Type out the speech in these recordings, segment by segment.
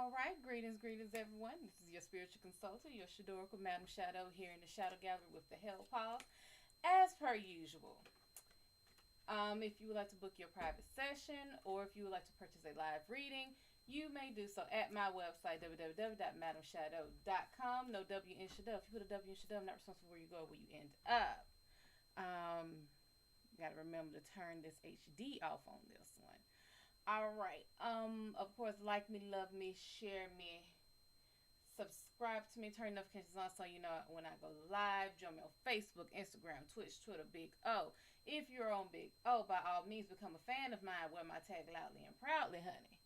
All right, greetings, everyone. This is your spiritual consultant, your Shad'Oracle, MadamShadO, here in the Shadow Gallery with the Hellpaw, as per usual. If you would like to book your private session, or if you would like to purchase a live reading, you may do so at my website, www.MadamShadO.com. No W in Shad'O. If you put a W in Shad'O, I'm not responsible where you go or where you end up. Got to remember to turn this HD off on this one. All right. Of course, like me, love me, share me, subscribe to me, turn notifications on so you know when I go live. Join me on Facebook, Instagram, Twitch, Twitter, Big O. If you're on Big O, by all means, become a fan of mine. Wear my tag loudly and proudly, honey.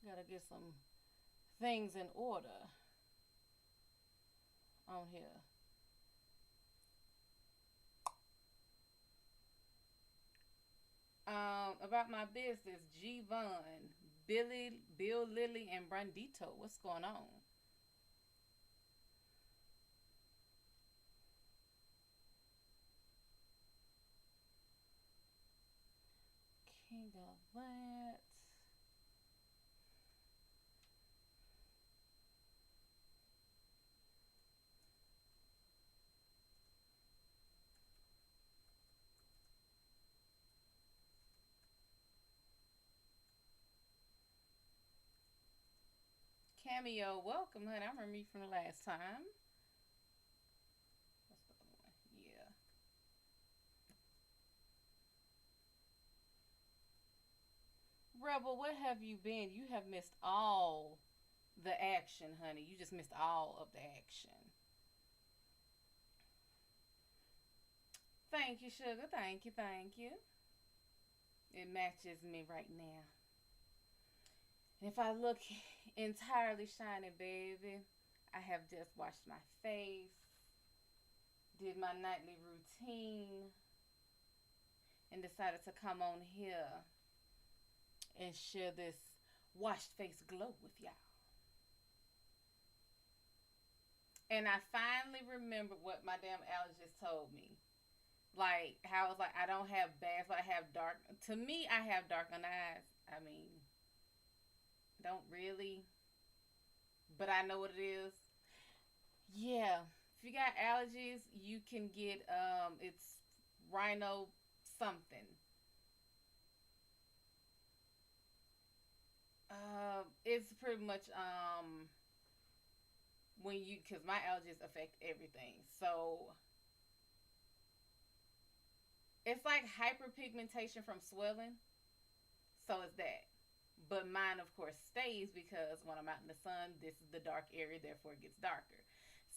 Gotta get some things in order on here. About my business, G Von, Bill, Lily, and Brandito. What's going on? King of that. Cameo, welcome, honey. I remember you from the last time. What's the other one? Yeah. Rebel, where have you been? You have missed all the action, honey. You just missed all of the action. Thank you, sugar. Thank you, thank you. It matches me right now. And if I look entirely shiny, baby, I have just washed my face, did my nightly routine, and decided to come on here and share this washed face glow with y'all. And I finally remembered what my damn allergist told me. Like, how it's like, I don't have bags, but I have dark. To me, I have dark under eyes. I mean, don't really. But I know what it is. Yeah. If you got allergies, you can get, it's rhino something. It's pretty much, when you, because my allergies affect everything. So it's like hyperpigmentation from swelling. So it's that. But mine, of course, stays because when I'm out in the sun, this is the dark area, therefore it gets darker.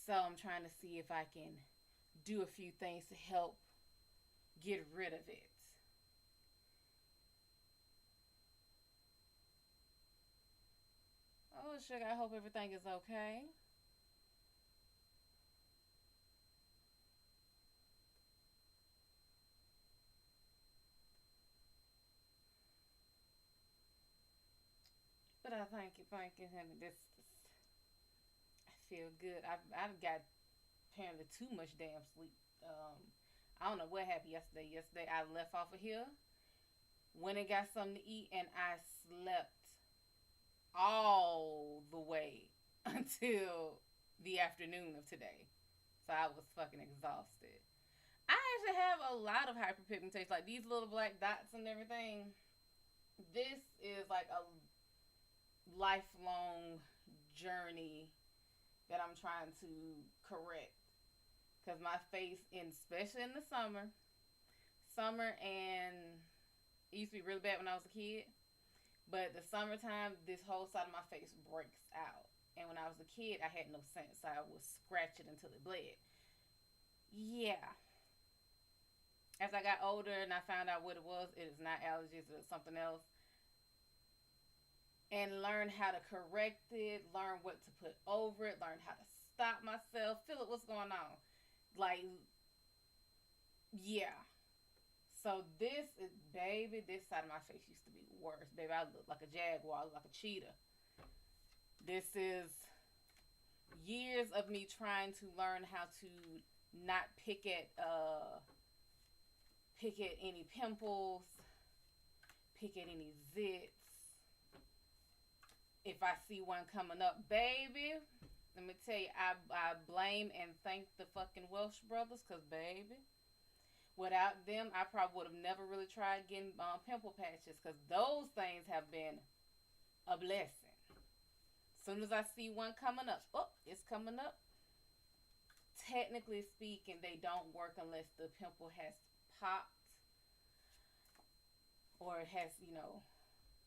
So I'm trying to see if I can do a few things to help get rid of it. Oh, sugar, I hope everything is okay. But I thank you, honey. This I feel good. I've got apparently too much damn sleep. I don't know what happened yesterday. Yesterday I left off of here, went and got something to eat, and I slept all the way until the afternoon of today. So I was fucking exhausted. I actually have a lot of hyperpigmentation, like these little black dots and everything. This is like a lifelong journey that I'm trying to correct. Because my face, especially in the summer and it used to be really bad when I was a kid. But the summertime, this whole side of my face breaks out. And when I was a kid, I had no sense. So I would scratch it until it bled. Yeah. As I got older and I found out what it was, it is not allergies, it's something else. And learn how to correct it, learn what to put over it, learn how to stop myself, feel it, what's going on. Like, yeah. So this is, baby, this side of my face used to be worse. Baby, I look like a jaguar, I look like a cheetah. This is years of me trying to learn how to not pick at any pimples, pick at any zits. If I see one coming up, baby, let me tell you, I blame and thank the fucking Welsh brothers, because, baby, without them, I probably would have never really tried getting pimple patches, because those things have been a blessing. As soon as I see one coming up, oh, it's coming up. Technically speaking, they don't work unless the pimple has popped or it has,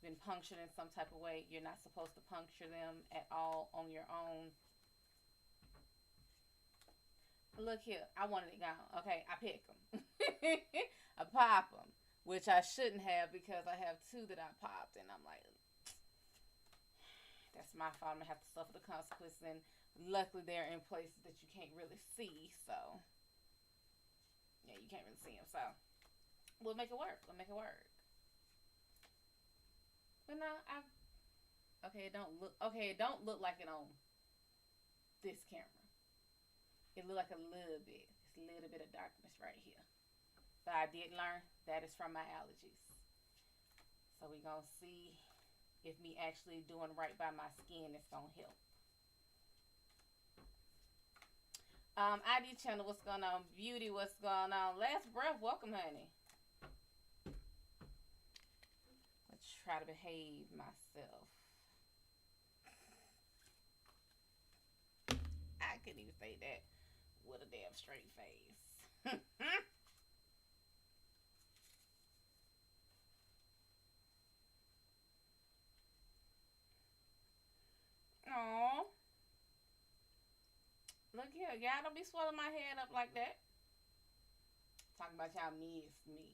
been punctured in some type of way. You're not supposed to puncture them at all on your own. Look here, I wanted it gone. Okay, I pick them. I pop them, which I shouldn't have because I have two that I popped, and I'm like, that's my fault. I'm gonna have to suffer the consequences, and luckily they're in places that you can't really see. So yeah, you can't really see them. So we'll make it work. We'll make it work. But no, it don't look okay. It don't look like it on this camera. It look like a little bit. It's a little bit of darkness right here. But I did learn that is from my allergies. So we gonna see if me actually doing right by my skin is gonna help. ID channel, what's going on? Beauty, what's going on? Last breath, welcome, honey. Let's try to behave myself. I couldn't even say that with a damn straight face. Aww. Look here, y'all don't be swelling my head up like that. Talking about y'all miss me.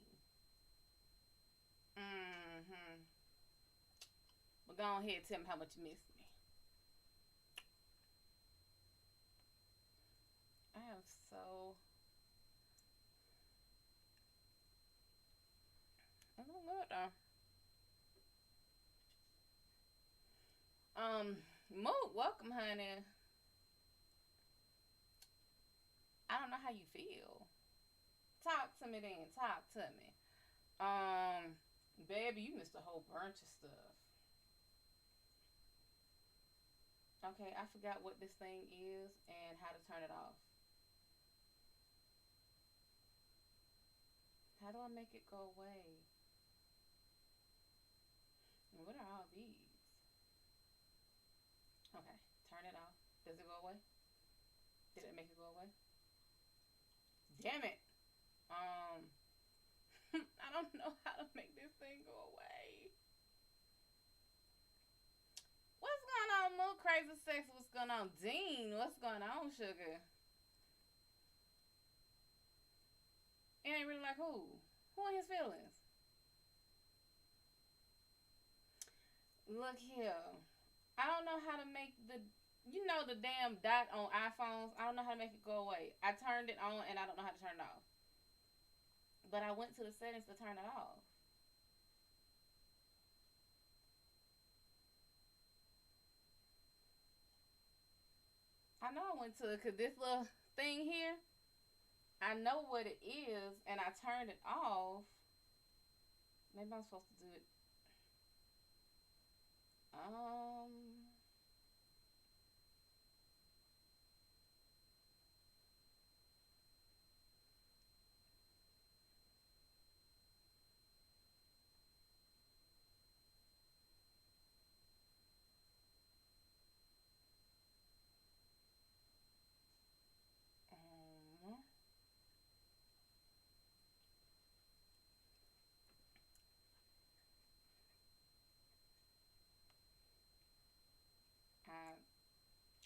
But go ahead and tell me how much you miss me. I am so... I don't know though. Moot, welcome, honey. I don't know how you feel. Talk to me then. Talk to me. Baby, you missed a whole bunch of stuff. Okay, I forgot what this thing is and how to turn it off. How do I make it go away? And what are all these? Okay, turn it off. Does it go away? Did it make it go away? Damn it. I don't know how to make this thing go away. What's going on, Moo? Crazy Sex? What's going on? Dean, what's going on, sugar? It ain't really like who? Who in his feelings? Look here. I don't know how to make the damn dot on iPhones. I don't know how to make it go away. I turned it on and I don't know how to turn it off. But I went to the settings to turn it off. I know I went to it because this little thing here, I know what it is and I turned it off. Maybe I'm supposed to do it.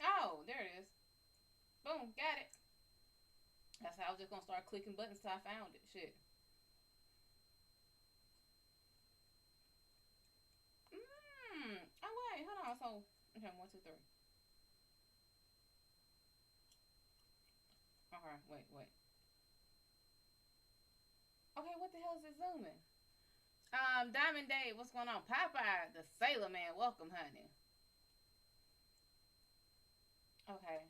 Oh, there it is. Boom, got it. That's how I was just gonna start clicking buttons till I found it. Shit. Oh wait, hold on. So okay, 1, 2, 3. Okay, wait. Okay, what the hell is it zooming? Diamond Dave, what's going on? Popeye, the Sailor Man, welcome, honey. Okay.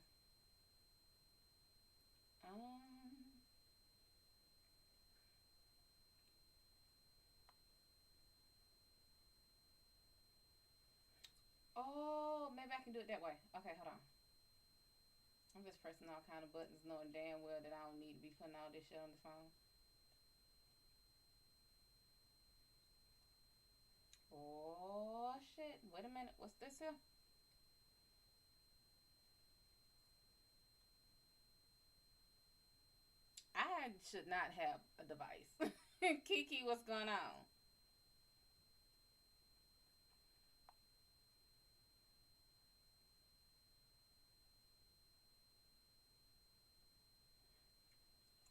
Oh, maybe I can do it that way. Okay, hold on. I'm just pressing all kind of buttons, knowing damn well that I don't need to be putting all this shit on the phone. Oh shit! Wait a minute. What's this here? I should not have a device. Kiki, what's going on?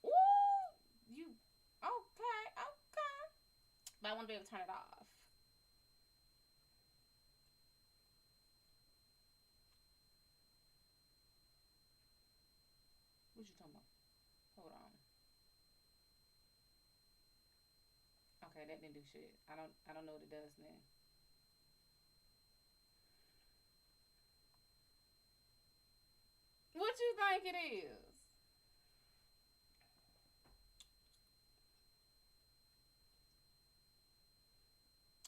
Ooh, you okay? Okay, but I want to be able to turn it off. What you talking about? Hold on. Okay, that didn't do shit. I don't know what it does now. What you think it is?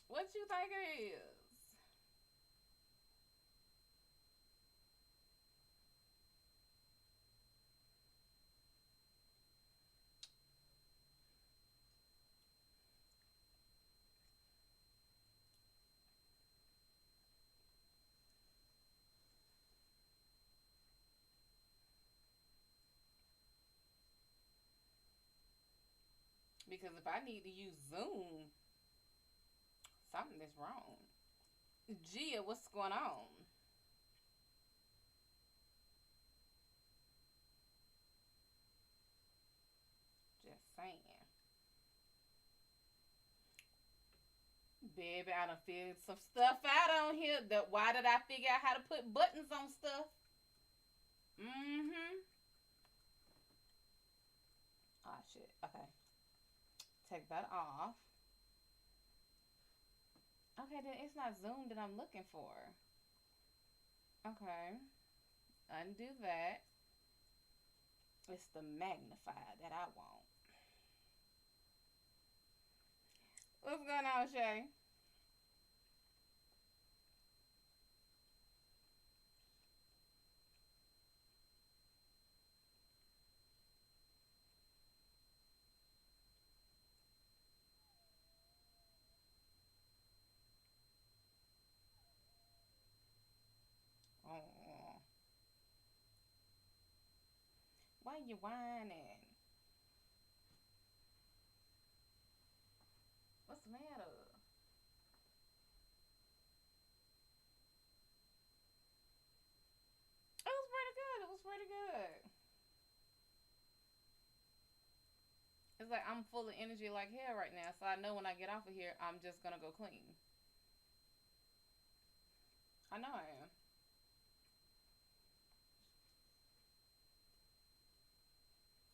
What you think it is? Because if I need to use Zoom, something is wrong. Gia, what's going on? Just saying. Baby, I done figured some stuff out on here. Why did I figure out how to put buttons on stuff? Mm-hmm. Ah, shit. Okay. Take that off. Okay, then it's not Zoom that I'm looking for. Okay. Undo that. It's the magnify that I want. What's going on, Shay? Oh, why you whining? What's the matter? It was pretty good. It was pretty good. It's like I'm full of energy like hell right now, so I know when I get off of here, I'm just gonna go clean. I know I am.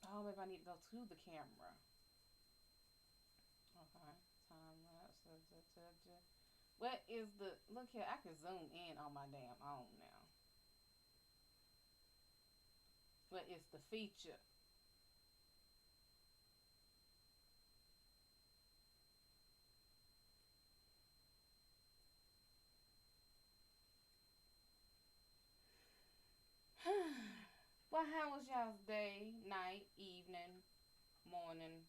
Oh, maybe I need to go to the camera. Okay. Time lapse. What is the look here? I can zoom in on my damn own now. What is the feature? Well, how was y'all's day, night, evening, morning?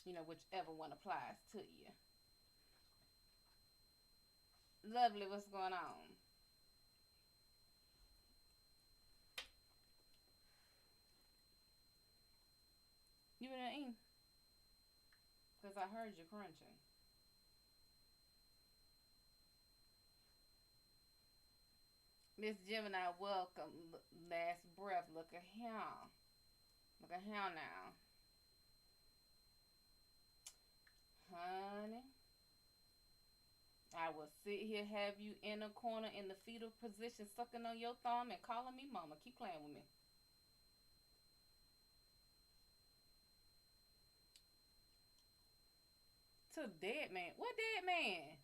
Whichever one applies to you. Lovely, what's going on? You been eating? Because I heard you crunching. Miss Gemini, welcome. Last breath. Look at him. Look at him now. Honey, I will sit here, have you in a corner in the fetal position, sucking on your thumb and calling me mama. Keep playing with me. To dead man. What dead man?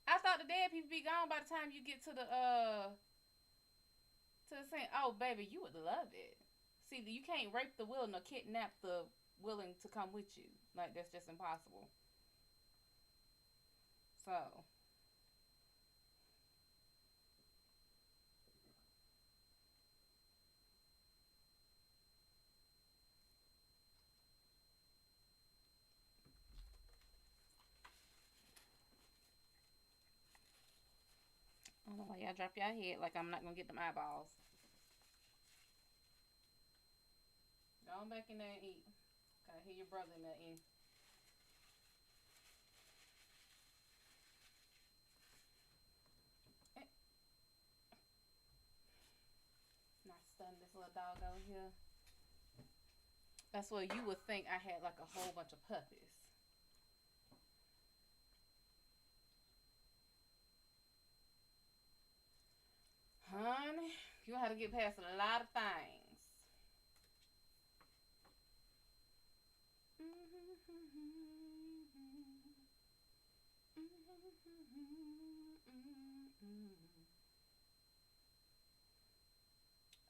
I thought the dead people be gone by the time you get to the scene. Oh baby, you would love it. See, you can't rape the willing or kidnap the willing to come with you. Like that's just impossible. So Why y'all drop your head like I'm not gonna get them eyeballs? Go on back in there and eat. I hear your brother in there eating. Not stun this little dog over here. That's what you would think I had like a whole bunch of puppies. Honey, you have to get past a lot of things.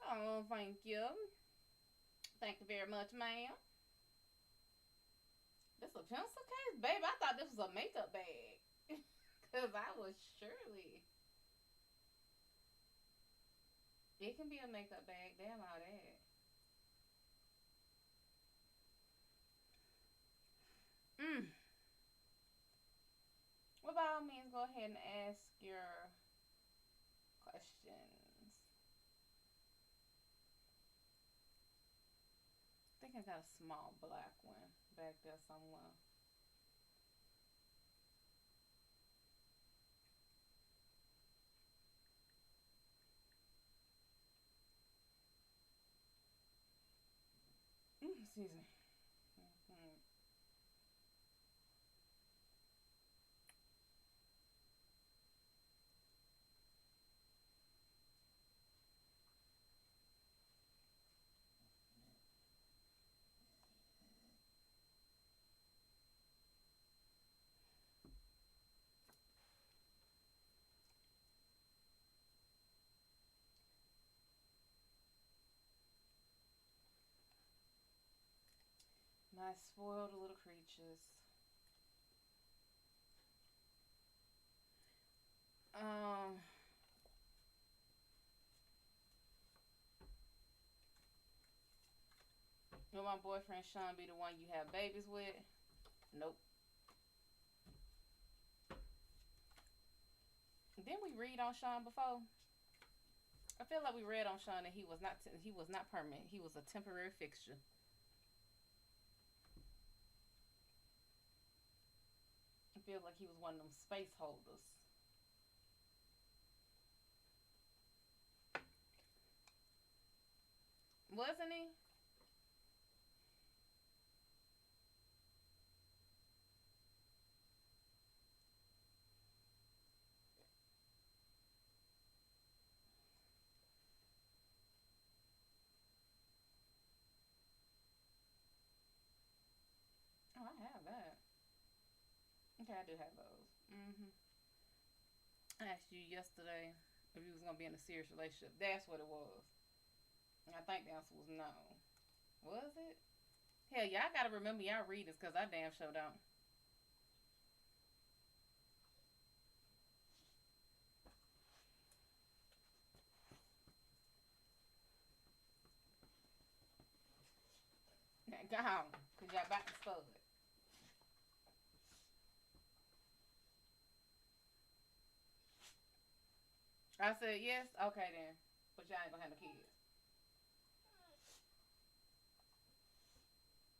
Oh, thank you. Thank you very much, ma'am. This a pencil case? Babe, I thought this was a makeup bag. Because I was surely. It can be a makeup bag. Damn all that. Well, by all means, go ahead and ask your questions. I think I got a small black one back there somewhere. Excuse me. My spoiled little creatures. Will my boyfriend Sean be the one you have babies with? Nope. Didn't we read on Sean before? I feel like we read on Sean that he was not permanent. He was a temporary fixture. I feel like he was one of them space holders. Wasn't he? Oh, I have that. Okay, I do have those. I asked you yesterday if you was gonna be in a serious relationship. That's what it was. And I think the answer was no. Was it? Hell yeah, I gotta remember y'all readings because I damn sure don't. Now go on, cause y'all about to spud. I said yes. Okay then, but y'all ain't gonna have no kids.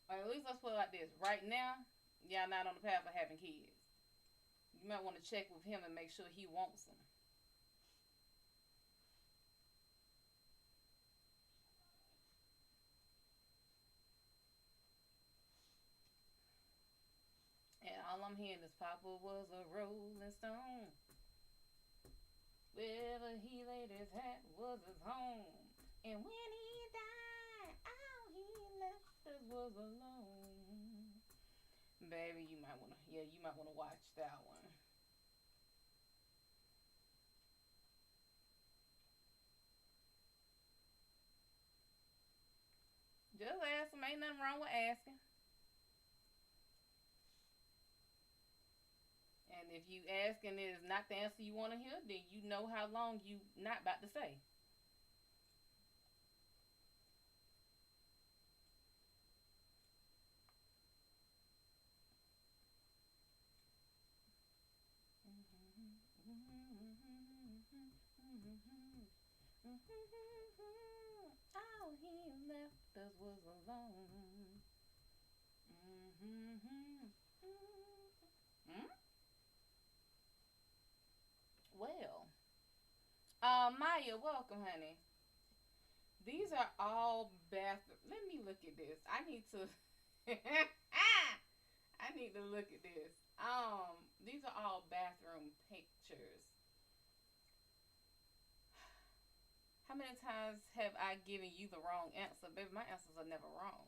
Or at least let's put it like this. Right now, y'all not on the path of having kids. You might want to check with him and make sure he wants them. And all I'm hearing is Papa was a rolling stone. Wherever he laid his hat was his home. And when he died, all he left us was alone. Baby, you might wanna watch that one. Just ask him. Ain't nothing wrong with asking. And if you ask and it is not the answer you want to hear, then you know how long you not about to say. All he left us was alone. Mm-hmm. Well, Maya, welcome, honey. These are all bathroom. Let me look at this. I need to. I need to look at this. These are all bathroom pictures. How many times have I given you the wrong answer? Baby, my answers are never wrong.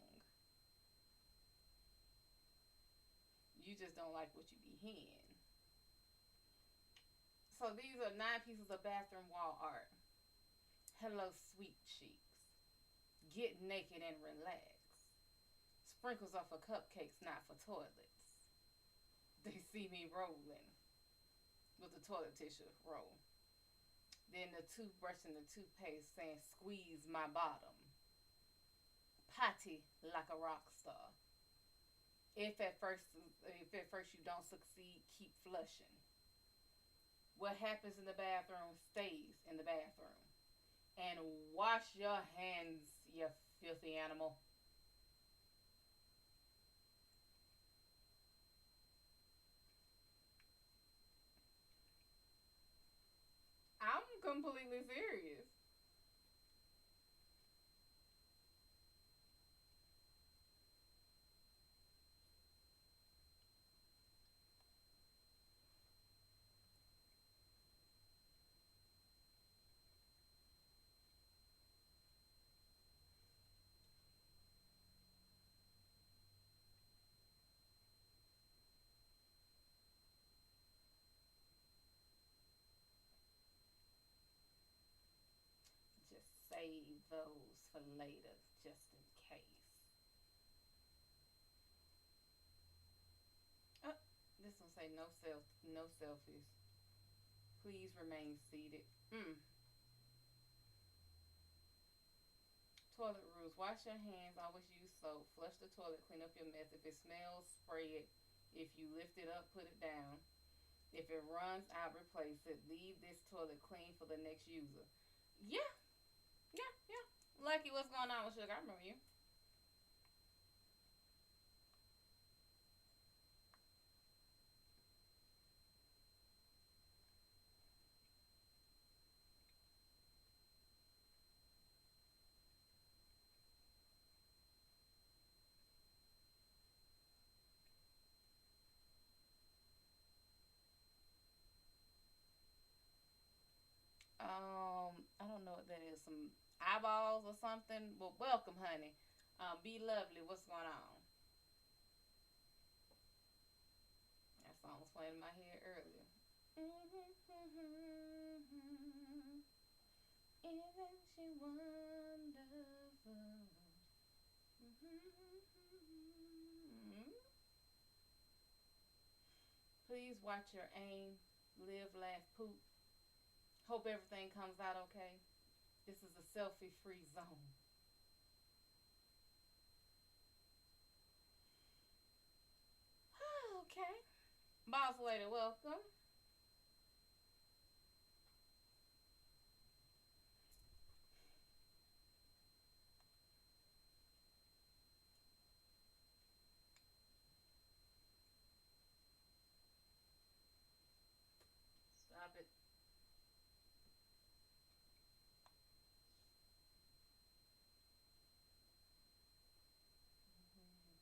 You just don't like what you be hearing. So these are 9 pieces of bathroom wall art. Hello, sweet cheeks. Get naked and relax. Sprinkles are for cupcakes, not for toilets. They see me rolling with the toilet tissue roll. Then the toothbrush and the toothpaste saying, squeeze my bottom. Potty like a rock star. If at first you don't succeed, keep flushing. What happens in the bathroom stays in the bathroom. And wash your hands, you filthy animal. I'm completely serious. Just save those for later, just in case. Oh, this one say no selfies. Please remain seated. Toilet rules. Wash your hands. Always use soap. Flush the toilet. Clean up your mess. If it smells, spray it. If you lift it up, put it down. If it runs out, replace it. Leave this toilet clean for the next user. Yeah, yeah, yeah. Lucky, what's going on with Sugar? I remember you. I don't know what that is. Some eyeballs or something. Well, welcome, honey. Be lovely. What's going on? That song was playing in my head earlier. Isn't she wonderful? Please watch your aim. Live, laugh, poop. Hope everything comes out okay. This is a selfie free zone. Okay. Boss lady, welcome. Stop it.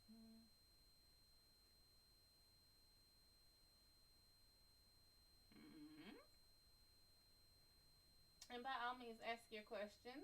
Mm-hmm. And by all means, ask your questions.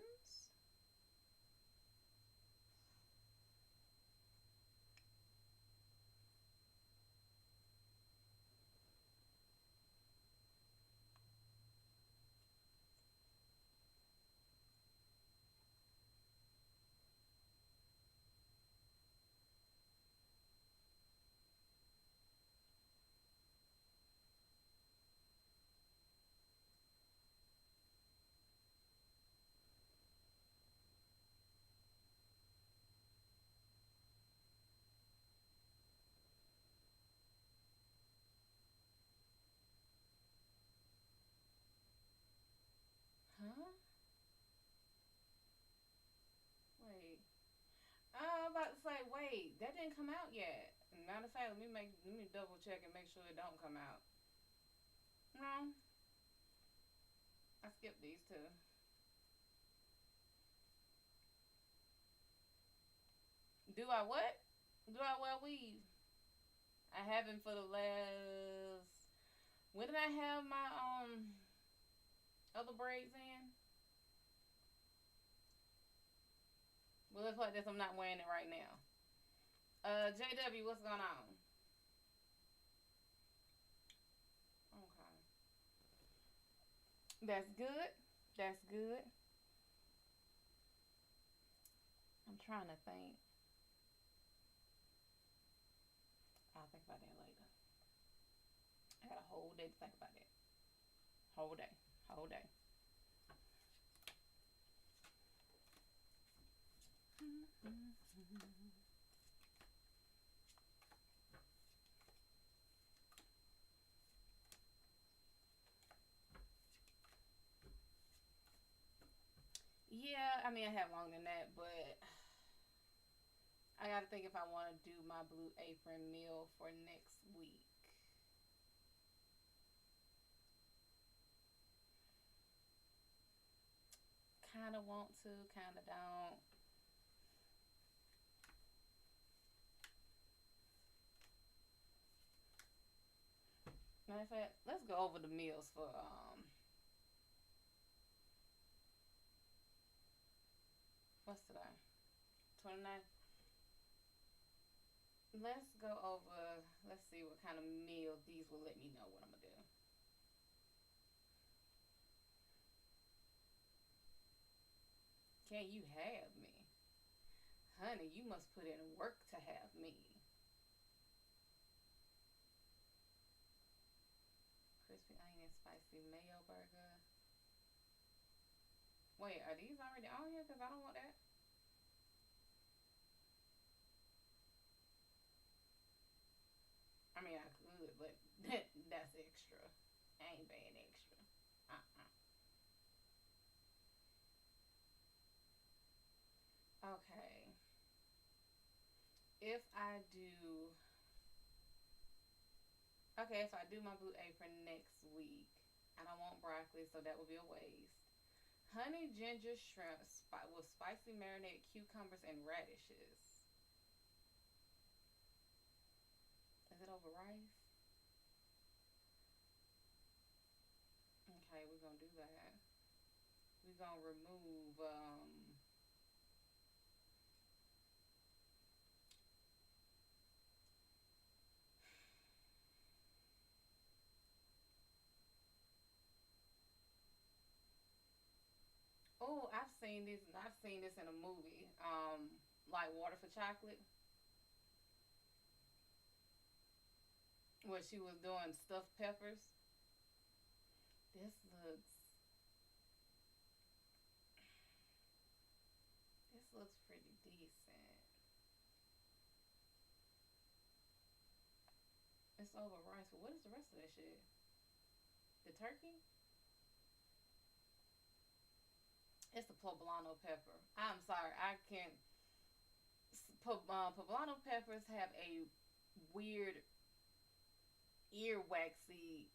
about to say, wait, that didn't come out yet. Matter of fact, let me double check and make sure it don't come out. No, I skipped these two. Do I what? Do I wear weave? I haven't for the last. When did I have my other braids in? Well, let's like this. I'm not wearing it right now. JW, what's going on? Okay, that's good. That's good. I'm trying to think. I'll think about that later. I got a whole day to think about that. Whole day. Whole day. Yeah, I mean, I have longer than that, but I gotta think if I want to do my blue apron meal for next week. Kind of want to, kind of don't. Matter of fact, let's go over the meals for what's today? 29th. Let's go over. Let's see what kind of meal these will let me know what I'm gonna do. Can you have me, honey? You must put in work to have me. Crispy onion spicy mayo burger. Wait, are these already on here? Cause I don't want that. I mean, I could, but that's extra. I ain't paying extra. Okay. If I do, okay, if I do my blue apron next week, I don't want broccoli, so that would be a waste. Honey ginger shrimp with spicy marinated cucumbers and radishes. Is it over rice? Okay, we're gonna do that. We're gonna remove oh, I've seen this. I've seen this in a movie. Like Water for Chocolate, where she was doing stuffed peppers. This looks. This looks pretty decent. It's over rice, but what is the rest of that shit? The turkey? It's the poblano pepper. I'm sorry, I can't. Poblano peppers have a weird earwaxy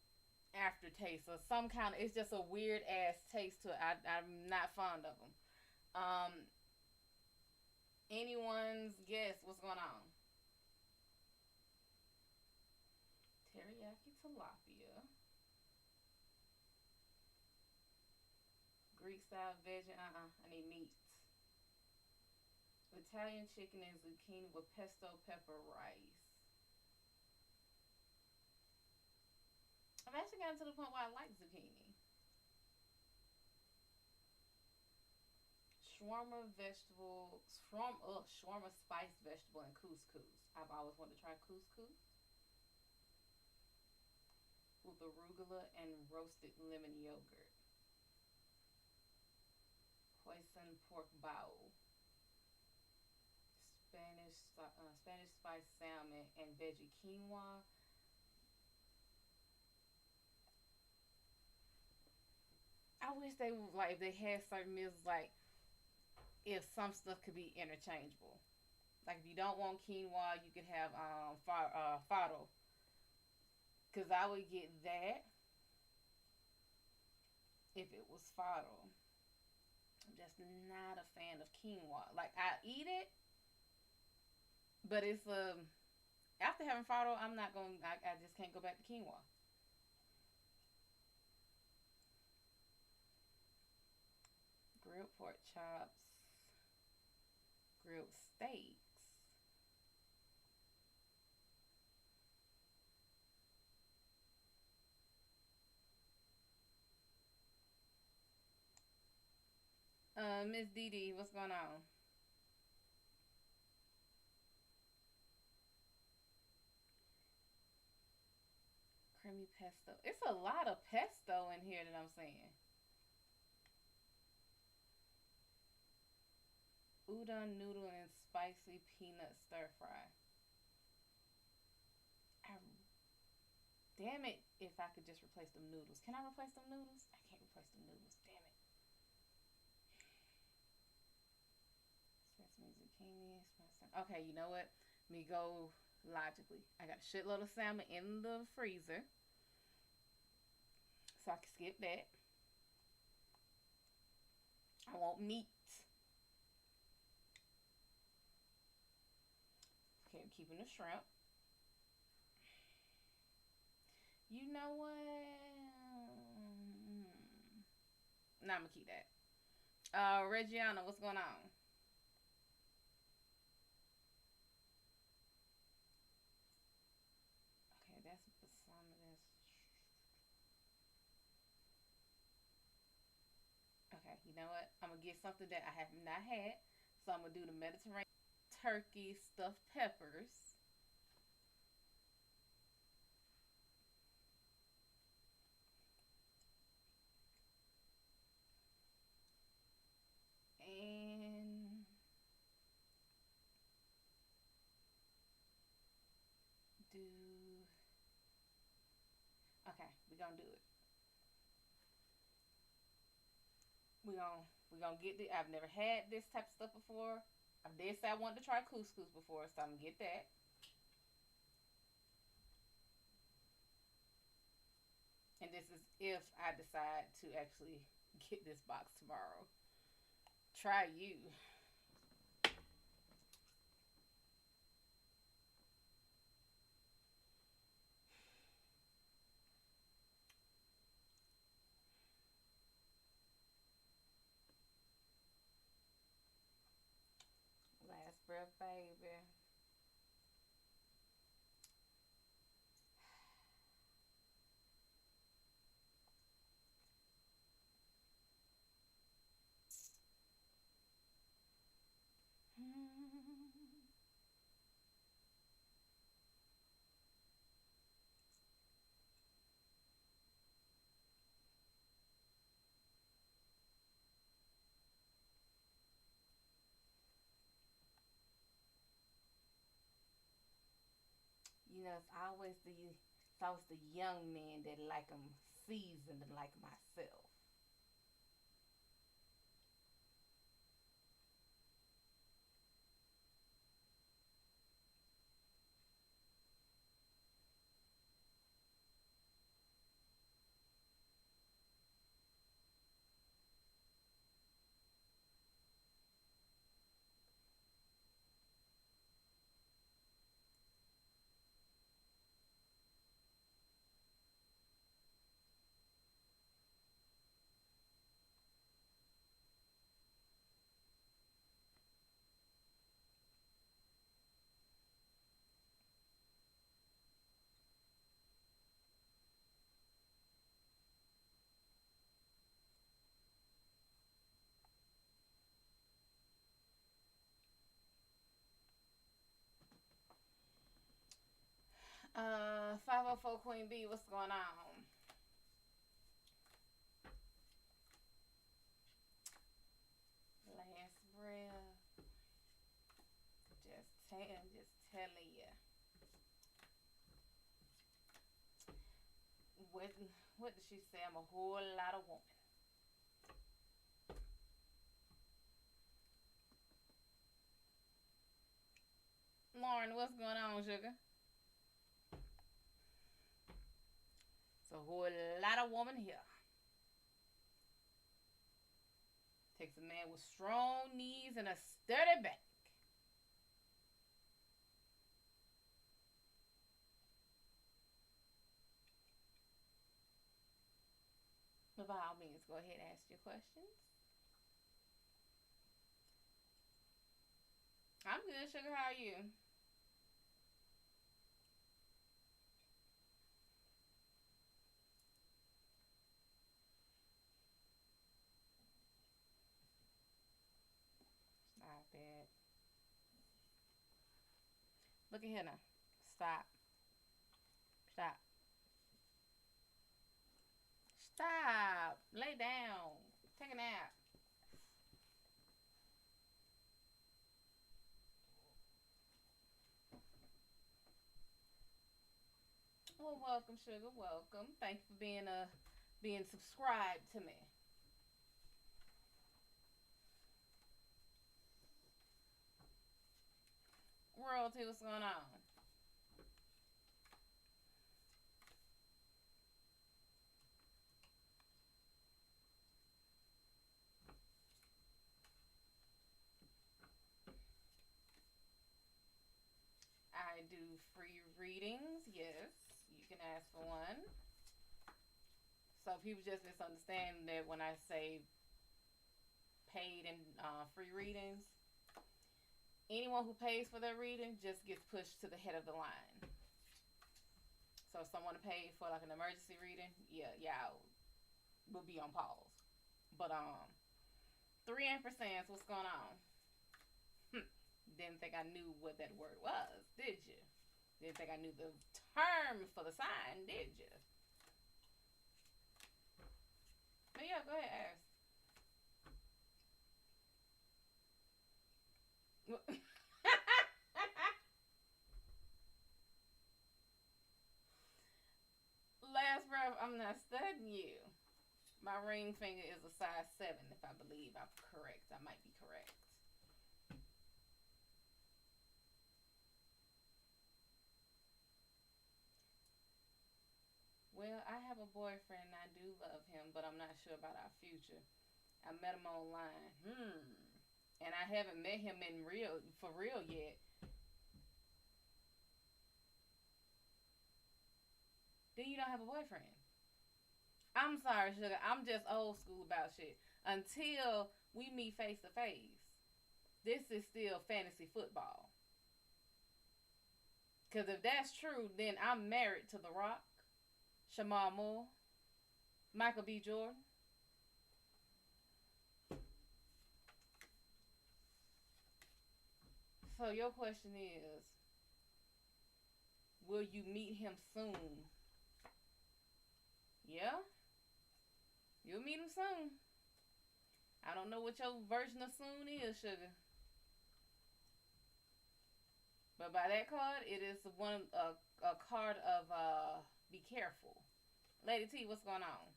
aftertaste or some kind of. It's just a weird ass taste to it. I'm not fond of them. Um, anyone's guess what's going on? Teriyaki tilapia, Greek style veggie. I need meat. Italian chicken and zucchini with pesto pepper rice. I've actually gotten to the point where I like zucchini. Shawarma vegetable, shawarma spiced vegetable and couscous. I've always wanted to try couscous with arugula and roasted lemon yogurt. Hoisin pork bowl, Spanish spiced salmon and veggie quinoa. I wish they would like if they had certain meals like if some stuff could be interchangeable. Like if you don't want quinoa, you could have fado. Cause I would get that if it was fado. I'm just not a fan of quinoa. Like I eat it, but it's after having fado, I'm not going. I just can't go back to quinoa. Grilled pork chops, grilled steaks. Miss Dee Dee, what's going on? Creamy pesto. It's a lot of pesto in here that I'm saying. Udon noodle and spicy peanut stir fry. I, damn it! If I could just replace them noodles, can I replace them noodles? I can't replace them noodles. Damn it! Sesame zucchini. Okay, you know what? Let me go logically. I got a shitload of salmon in the freezer, so I can skip that. I want meat. Okay, I'm keeping the shrimp. You know what? Nah, I'm gonna keep that. Reggiana, what's going on? Okay, that's balsamic. Okay, you know what? I'm gonna get something that I have not had. So I'm gonna do the Mediterranean turkey stuffed peppers. And do okay, we're gonna do it. We're gonna get the I've never had this type of stuff before. I did say I wanted to try couscous before, so I'm gonna get that. And this is if I decide to actually get this box tomorrow. Try you. Last breath, baby. You know, it's always the young men that like them seasoned like myself. Uh, 504 Queen B, what's going on? Last breath. Just telling you. What what did she say? I'm a whole lot of woman. Capricorn, what's going on, sugar? It's a whole lot of woman here. Takes a man with strong knees and a sturdy back. By all means, go ahead and ask your questions. I'm good, sugar. How are you? Stop it. Look at here now. Stop. Stop. Stop. Lay down. Take a nap. Well, welcome, sugar. Welcome. Thank you for being subscribed to me. Royalty, what's going on? I do free readings. Yes, you can ask for one. So people just misunderstand that when I say paid and free readings, anyone who pays for their reading just gets pushed to the head of the line. So if someone paid for like an emergency reading, yeah, will be on pause. But 3 ampersand, what's going on? Didn't think I knew what that word was, did you? Didn't think I knew the term for the sign, did you? But yeah, go ahead, ask. Last breath, I'm not studying you. My ring finger is a size 7, if I believe I'm correct. I might be correct. Well, I have a boyfriend and I do love him, but I'm not sure about our future. I met him online. And I haven't met him for real yet. Then you don't have a boyfriend. I'm sorry, sugar. I'm just old school about shit. Until we meet face to face, this is still fantasy football. Because if that's true, then I'm married to The Rock, Shamar Moore, Michael B. Jordan. So your question is, will you meet him soon? Yeah, you'll meet him soon. I don't know what your version of soon is, sugar. But by that card, it is a card of be careful. Lady T, what's going on?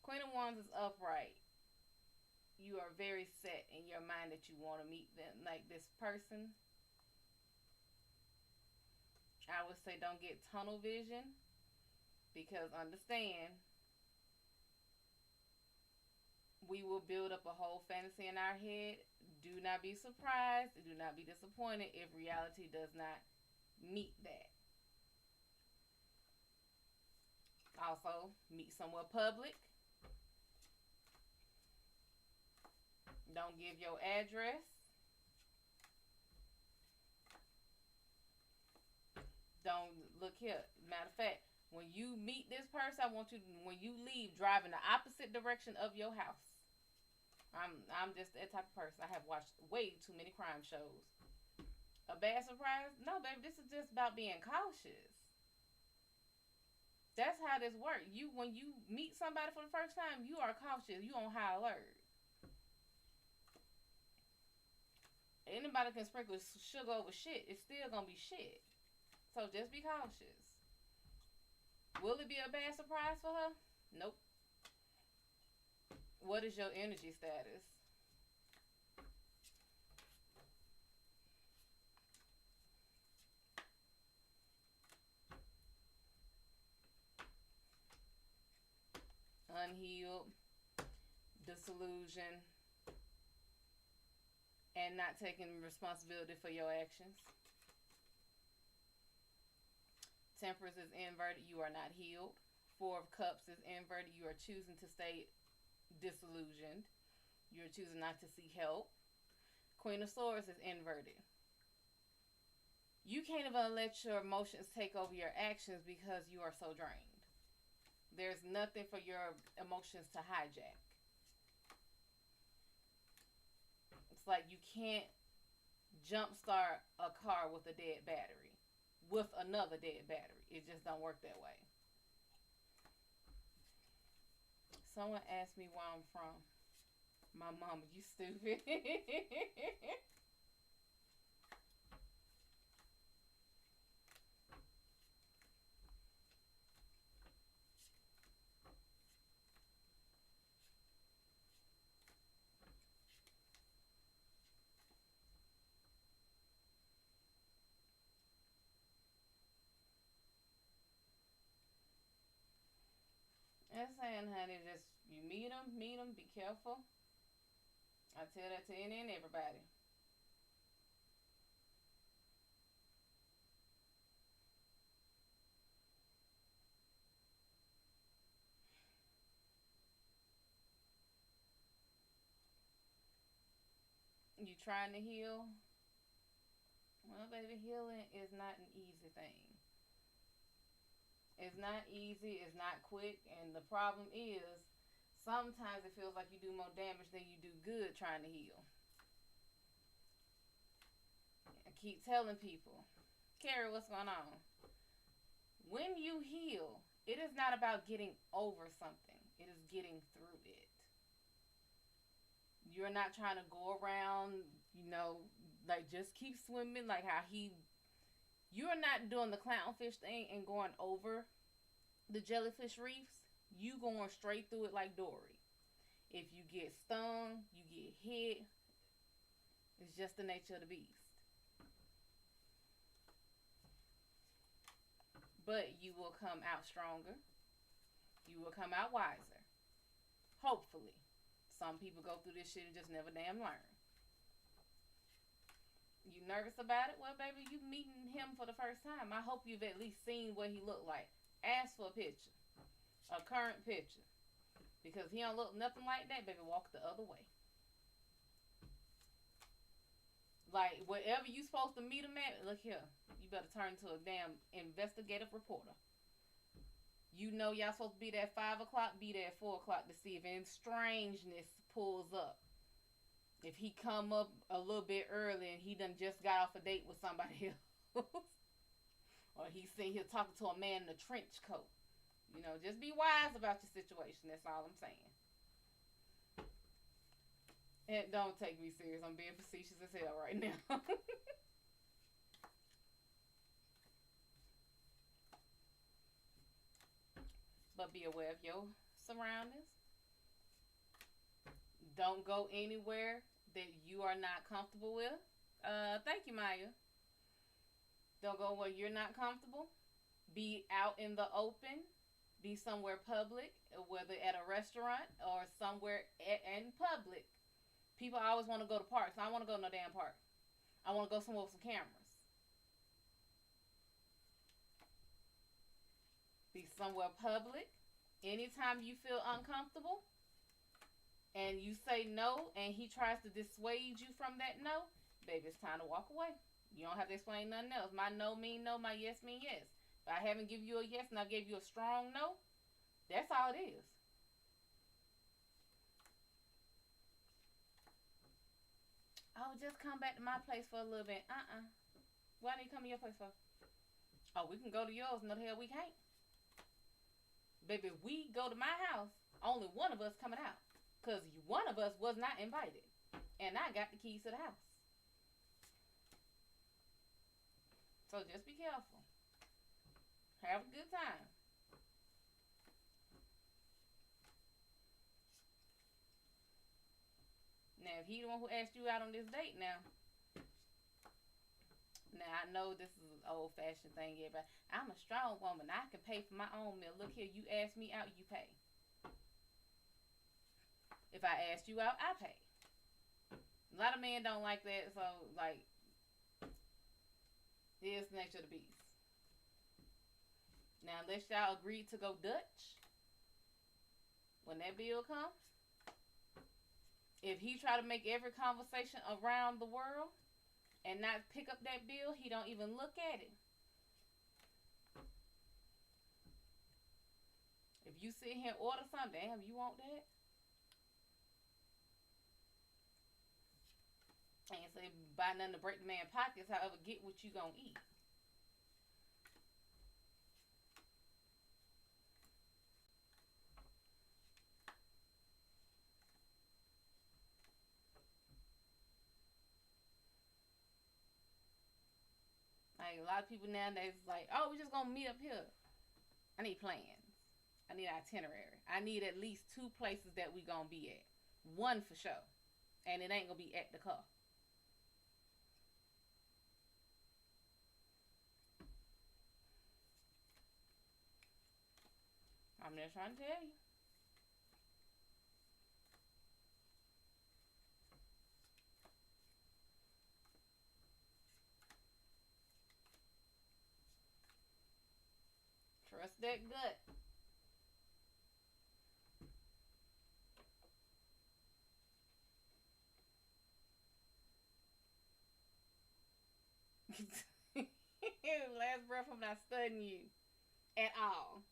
Queen of Wands is upright. You are very set in your mind that you want to meet them, like this person. I would say don't get tunnel vision, because understand, we will build up a whole fantasy in our head. Do not be surprised. Do not be disappointed if reality does not meet that. Also, meet somewhere public. Don't give your address. Don't look here. Matter of fact, when you meet this person, I want you, when you leave, drive in the opposite direction of your house. I'm just that type of person. I have watched way too many crime shows. A bad surprise? No, baby. This is just about being cautious. That's how this works. When you meet somebody for the first time, you are cautious. You on high alert. Anybody can sprinkle sugar over shit. It's still gonna be shit. So just be cautious. Will it be a bad surprise for her? Nope. What is your energy status? unhealed, disillusioned, and not taking responsibility for your actions. Temperance is inverted. You are not healed. Four of Cups is inverted. You are choosing to stay disillusioned. You are choosing not to seek help. Queen of Swords is inverted. You can't even let your emotions take over your actions because you are so drained. There's nothing for your emotions to hijack. It's like you can't jumpstart a car with a dead battery. With another dead battery. It just don't work that way. Someone asked me where I'm from. My mama, you stupid. That's saying, honey, just you meet them, be careful. I tell that to any and everybody. You trying to heal? Well, baby, healing is not an easy thing. It's not easy, it's not quick, and the problem is sometimes it feels like you do more damage than you do good trying to heal. I keep telling people, Carrie, what's going on? When you heal, it is not about getting over something. It is getting through it. You're not trying to go around, like just keep swimming like how you're not doing the clownfish thing and going over the jellyfish reefs. You going straight through it like Dory. If you get stung, you get hit. It's just the nature of the beast. But you will come out stronger. You will come out wiser. Hopefully. Some people go through this shit and just never damn learn. You nervous about it? Well, baby, you meeting him for the first time. I hope you've at least seen what he looked like. Ask for a picture. A current picture. Because he don't look nothing like that, baby. Walk the other way. Like, whatever you supposed to meet him at, look here. You better turn to a damn investigative reporter. You know y'all supposed to be there at 5 o'clock, be there at 4 o'clock to see if any strangeness pulls up. If he come up a little bit early and he done just got off a date with somebody else. Or he's sitting here talking to a man in a trench coat. Just be wise about your situation. That's all I'm saying. And don't take me serious. I'm being facetious as hell right now. But be aware of your surroundings. Don't go anywhere that you are not comfortable with. Thank you, Maya. Don't go where you're not comfortable. Be out in the open. Be somewhere public, whether at a restaurant or somewhere in public. People always want to go to parks. I don't want to go to no damn park. I want to go somewhere with some cameras. Be somewhere public. Anytime you feel uncomfortable and you say no and he tries to dissuade you from that no, baby, it's time to walk away. You don't have to explain nothing else. My no mean no, my yes mean yes. If I haven't given you a yes and I gave you a strong no, that's all it is. Oh, just come back to my place for a little bit. Why didn't you come to your place for? Oh, we can go to yours. No, the hell we can't. Baby, if we go to my house, only one of us coming out. Because one of us was not invited. And I got the keys to the house. So just be careful. Have a good time. Now, if he the one who asked you out on this date now I know this is an old-fashioned thing, I'm a strong woman. I can pay for my own meal. Look here, you ask me out, you pay. If I asked you out, I pay. A lot of men don't like that, so like, it's the nature of the beast. Now, unless y'all agreed to go Dutch, when that bill comes, if he try to make every conversation around the world and not pick up that bill, he don't even look at it. If you sit here and order something, damn, you want that? I ain't say buy nothing to break the man's pockets. However, get what you gonna eat. Like, a lot of people nowadays is like, oh, we just gonna meet up here. I need plans. I need itinerary. I need at least 2 places that we gonna be at. One for sure. And it ain't gonna be at the car. I'm just trying to tell you. Trust that gut. Last breath, I'm not studying you at all.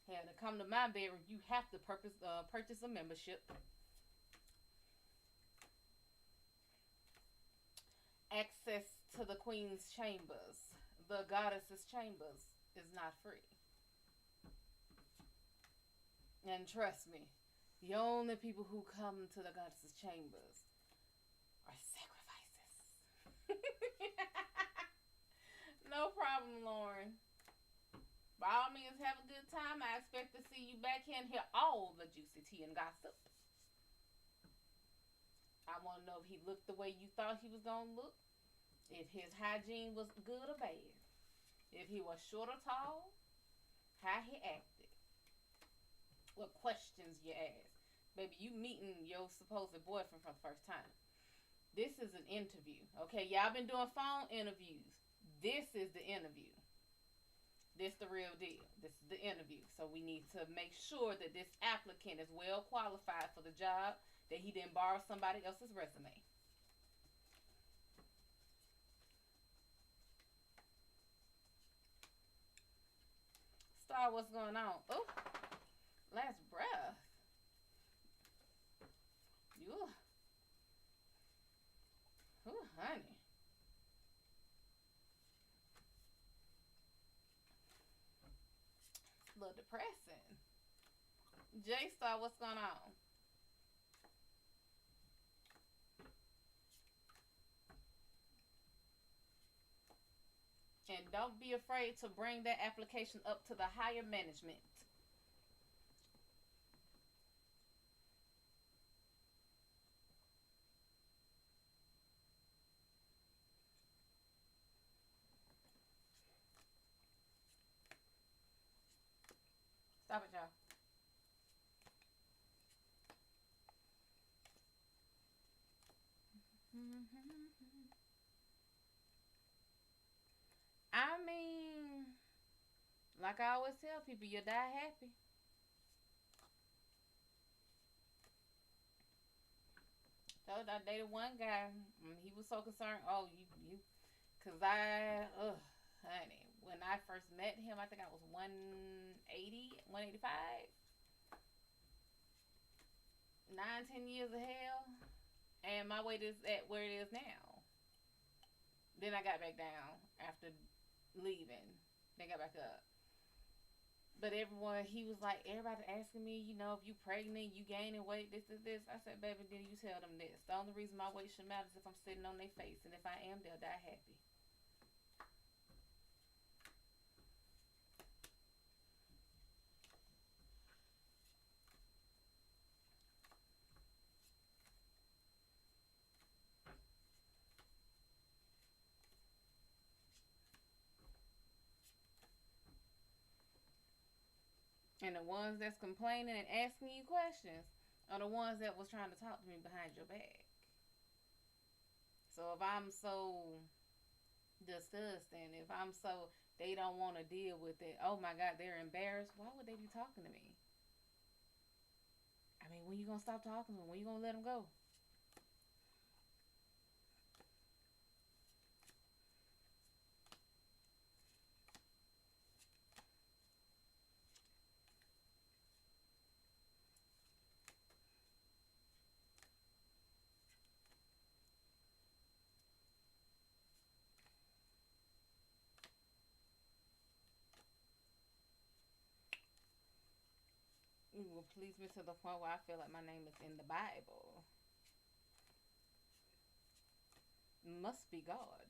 Yeah, to come to my bedroom, you have to purchase a membership. Access to the queen's chambers, the goddess's chambers, is not free. And trust me, the only people who come to the goddess's chambers are sacrifices. No problem, Lauren. By all means, have a good time. I expect to see you back here and hear all the juicy tea and gossip. I want to know if he looked the way you thought he was going to look. If his hygiene was good or bad. If he was short or tall. How he acted. What questions you asked. Baby, you meeting your supposed boyfriend for the first time. This is an interview. Okay, y'all been doing phone interviews. This is the interview. This the real deal. This is the interview. So we need to make sure that this applicant is well qualified for the job, that he didn't borrow somebody else's resume. Star, what's going on? Oh, last breath. You, oh, honey. A little depressing. J Star, what's going on? And don't be afraid to bring that application up to the higher management. Stop it, y'all. I mean, like I always tell people, you die happy. So I dated one guy. He was so concerned. Oh, cause honey, when I first met him, I think I was 180, 185. 9, 10 years of hell, and my weight is at where it is now. Then I got back down after leaving. Then got back up. But everyone, he was like, everybody asking me, if you pregnant, you gaining weight, this. I said, baby, then you tell them this. The only reason my weight should matter is if I'm sitting on their face. And if I am, they'll die happy. And the ones that's complaining and asking you questions are the ones that was trying to talk to me behind your back. So if I'm so disgusting, if I'm so they don't want to deal with it, oh my God, they're embarrassed. Why would they be talking to me? I mean, when you gonna stop talking to them? When you gonna let them go? It will please me to the point where I feel like my name is in the Bible. Must be God.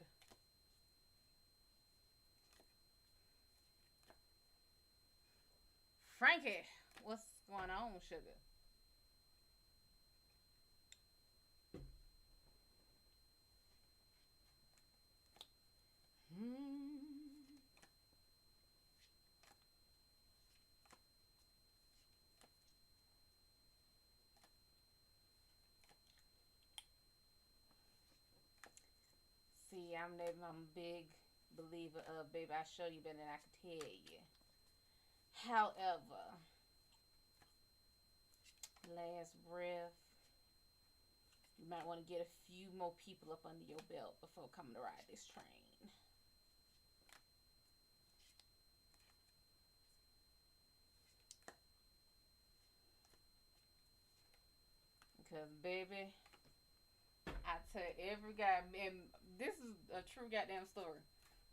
Frankie, what's going on, sugar? Hmm. See, I'm a big believer of, baby, I show you better than I can tell you. However, last breath, you might want to get a few more people up under your belt before coming to ride this train. Because, baby, I tell every guy, and this is a true goddamn story.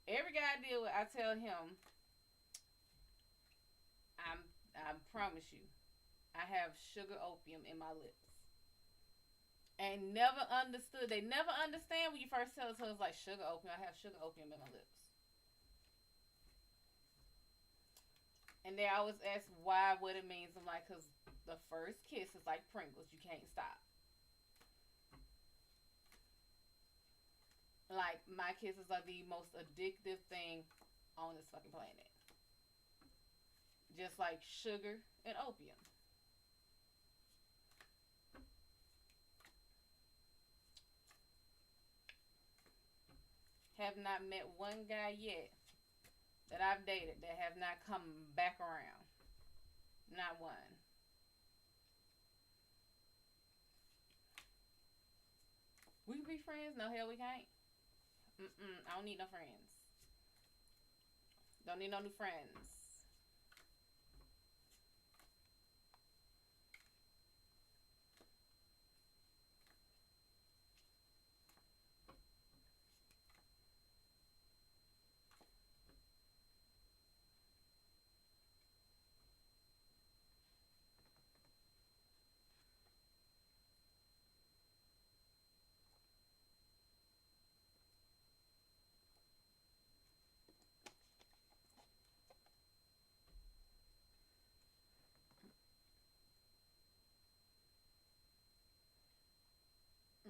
Every guy I deal with, I tell him, I promise you, I have sugar opium in my lips. And never understood. They never understand when you first tell it to us, like, sugar opium. I have sugar opium in my lips. And they always ask why, what it means. I'm like, because the first kiss is like Pringles. You can't stop. Like, my kisses are the most addictive thing on this fucking planet. Just like sugar and opium. Have not met one guy yet that I've dated that have not come back around. Not one. We can be friends? No, hell we can't. I don't need no friends. Don't need no new friends.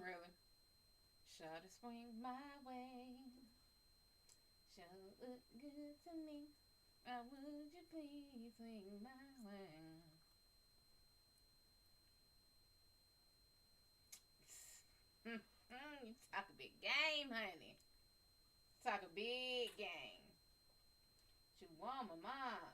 Really? Shawty swing my way. Shawty look good to me. Why would you please swing my way? You talk a big game, honey. Talk a big game. You want my mom.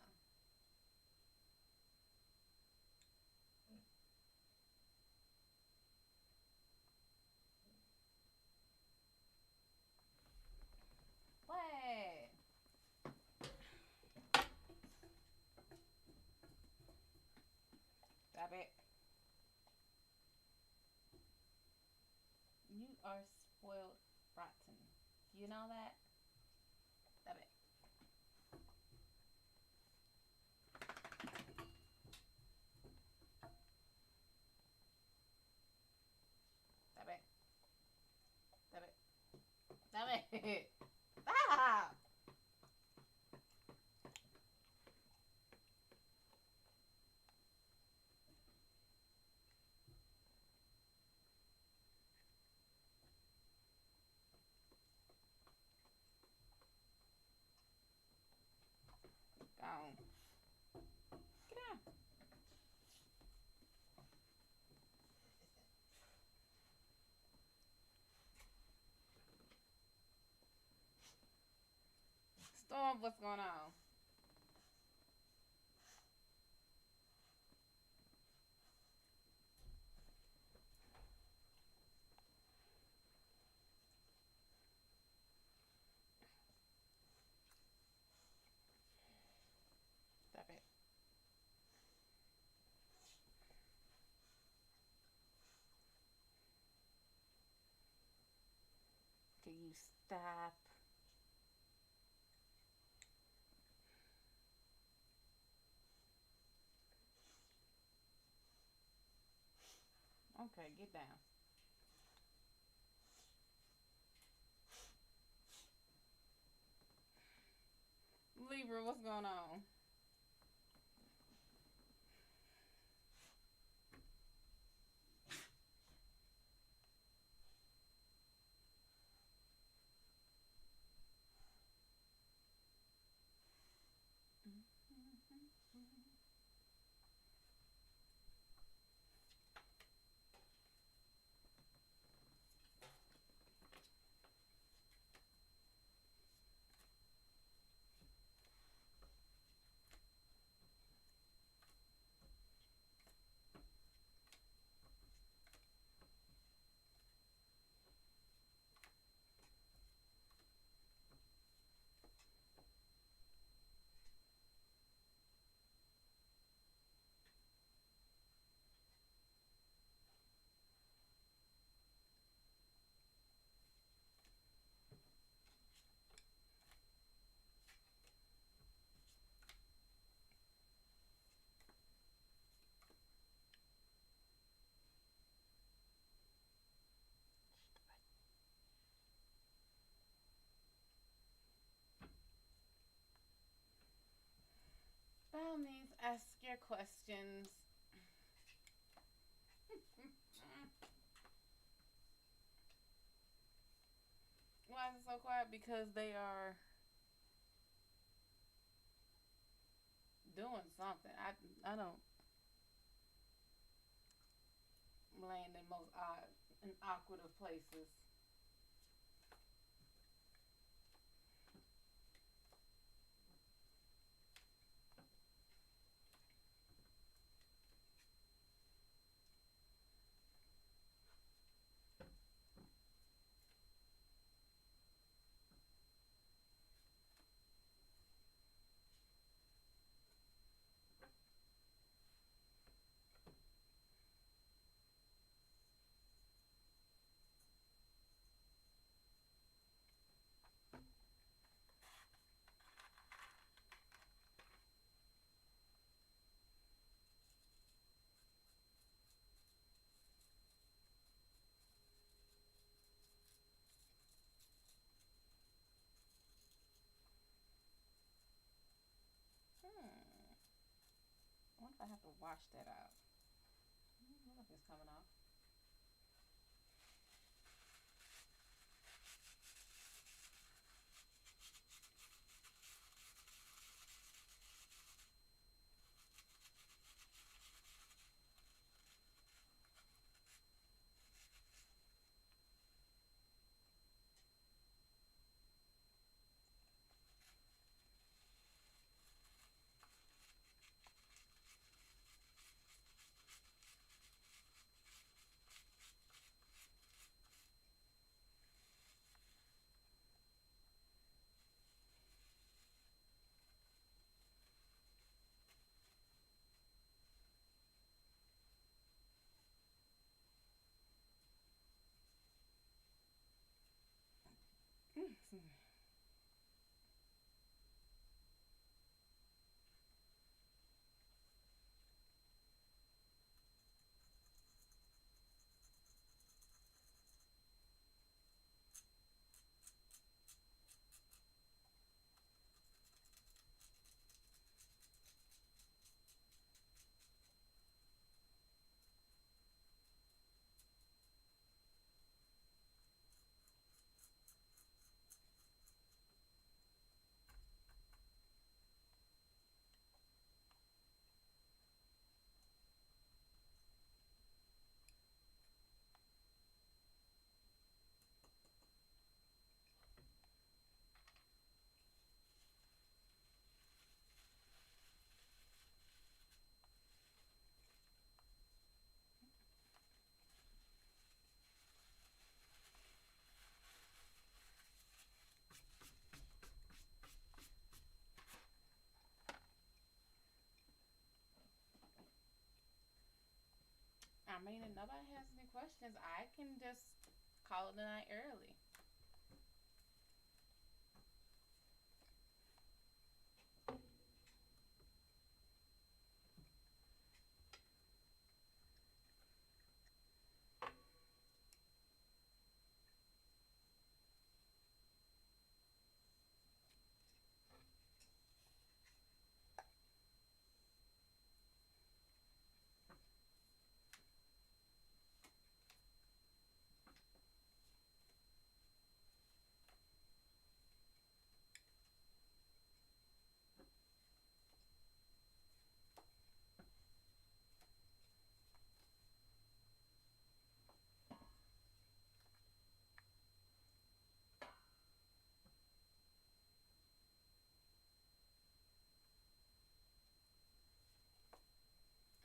What? Stop it. You are spoiled rotten. You know that? Stop it. Stop it. Stop it. Stop it. Stop. Go on. Get Storm, what's going on? Stop it. Can you stop? Okay, get down. Libra, what's going on? Bounties, ask your questions. Why is it so quiet? Because they are doing something. I don't land in most odd and awkward of places. Hmm. What if I have to wash that out? What if it's coming off? I mean, if nobody has any questions, I can just call it a night early.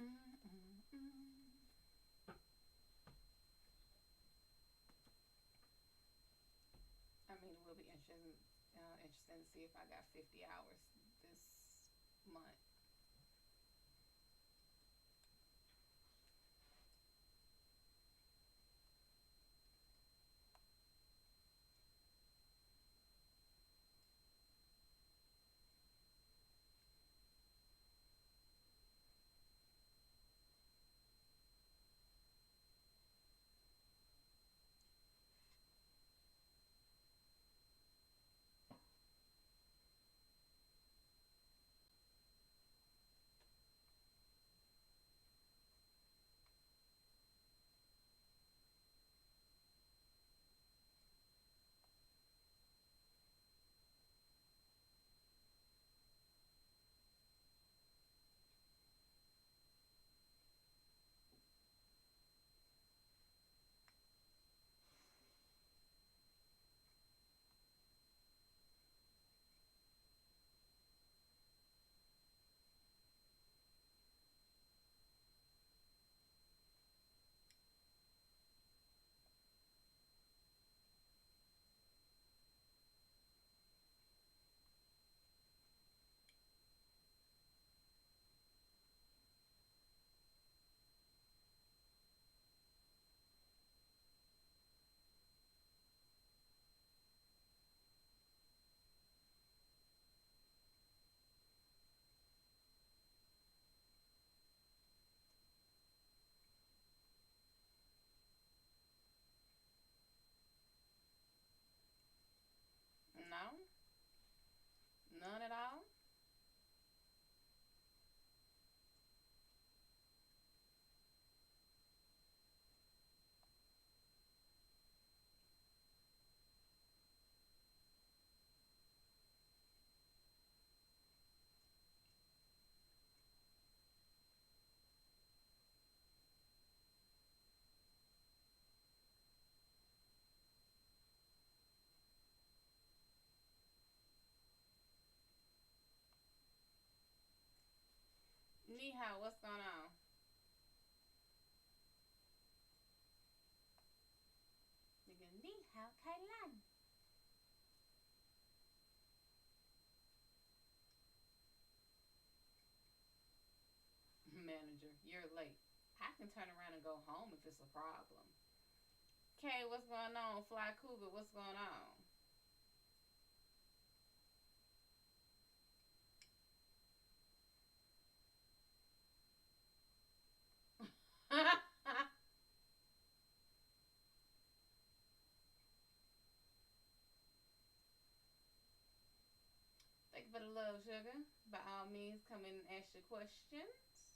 Mm-mm-mm. I mean, it will be interesting to see if I got 50 hours this month. No, none at all. Ni hao, what's going on? Nigga, ni hao, Kailan. Manager, you're late. I can turn around and go home if it's a problem. Okay, what's going on? Fly Cougar, what's going on? Thank you for the love, sugar. By all means, come in and ask your questions.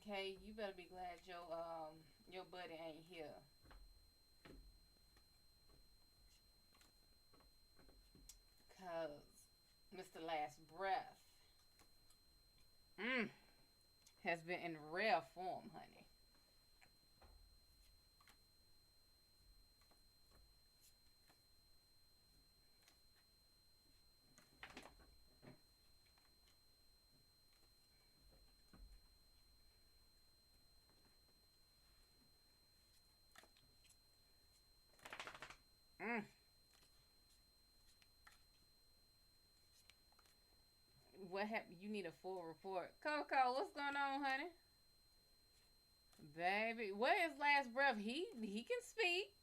Kay, you better be glad your buddy ain't here. Cause Mr. Last Breath mm, has been in rare form, honey. Mm. What happened? You need a full report. Coco, what's going on, honey? Baby, what is Last Breath? He can speak.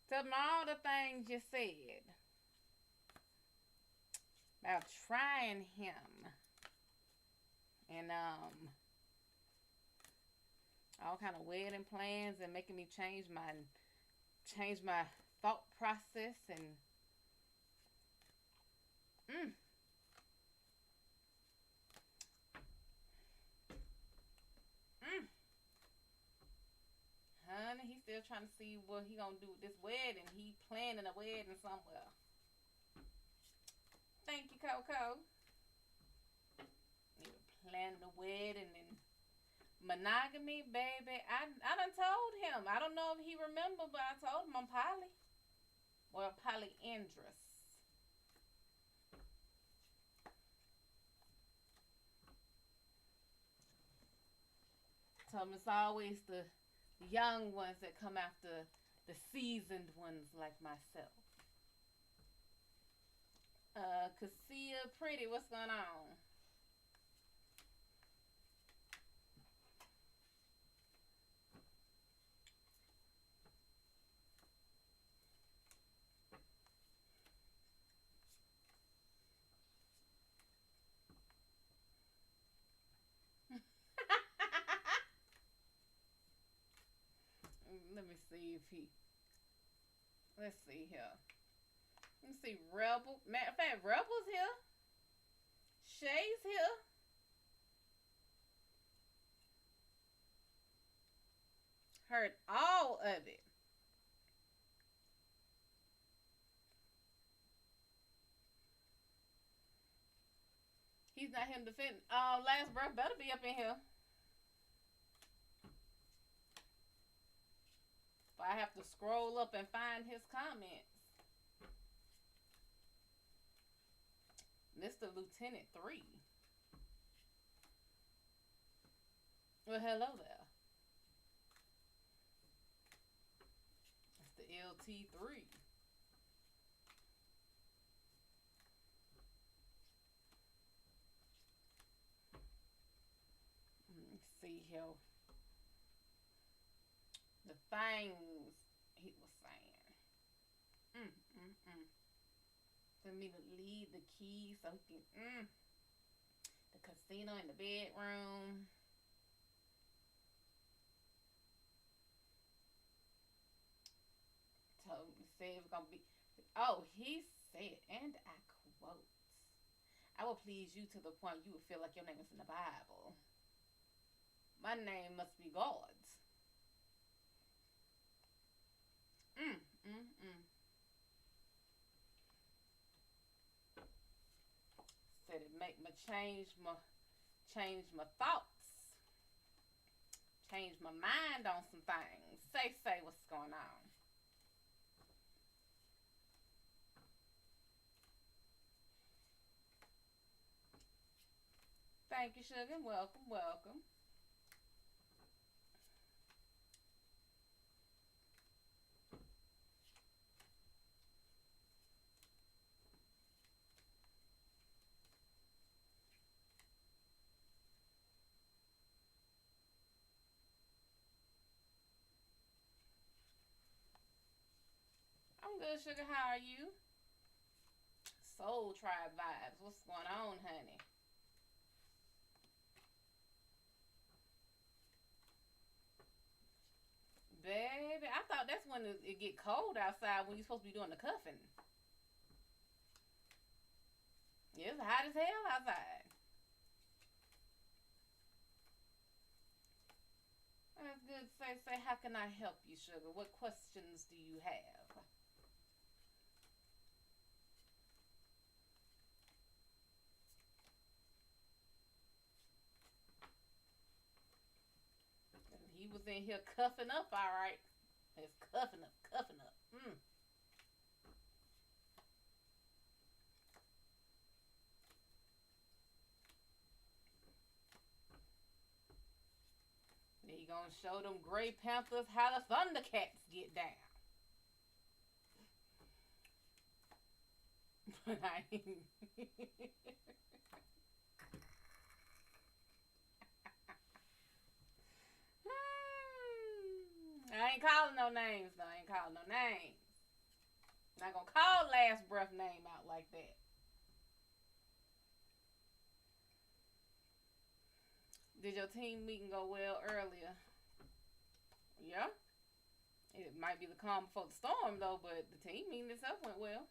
Tell him all the things you said about trying him. And all kind of wedding plans and making me change my thought process and mm, mm. Honey, he's still trying to see what he gonna do with this wedding. He planning a wedding somewhere. Thank you, Coco. He was planning a wedding and monogamy, baby. I done told him. I don't know if he remember, but I told him I'm poly. Or polyandrous. Told him it's always the young ones that come after the seasoned ones like myself. Cassia Pretty, what's going on? Let me see if he. Let's see here. Let me see. Rebel. Matter of fact, Rebel's here. Shay's here. Heard all of it. He's not him defending. Last Breath better be up in here. If I have to scroll up and find his comments. Mr. Lieutenant 3. Well, hello there. It's the LT3. Let's see here. The things he was saying. For me to leave the key so he can, the casino in the bedroom. Told me, said it was gonna be. Oh, he said, and I quote, "I will please you to the point you will feel like your name is in the Bible. My name must be God's." Mm, mm, mm. Said it make me change my thoughts, change my mind on some things. Say what's going on. Thank you, sugar. Welcome, welcome. I'm good, sugar. How are you? Soul Tribe vibes. What's going on, honey? Baby, I thought that's when it get cold outside when you're supposed to be doing the cuffing. It's hot as hell outside. good. Say, how can I help you, sugar? What questions do you have? He was in here cuffing up, all right. It's cuffing up, cuffing up. He gonna show them Gray Panthers how the Thundercats get down. But I ain't calling no names though. I ain't calling no names. Not gonna call last breath name out like that. Did your team meeting go well earlier? Yeah. It might be the calm before the storm though, but the team meeting itself went well.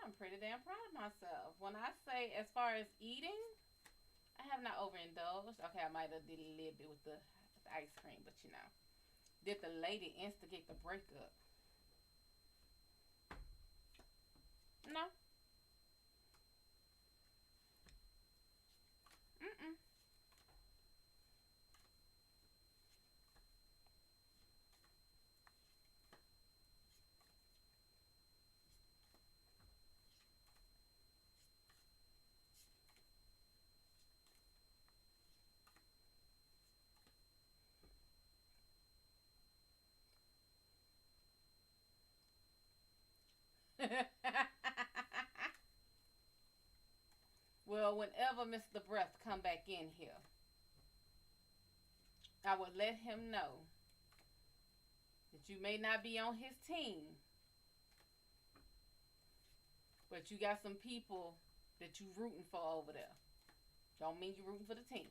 I'm pretty damn proud of myself. When I say as far as eating, I have not overindulged. Okay, I might have did a little bit with the ice cream, but you know. Did the lady instigate the breakup? No. Mm-mm. Well, whenever Mr. Breath come back in here, I would let him know that you may not be on his team, but you got some people that you rooting for over there. Don't mean you rooting for the team.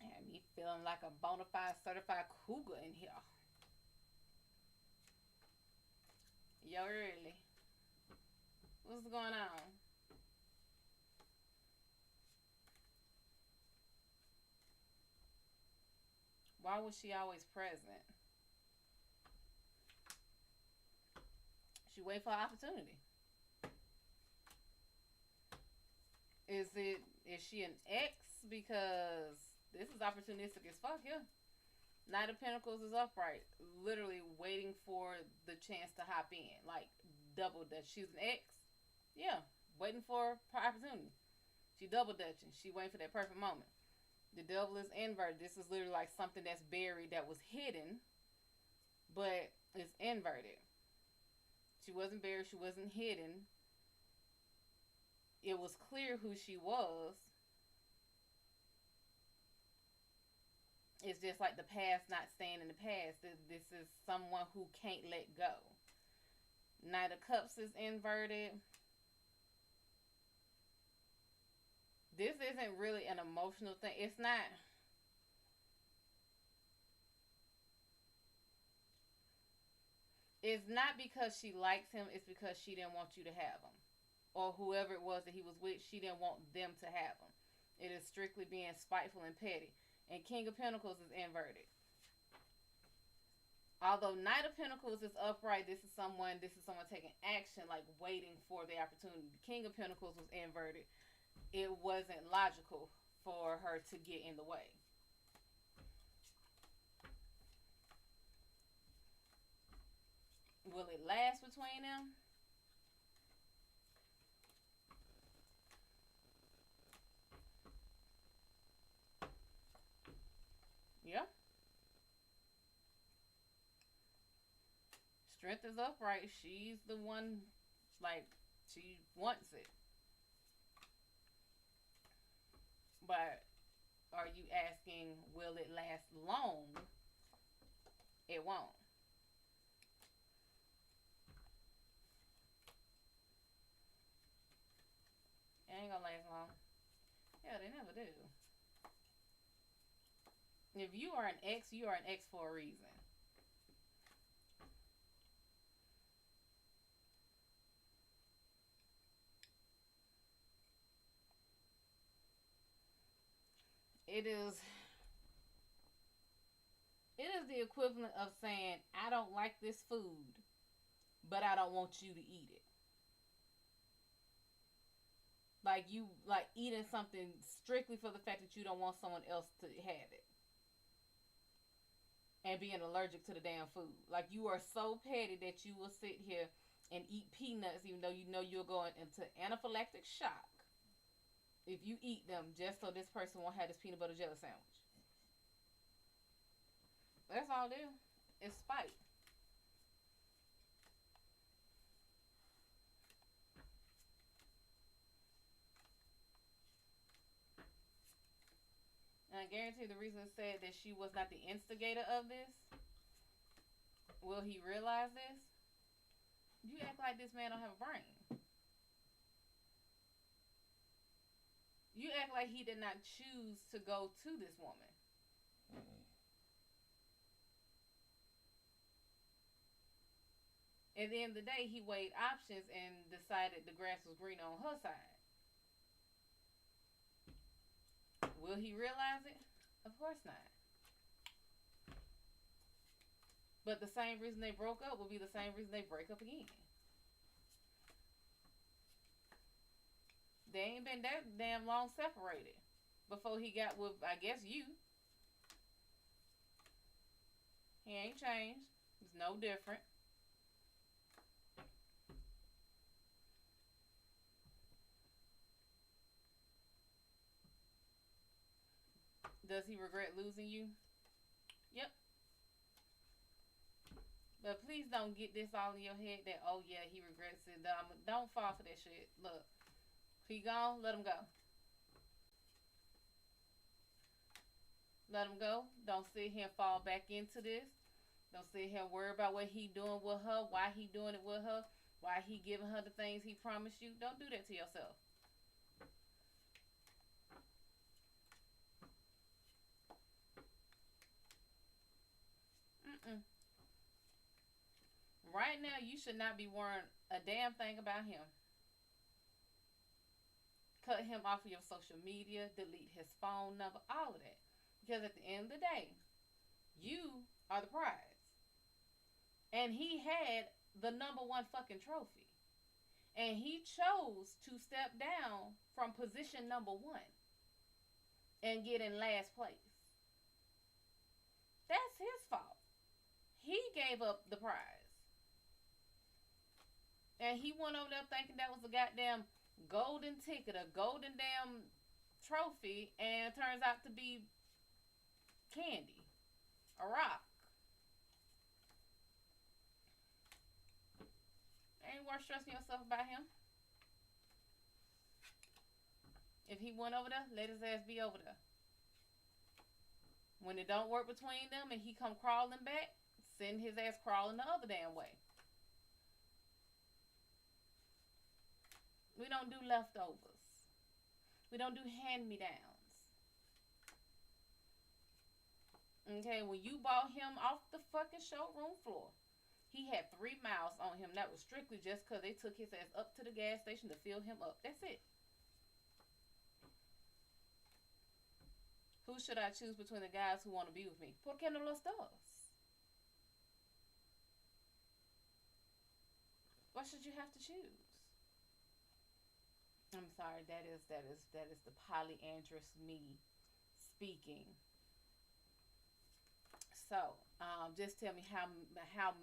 And me feeling like a bona fide certified cougar in here. Yo, really? What's going on? Why was she always present? She wait for an opportunity. Is she an ex? Because this is opportunistic as fuck, yeah. Knight of Pentacles is upright, literally waiting for the chance to hop in, like double dutch. She's an ex, yeah, waiting for her opportunity. She double dutching. She waiting for that perfect moment. The devil is inverted. This is literally like something that's buried that was hidden, but it's inverted. She wasn't buried. She wasn't hidden. It was clear who she was. It's just like the past not staying in the past. This is someone who can't let go. Knight of Cups is inverted. This isn't really an emotional thing. It's not. It's not because she likes him. It's because she didn't want you to have him. Or whoever it was that he was with, she didn't want them to have him. It is strictly being spiteful and petty. And King of Pentacles is inverted. Although Knight of Pentacles is upright, this is someone taking action, like waiting for the opportunity. The King of Pentacles was inverted. It wasn't logical for her to get in the way. Will it last between them? Yeah. strength is upright. She's the one, like, she wants it. But are you asking, will it last long? It won't. It ain't gonna last long. Yeah, they never do. If you are an ex, you are an ex for a reason. It is the equivalent of saying, I don't like this food, but I don't want you to eat it. Like you like eating something strictly for the fact that you don't want someone else to have it. And being allergic to the damn food. Like you are so petty that you will sit here and eat peanuts even though you know you're going into anaphylactic shock if you eat them just so this person won't have this peanut butter jelly sandwich. That's all it is. It's spite. And I guarantee the reason it said that she was not the instigator of this. Will he realize this? You act like this man don't have a brain. You act like he did not choose to go to this woman. At the end of the day, he weighed options and decided the grass was greener on her side. Will he realize it? Of course not. But the same reason they broke up will be the same reason they break up again. They ain't been that damn long separated before he got with, I guess, you. He ain't changed. He's no different. Does he regret losing you? Yep. But please don't get this all in your head that, oh yeah, he regrets it. Don't fall for that shit. Look, he gone, let him go. Let him go. Don't sit here and fall back into this. Don't sit here and worry about what he doing with her, why he doing it with her, why he giving her the things he promised you. Don't do that to yourself. Mm-mm. Right now, you should not be worrying a damn thing about him. Cut him off of your social media, delete his phone number, all of that. Because at the end of the day, you are the prize. And he had the number one fucking trophy. And he chose to step down from position number one and get in last place. That's his fault. He gave up the prize. And he went over there thinking that was a goddamn golden ticket, a golden damn trophy, and it turns out to be candy, a rock. Ain't worth stressing yourself about him. If he went over there, let his ass be over there. When it don't work between them and he come crawling back, send his ass crawling the other damn way. We don't do leftovers. We don't do hand-me-downs. Okay, when you bought him off the fucking showroom floor, he had 3 miles on him. That was strictly just because they took his ass up to the gas station to fill him up. That's it. Who should I choose between the guys who want to be with me? ¿Por qué no los dos? Why should you have to choose? I'm sorry, that is the polyandrous me speaking. So, just tell me how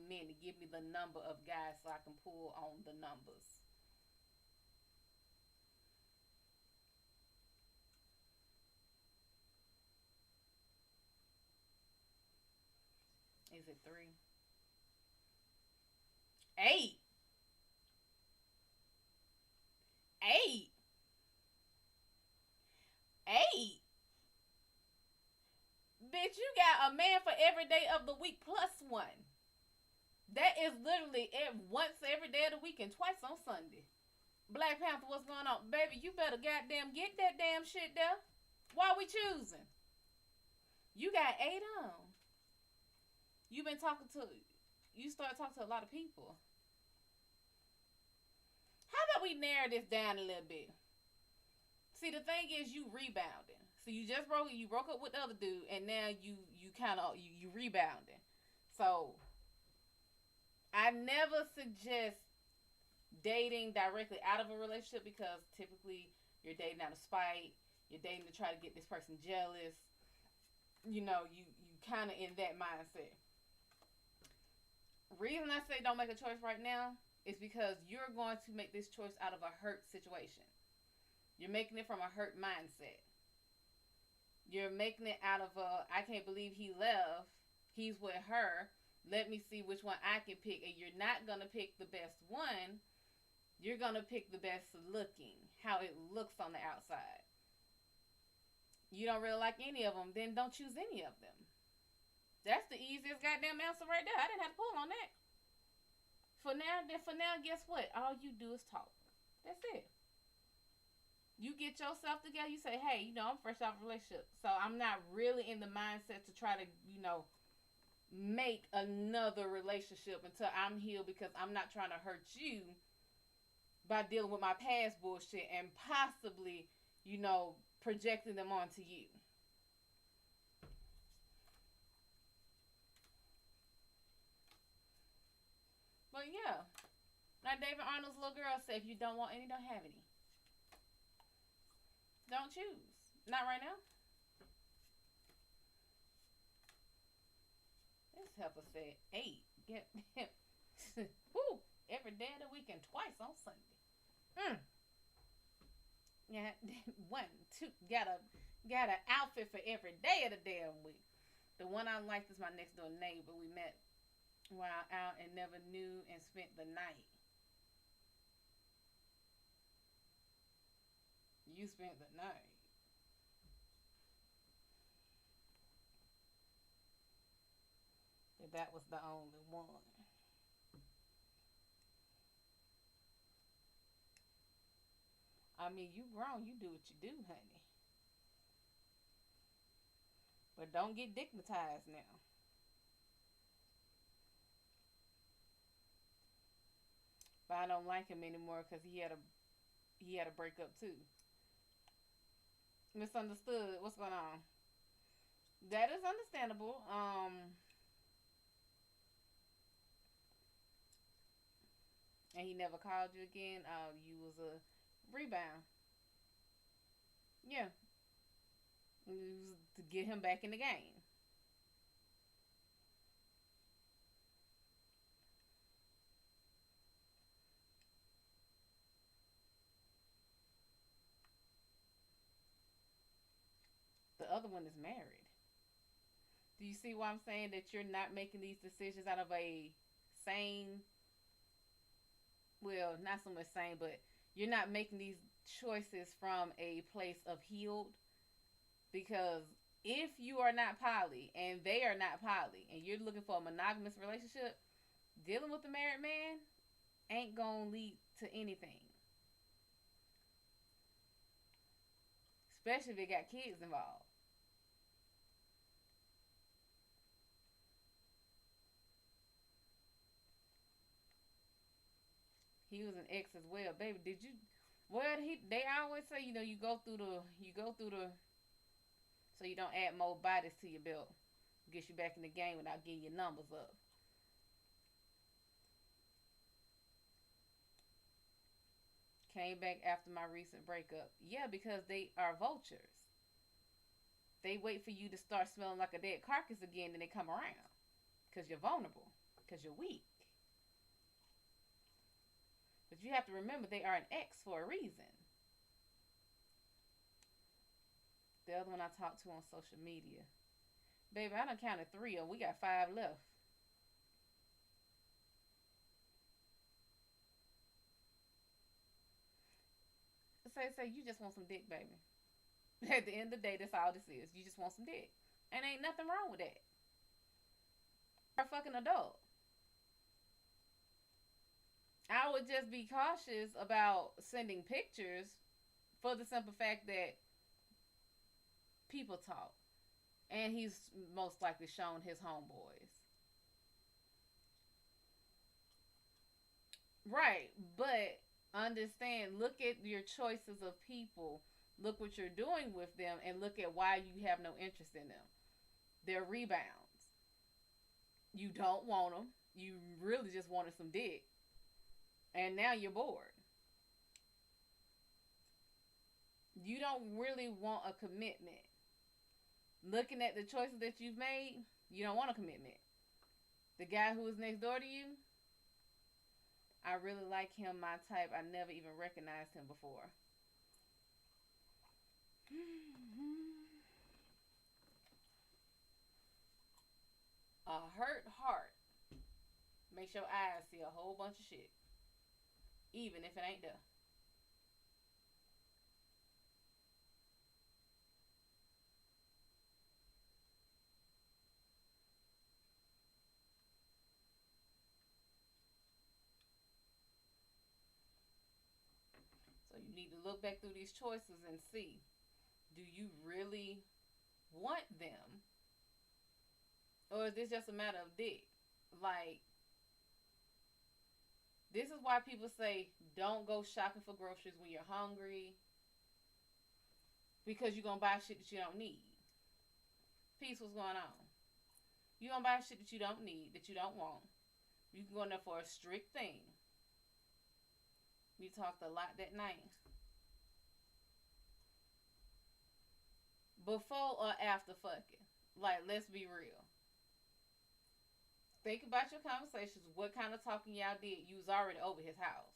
many. Give me the number of guys so I can pull on the numbers. Is it 3? Eight. Eight. Eight. Bitch, you got a man for every day of the week plus one. That is literally once every day of the week and twice on Sunday. Black Panther, what's going on? Baby, you better goddamn get that damn shit there. Why are we choosing? You got eight on. You been talking to, you start talking to a lot of people. How about we narrow this down a little bit? See, the thing is, you rebounding. So you just broke up with the other dude, and now you kind of you rebounding. So I never suggest dating directly out of a relationship because typically you're dating out of spite. You're dating to try to get this person jealous. You know, you kind of in that mindset. Reason I say don't make a choice right now is because you're going to make this choice out of a hurt situation. You're making it from a hurt mindset. You're making it out of a, I can't believe he left. He's with her. Let me see which one I can pick. And you're not going to pick the best one. You're going to pick the best looking. How it looks on the outside. You don't really like any of them, then don't choose any of them. That's the easiest goddamn answer right there. I didn't have to pull on that. For now, guess what? All you do is talk. That's it. You get yourself together, you say, hey, I'm fresh out of a relationship. So I'm not really in the mindset to try to, make another relationship until I'm healed because I'm not trying to hurt you by dealing with my past bullshit and possibly, projecting them onto you. But yeah, like David Arnold's little girl said, if you don't want any, don't have any. Don't choose. Not right now. This helper said 8. Get woo, every day of the week and twice on Sunday. Yeah, 1, 2. Got an outfit for every day of the damn week. The one I liked is my next door neighbor. We met while out and never knew and spent the night. You spent the night. That was the only one. I mean, you grown. You do what you do, honey. But don't get dignitized now. But I don't like him anymore because he had a breakup too. Misunderstood. What's going on? That is understandable. And he never called you again. You was a rebound. Yeah, it was to get him back in the game. The other one is married. Do you see why I'm saying that you're not making these decisions out of a sane, well, not so much sane, but you're not making these choices from a place of healed? Because if you are not poly and they are not poly and you're looking for a monogamous relationship, dealing with a married man ain't gonna lead to anything. Especially if it got kids involved. He was an ex as well, baby. Did you? Well, they always say you go through the so you don't add more bodies to your belt. Get you back in the game without getting your numbers up. Came back after my recent breakup. Yeah, because they are vultures. They wait for you to start smelling like a dead carcass again, then they come around. Because you're vulnerable. Because you're weak. But you have to remember they are an ex for a reason. The other one I talked to on social media. Baby, I done counted 3 of them. We got 5 left. say, you just want some dick, baby. At the end of the day, that's all this is. You just want some dick. And ain't nothing wrong with that. You're a fucking adult. I would just be cautious about sending pictures for the simple fact that people talk. And he's most likely shown his homeboys. Right, but understand, look at your choices of people, look what you're doing with them, and look at why you have no interest in them. They're rebounds. You don't want them. You really just wanted some dick. And now you're bored. You don't really want a commitment. Looking at the choices that you've made, you don't want a commitment. The guy who was next door to you, I really like him, my type. I never even recognized him before. A hurt heart makes your eyes see a whole bunch of shit, even if it ain't there. So you need to look back through these choices and see, do you really want them? Or is this just a matter of dick? Like, this is why people say don't go shopping for groceries when you're hungry, because you're going to buy shit that you don't need. Peace, what's going on? You're going to buy shit that you don't need, that you don't want. You can go in there for a strict thing. We talked a lot that night. Before or after fucking? Like, let's be real. Think about your conversations. What kind of talking y'all did? You was already over his house.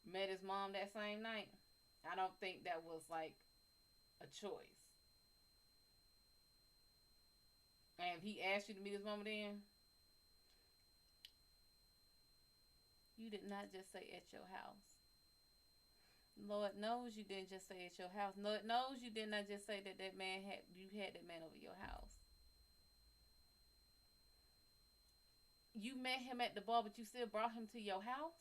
Met his mom that same night. I don't think that was like a choice. And if he asked you to meet his mama then, you did not just say at your house. Lord knows you didn't just say at your house. Lord knows you did not just say that you had that man over your house. You met him at the bar, but you still brought him to your house?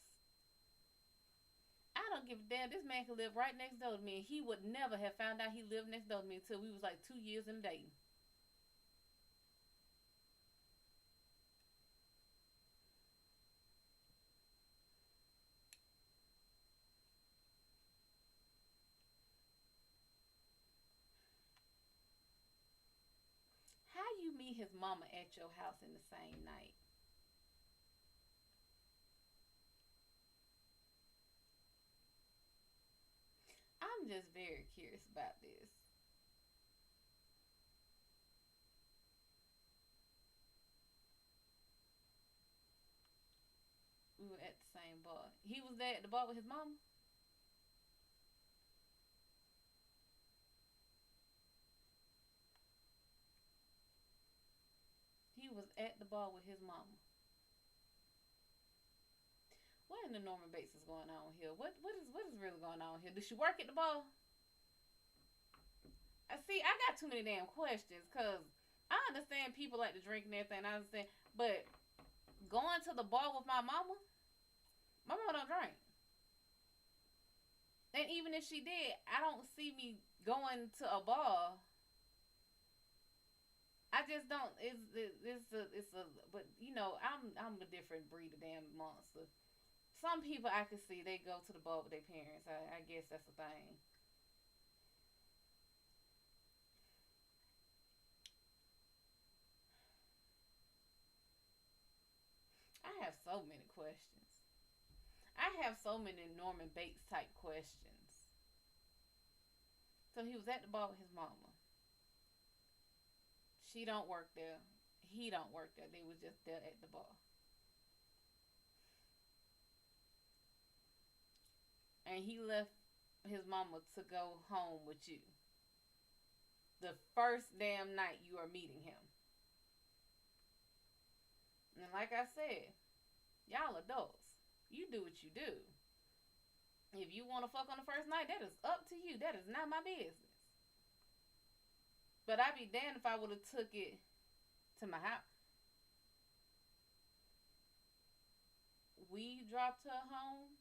I don't give a damn. This man could live right next door to me, and he would never have found out he lived next door to me until we was like 2 years in dating. How you meet his mama at your house in the same night? I'm just very curious about this. We were at the same bar. He was there at the bar with his mama? He was at the bar with his mama. What in the Norman Bates is going on here? What is really going on here? Does she work at the bar? I see. I got too many damn questions because I understand people like to drink and everything. I understand, but going to the bar with my mama don't drink. And even if she did, I don't see me going to a bar. I just don't. It's a. But you know, I'm a different breed of damn monster. Some people I can see they go to the bar with their parents. I guess that's the thing. I have so many questions. I have so many Norman Bates type questions. So he was at the bar with his mama. She don't work there. He don't work there. They was just there at the bar. And he left his mama to go home with you. The first damn night you are meeting him. And like I said, y'all adults. You do what you do. If you want to fuck on the first night, that is up to you. That is not my business. But I'd be damned if I would have took it to my house. We dropped her home.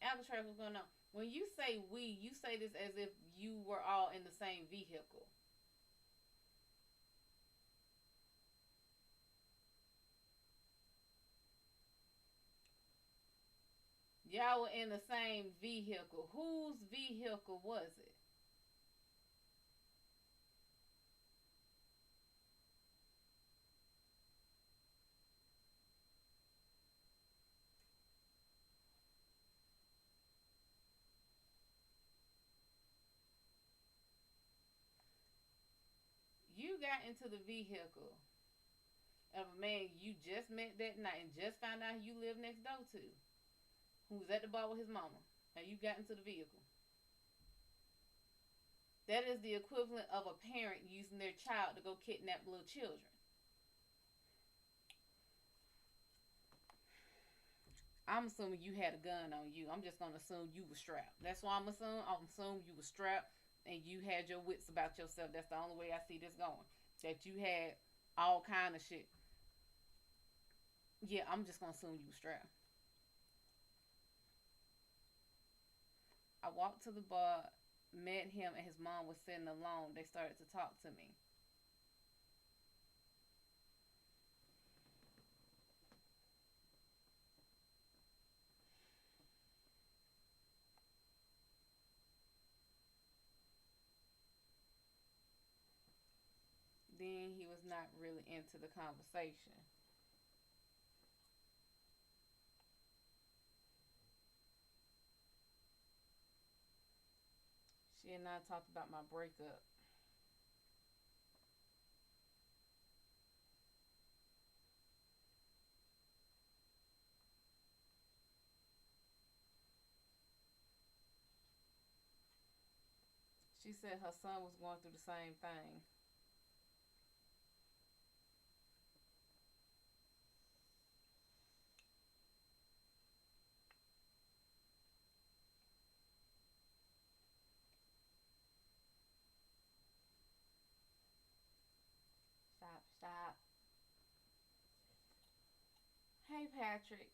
Albatross, what's going on? When you say we, you say this as if you were all in the same vehicle. Y'all were in the same vehicle. Whose vehicle was it? You got into the vehicle of a man you just met that night and just found out you live next door to, who was at the bar with his mama, and you got into the vehicle. That is the equivalent of a parent using their child to go kidnap little children. I'm assuming you had a gun on you. I'm just gonna assume you were strapped. That's why I'm assuming. I'm assuming you were strapped and you had your wits about yourself. That's the only way I see this going. That you had all kind of shit. Yeah, I'm just gonna assume you were strapped. I walked to the bar, met him, and his mom was sitting alone. They started to talk to me. Then he was not really into the conversation. She and I talked about my breakup. She said her son was going through the same thing. Stop, stop. Hey, Patrick.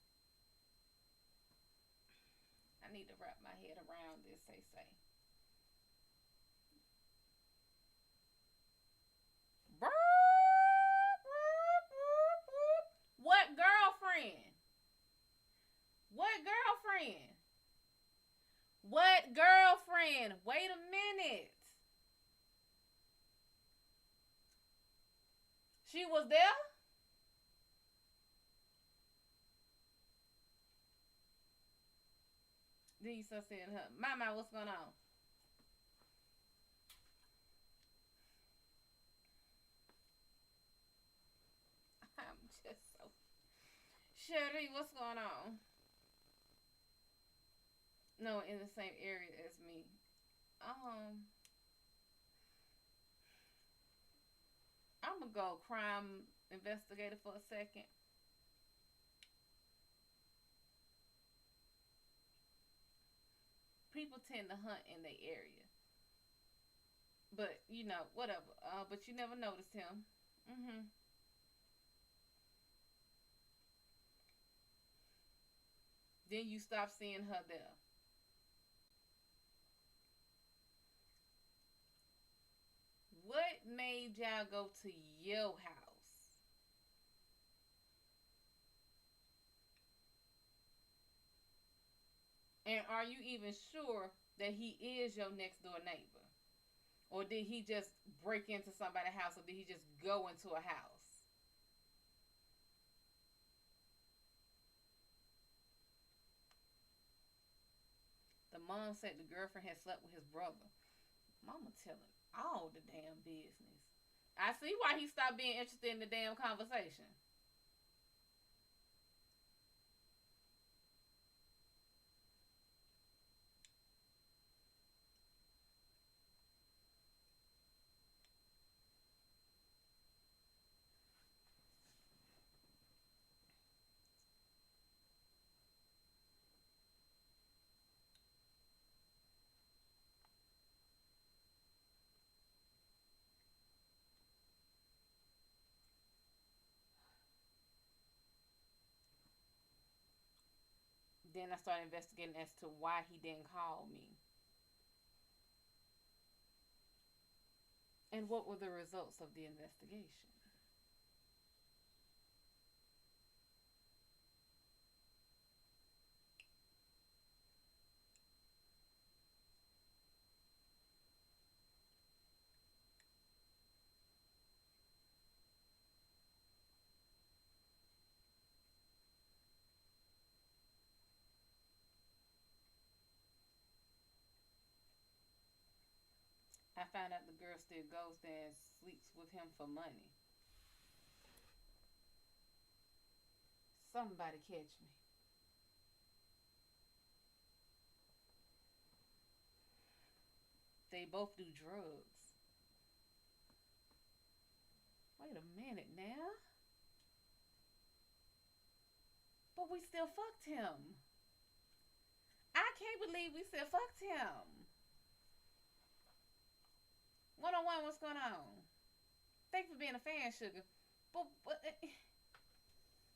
I need to wrap my head around this, say. What girlfriend? What girlfriend? What girlfriend? Wait a minute. She was there? Then you start saying her, Mama, what's going on? I'm just so. Sherry, what's going on? No, in the same area as me. Um, I'm gonna go crime investigator for a second. People tend to hunt in their area, but whatever. But you never noticed him. Mm-hmm. Then you stop seeing her there. What made y'all go to your house? And are you even sure that he is your next door neighbor? Or did he just break into somebody's house, or did he just go into a house? The mom said the girlfriend had slept with his brother. Mama telling all the damn business. I see why he stopped being interested in the damn conversation. Then I started investigating as to why he didn't call me. And what were the results of the investigation? I found out the girl still goes there and sleeps with him for money. Somebody catch me. They both do drugs. Wait a minute now. But we still fucked him. I can't believe we still fucked him. One on one, what's going on? Thanks for being a fan, sugar. But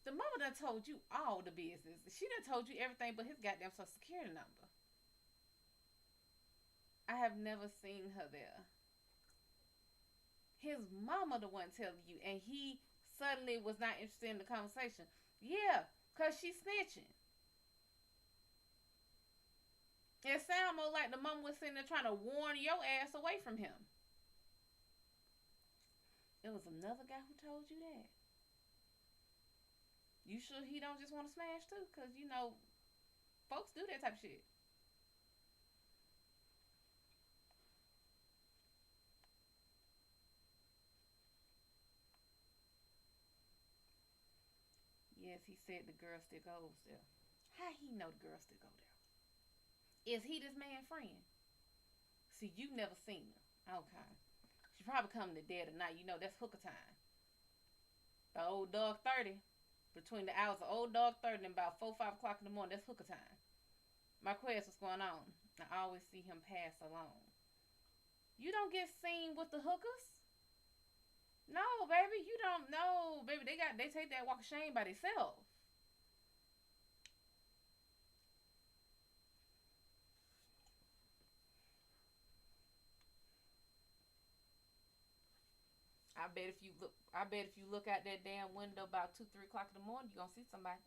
the mama done told you all the business. She done told you everything but his goddamn social security number. I have never seen her there. His mama the one telling you, and he suddenly was not interested in the conversation. Yeah, cause she's snitching. It sounds more like the mama was sitting there trying to warn your ass away from him. It was another guy who told you that. You sure he don't just want to smash too? Cause you know, folks do that type of shit. Yes, he said the girl still goes there. How he know the girl still go there? Is he this man friend? See, you never seen her. Okay. She probably coming to dead tonight. You know, that's hooker time. The old dog 30. Between the hours of old dog 30 and about 4, 5 o'clock in the morning, that's hooker time. Marquez, what's going on? I always see him pass along. You don't get seen with the hookers? No, baby, you don't know. Baby, they take that walk of shame by themselves. I bet if you look out that damn window about 2, 3 o'clock in the morning, you're gonna see somebody.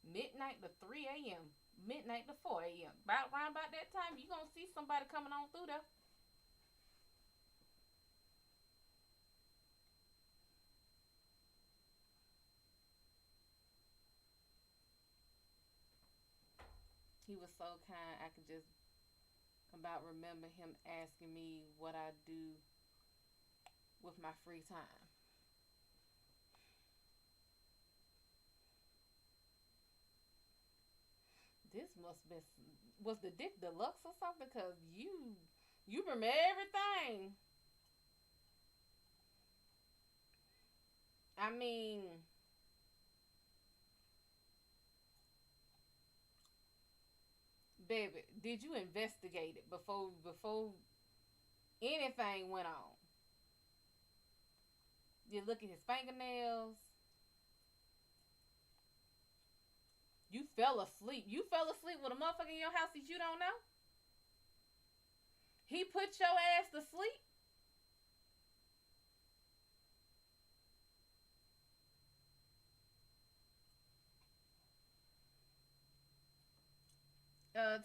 Midnight to 3 a.m. Midnight to 4 a.m. About around about that time, you're gonna see somebody coming on through there. He was so kind. I could just about remember him asking me what I do with my free time. This must be was the Dick Deluxe or something because you remember everything. I mean, baby, did you investigate it before anything went on? You look at his fingernails. You fell asleep. You fell asleep with a motherfucker in your house that you don't know? He put your ass to sleep?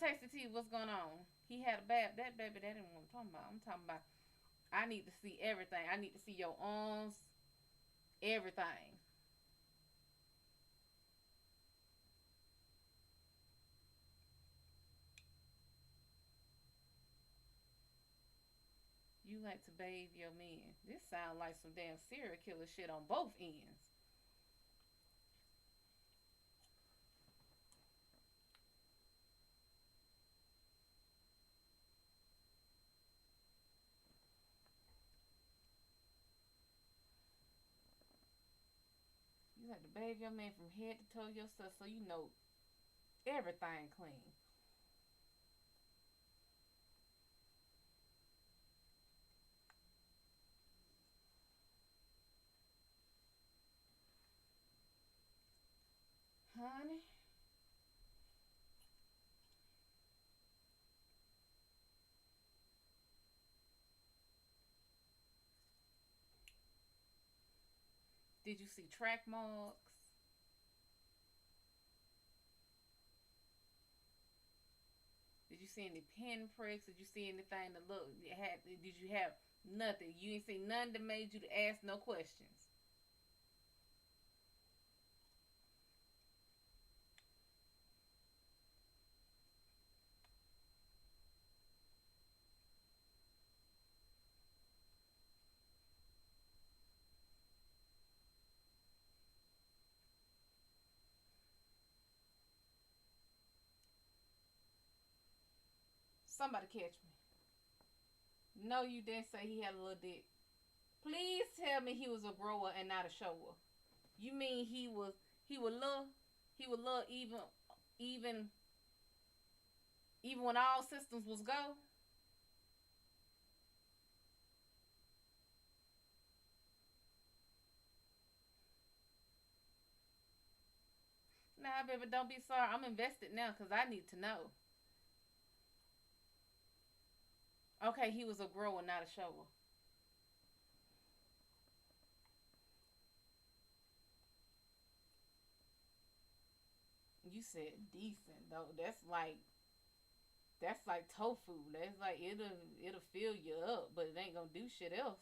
Tasty T, what's going on? He had a bad that baby. That ain't what I'm talking about. I'm talking about. I need to see everything. I need to see your arms, everything. You like to bathe your men. This sounds like some damn serial killer shit on both ends. You like to bathe your man from head to toe yourself so you know everything clean. Did you see track marks? Did you see any pin pricks? Did you see anything that look had? Did you have nothing? You ain't see nothing that made you to ask no questions. Somebody catch me. No, you didn't say he had a little dick. Please tell me he was a grower and not a shower. You mean he was little even even when all systems was go? Nah, baby, don't be sorry. I'm invested now because I need to know. Okay, he was a grower, not a shower. You said decent though. That's like tofu. That's like it'll fill you up, but it ain't gonna do shit else.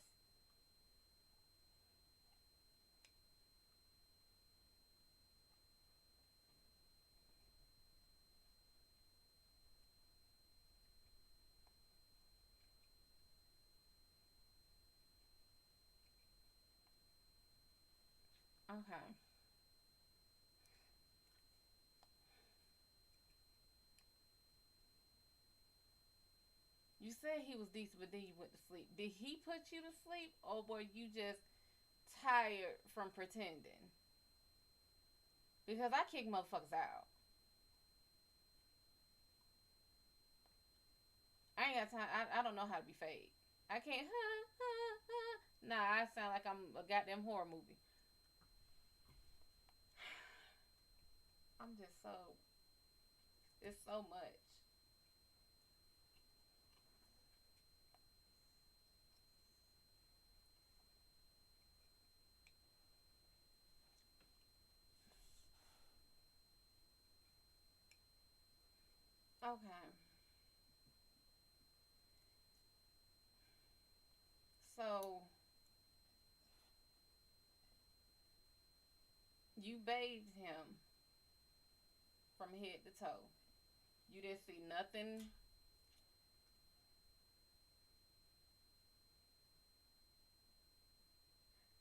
Okay. You said he was decent, but then you went to sleep. Did he put you to sleep, or were you just tired from pretending? Because I kick motherfuckers out. I ain't got time. I don't know how to be fake. I can't. Nah, I sound like I'm a goddamn horror movie. I'm just so. It's so much. Okay. So you bathed him from head to toe. You didn't see nothing.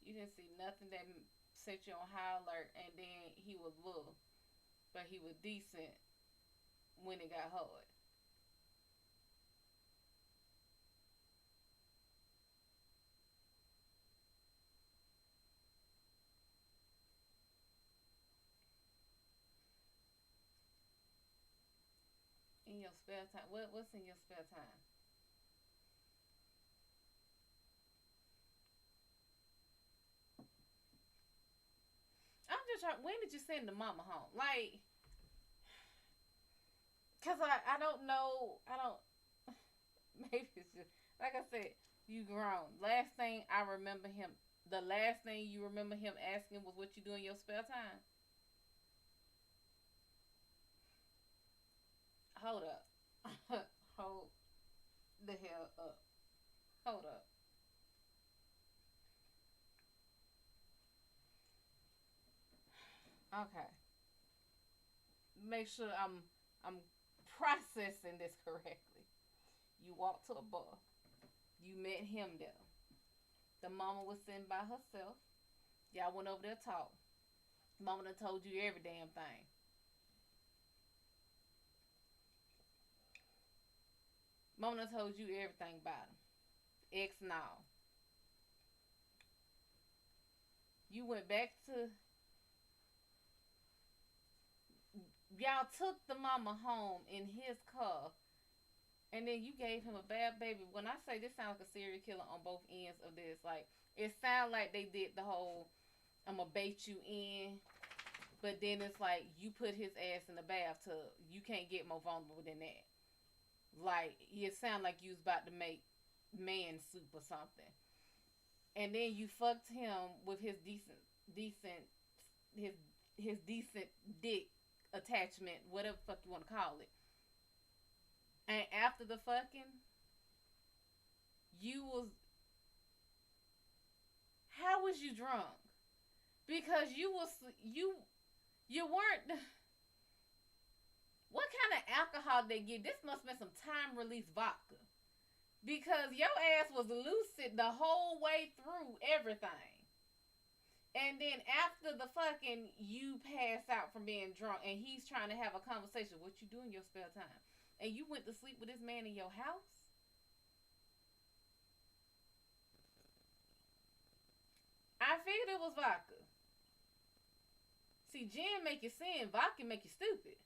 You didn't see nothing that set you on high alert. And then he was little, but he was decent when it got hard. In your spare time, what's in your spare time? I'm just trying. When did you send the mama home? Like, cause I don't know. I don't. Maybe it's just like I said. You grown. Last thing I remember him. The last thing you remember him asking was what you do in your spare time. Hold up. Hold the hell up. Hold up. Okay. Make sure I'm processing this correctly. You walked to a bar. You met him there. The mama was sitting by herself. Y'all went over there to talk. Mama done told you every damn thing. Mama done told you everything about him. Ex now. You went back to y'all took the mama home in his car, and then you gave him a bad baby. When I say this sounds like a serial killer on both ends of this, like it sounds like they did the whole "I'm gonna bait you in," but then it's like you put his ass in the bathtub. You can't get more vulnerable than that. Like it sounded like you was about to make man soup or something, and then you fucked him with his decent decent his his decent dick attachment, whatever the fuck you want to call it. And after the fucking, you was how was you drunk? Because you weren't. What kind of alcohol they give? This must have been some time release vodka. Because your ass was lucid the whole way through everything. And then after the fucking, you pass out from being drunk and he's trying to have a conversation. What you do in your spare time? And you went to sleep with this man in your house? I figured it was vodka. See, gin make you sin, vodka make you stupid.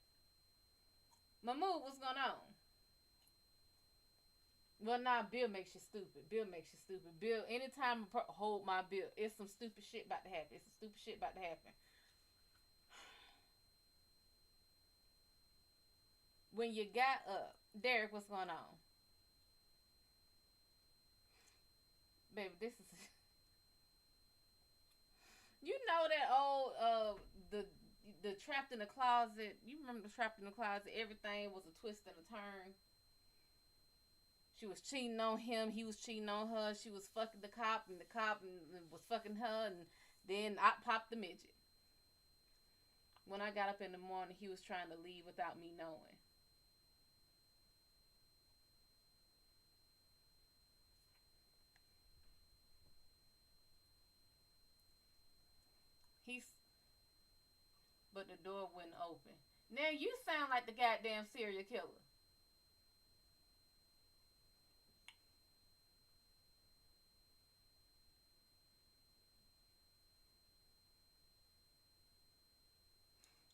Mahmood, what's going on? Well, nah, Bill makes you stupid. Bill makes you stupid. Bill, anytime I hold my bill, it's some stupid shit about to happen. It's some stupid shit about to happen. When you got up, Derek, what's going on? Baby, this is you know that old the trapped in the closet. You remember the trapped in the closet? Everything was a twist and a turn. She was cheating on him. He was cheating on her. She was fucking the cop, and the cop was fucking her. And then I popped the midget. When I got up in the morning, he was trying to leave without me knowing. He's, but the door wouldn't open. Now you sound like the goddamn serial killer.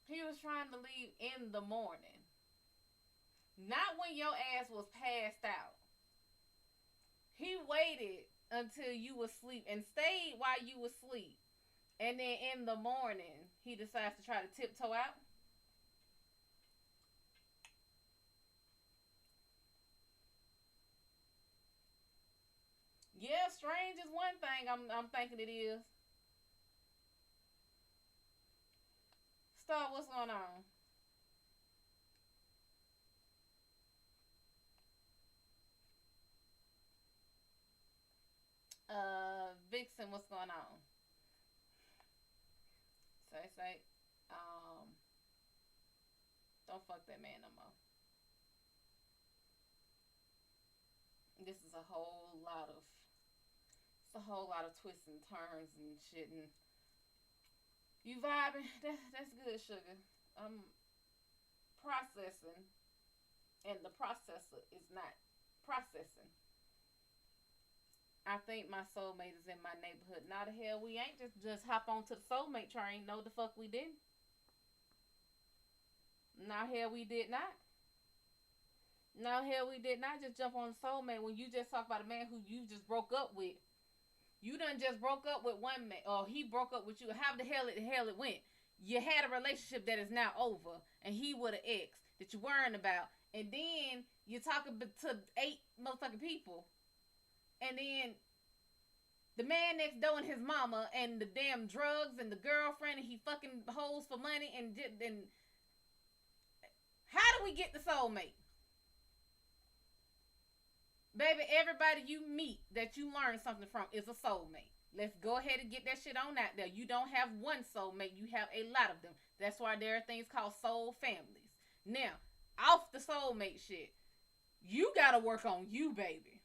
He was trying to leave in the morning. Not when your ass was passed out. He waited until you was asleep and stayed while you was asleep. And then in the morning, he decides to try to tiptoe out. Yeah, strange is one thing I'm thinking it is. Star, what's going on? Vixen, what's going on? Say, don't fuck that man no more. This is a whole lot of, it's a whole lot of twists and turns and shit. And you vibing? That's good, sugar. I'm processing, and the processor is not processing. I think my soulmate is in my neighborhood. Now the hell we ain't just hop on to the soulmate train. No the fuck we didn't. Now hell we did not. Now hell we did not just jump on the soulmate when you just talk about a man who you just broke up with. You done just broke up with one man, or he broke up with you. How the hell it went? You had a relationship that is now over, and he with an ex that you worrying about, and then you're talking to 8 motherfucking people, and then the man next door and his mama and the damn drugs and the girlfriend and he fucking hoes for money and how do we get the soulmate? Baby, everybody you meet that you learn something from is a soulmate. Let's go ahead and get that shit on out there. You don't have one soulmate, you have a lot of them. That's why there are things called soul families. Now, off the soulmate shit, you gotta work on you, baby.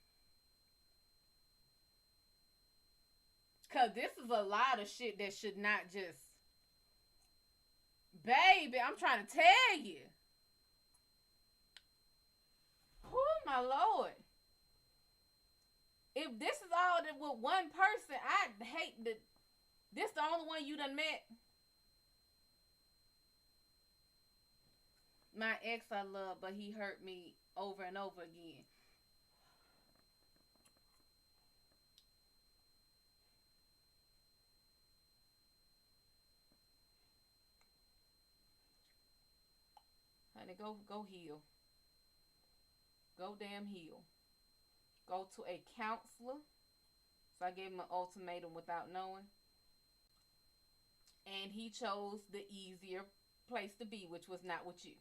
Cause this is a lot of shit that should not just, baby, I'm trying to tell you. Oh my lord. If this is all that with one person, I hate that this the only one you done met. My ex I love, but he hurt me over and over again. Honey, go heal. Go damn heal. Go to a counselor. So I gave him an ultimatum without knowing. And he chose the easier place to be, which was not with you.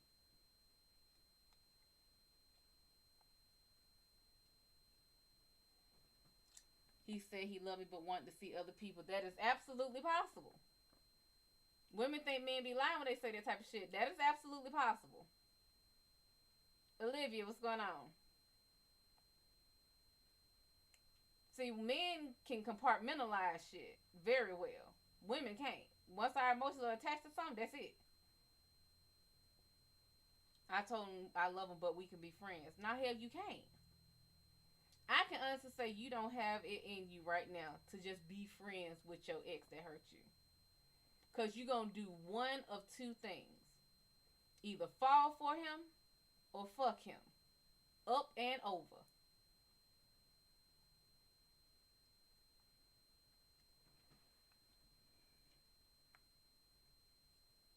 He said he loved me but wanted to see other people. That is absolutely possible. Women think men be lying when they say that type of shit. That is absolutely possible. Olivia, what's going on? See, men can compartmentalize shit very well. Women can't. Once our emotions are attached to something, that's it. I told him I love him, but we can be friends. Now, hell, you can't. I can honestly say you don't have it in you right now to just be friends with your ex that hurt you. Because you're going to do one of two things. Either fall for him or fuck him. Up and over.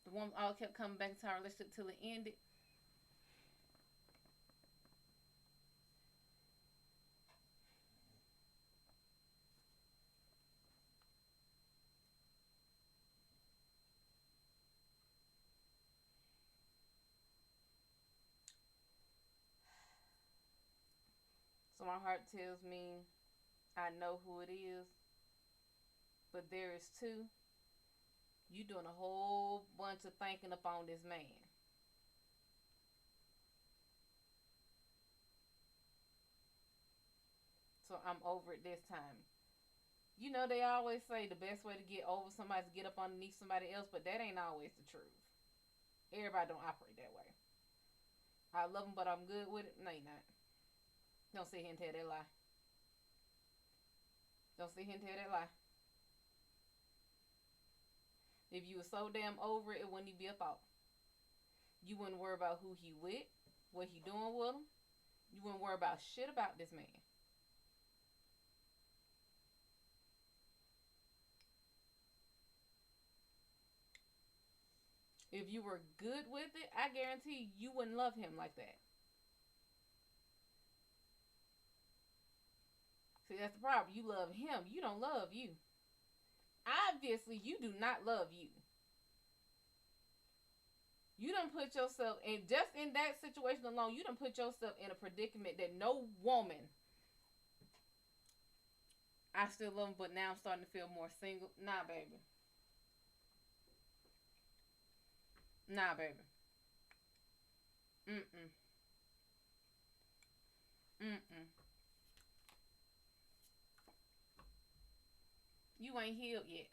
The woman all kept coming back into our relationship till it ended. So my heart tells me I know who it is, but there is two. You doing a whole bunch of thinking up on this man. So I'm over it this time. You know they always say the best way to get over somebody is to get up underneath somebody else, but that ain't always the truth. Everybody don't operate that way. I love them, but I'm good with it. No, you're not. Don't sit here and tell that lie. Don't sit here and tell that lie. If you were so damn over it, it wouldn't even be a thought. You wouldn't worry about who he with, what he doing with him. You wouldn't worry about shit about this man. If you were good with it, I guarantee you wouldn't love him like that. See, that's the problem. You love him. You don't love you. Obviously, you do not love you. You done put yourself in, just in that situation alone, you done put yourself in a predicament that no woman, I still love him, but now I'm starting to feel more single. Nah, baby. Nah, baby. Mm-mm. Mm-mm. You ain't healed yet.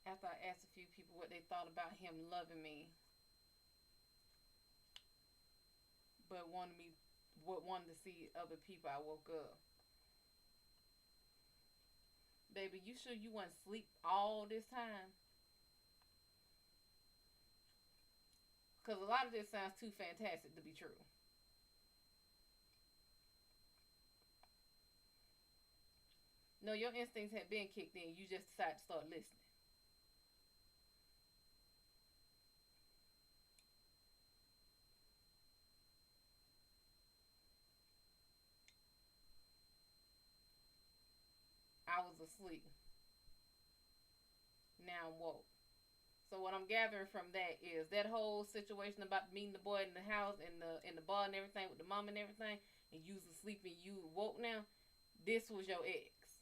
After I asked a few people what they thought about him loving me, but wanted to see other people, I woke up. Baby, you sure you wasn't asleep all this time? Because a lot of this sounds too fantastic to be true. No, your instincts had been kicked in. You just decided to start listening. I was asleep. Now I'm woke. So what I'm gathering from that is that whole situation about meeting the boy in the house and the bar and everything with the mom and everything, and you was asleep and you woke now. This was your ex,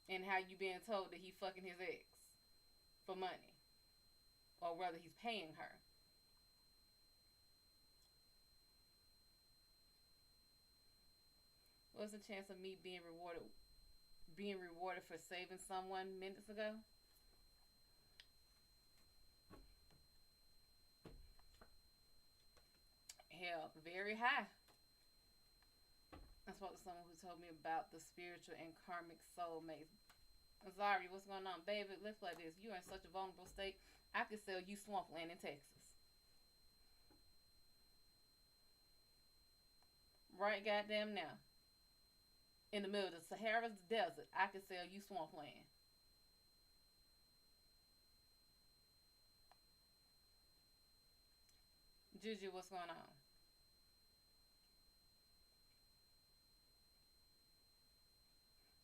and how you being told that he fucking his ex for money, or rather he's paying her. What's the chance of me being rewarded being rewarded for saving someone minutes ago? Hell, very high. I spoke to someone who told me about the spiritual and karmic soulmates. Zari, what's going on? Baby, let's play this. You're in such a vulnerable state. I could sell you swampland in Texas. Right goddamn now. In the middle of the Sahara Desert, I could sell you swampland. Juju, what's going on?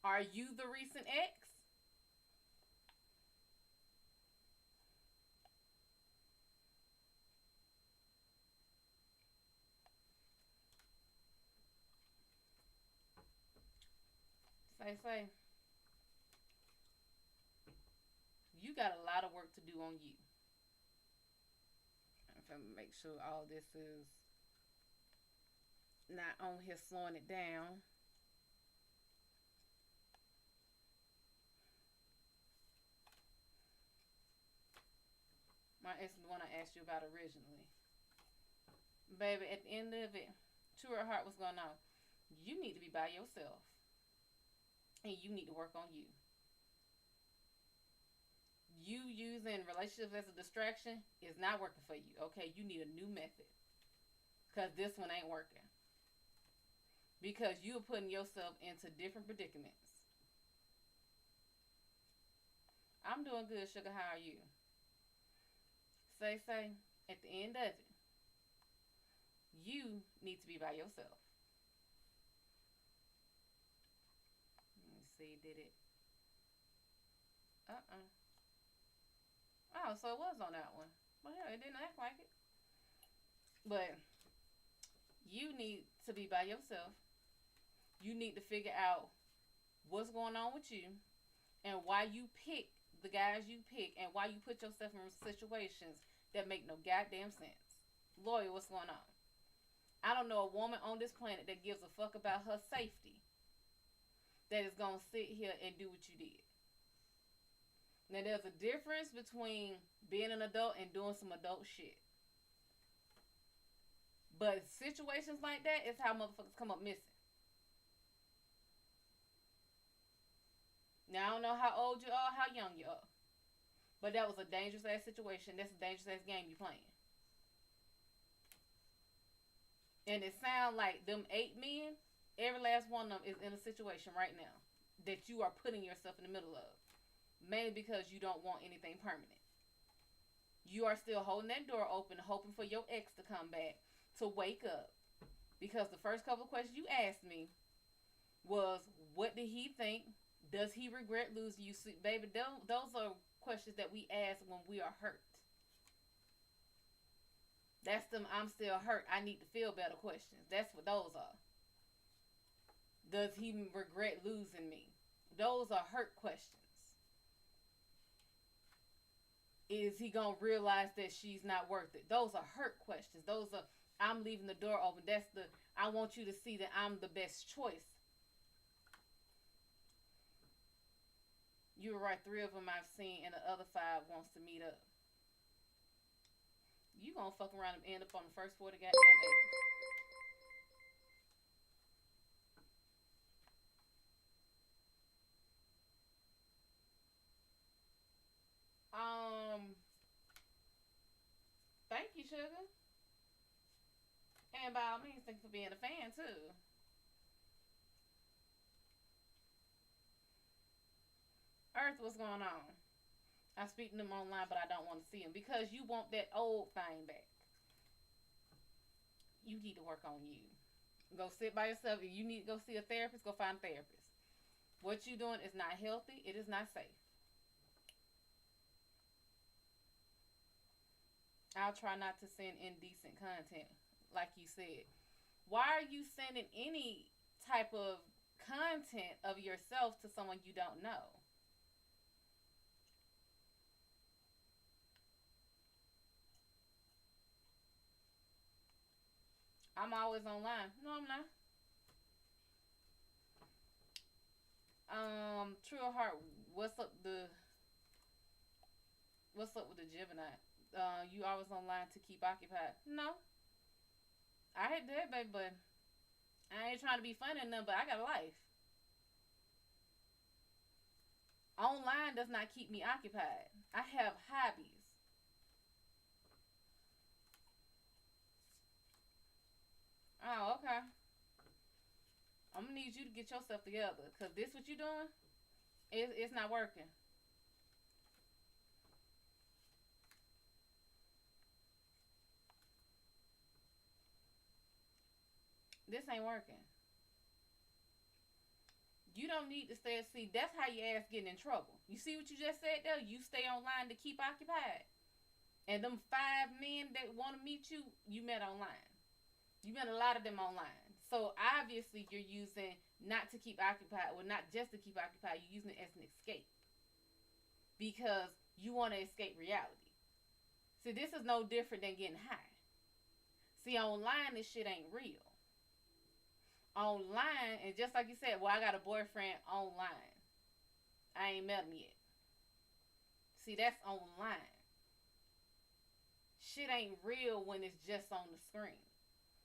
Are you the recent ex? Say. You got a lot of work to do on you. I'm trying to make sure all this is not on here slowing it down. My ex is the one I asked you about originally. Baby, at the end of it, true or heart, what's going on? You need to be by yourself. And you need to work on you. You using relationships as a distraction is not working for you. Okay, you need a new method. Because this one ain't working. Because you're putting yourself into different predicaments. I'm doing good, sugar. How are you? Say, at the end of it, you need to be by yourself. Let me see, did it? Oh, so it was on that one. Well, yeah, it didn't act like it. But you need to be by yourself. You need to figure out what's going on with you and why you pick the guys you pick and why you put yourself in situations that make no goddamn sense. Lawyer, what's going on? I don't know a woman on this planet that gives a fuck about her safety that is going to sit here and do what you did. Now, there's a difference between being an adult and doing some adult shit. But situations like that is how motherfuckers come up missing. Now, I don't know how old you are, how young you are. But that was a dangerous ass situation. That's a dangerous ass game you playing. And it sounds like them 8 men, every last one of them is in a situation right now that you are putting yourself in the middle of. Mainly because you don't want anything permanent. You are still holding that door open, hoping for your ex to come back, to wake up. Because the first couple of questions you asked me was, what did he think? Does he regret losing you? Baby, those are questions that we ask when we are hurt. That's them I'm still hurt, I need to feel better questions. That's what those are. Does he regret losing me? Those are hurt questions. Is he going to realize that she's not worth it? Those are hurt questions. Those are, I'm leaving the door open. That's the, I want you to see that I'm the best choice. You were right, 3 of them I've seen, and the other 5 wants to meet up. You gonna fuck around and end up on the first 40 goddamn acres. Thank you, sugar. And by all means, thank you for being a fan, too. Earth, what's going on? I speak to them online, but I don't want to see them. Because you want that old thing back. You need to work on you. Go sit by yourself. If you need to go see a therapist, go find a therapist. What you're doing is not healthy. It is not safe. I'll try not to send indecent content, like you said. Why are you sending any type of content of yourself to someone you don't know? I'm always online. No, I'm not. True of heart, what's up the what's up with the Gemini? You always online to keep occupied. No. I hate that, baby, but I ain't trying to be funny or nothing, but I got a life. Online does not keep me occupied. I have hobbies. Oh, okay. I'm gonna need you to get yourself together, cause this what you doing? It's not working. This ain't working. You don't need to stay. See, that's how your ass getting in trouble. You see what you just said there? You stay online to keep occupied. And them 5 men that want to meet you, you met online. You met a lot of them online. So obviously you're using not to keep occupied, well, not just to keep occupied, you're using it as an escape. Because you want to escape reality. See, this is no different than getting high. See, online, this shit ain't real. Online, and just like you said, well, I got a boyfriend online. I ain't met him yet. See, that's online. Shit ain't real when it's just on the screen.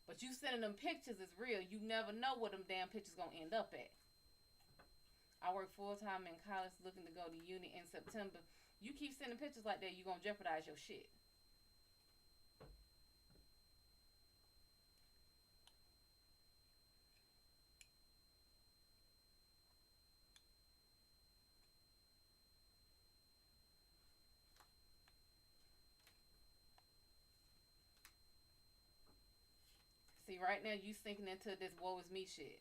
But you sending them pictures is real. You never know where them damn pictures gonna end up at. I work full time in college looking to go to uni in September. You keep sending pictures like that, you gonna jeopardize your shit. See, right now you sinking into this woe is me shit.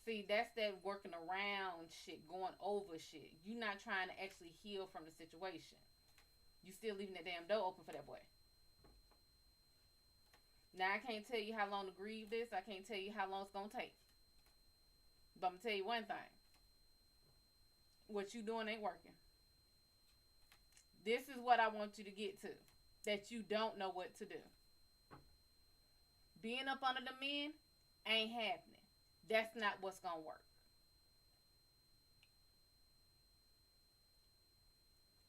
See, that's that working around shit, going over shit. You not trying to actually heal from the situation. You still leaving that damn door open for that boy. Now I can't tell you how long to grieve this. I can't tell you how long it's gonna take. But I'm gonna tell you one thing. What you doing ain't working. This is what I want you to get to. That you don't know what to do. Being up under the men ain't happening. That's not what's gonna work.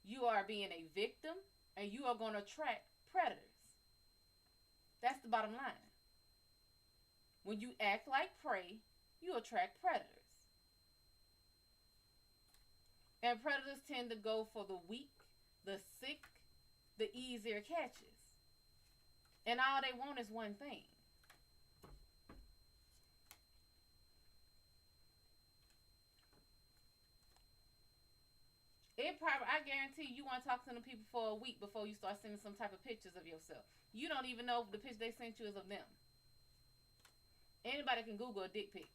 You are being a victim and you are gonna attract predators. That's the bottom line. When you act like prey, you attract predators. And predators tend to go for the weak, the sick, the easier catches. And all they want is one thing. It probably, I guarantee you want to talk to them people for a week before you start sending some type of pictures of yourself. You don't even know if the picture they sent you is of them. Anybody can Google a dick pic.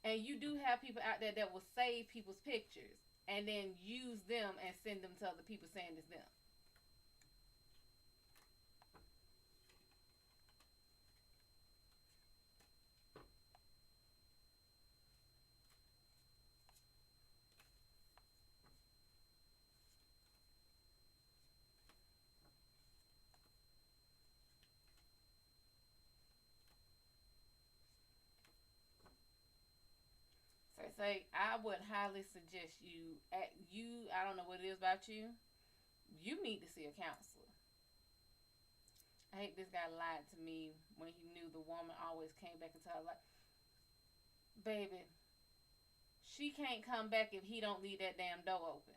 And you do have people out there that will save people's pictures and then use them and send them to other people saying it's them. So say I would highly suggest I don't know what it is about you. You need to see a counselor. I hate this guy lied to me when he knew the woman always came back into her life. Baby, she can't come back if he don't leave that damn door open.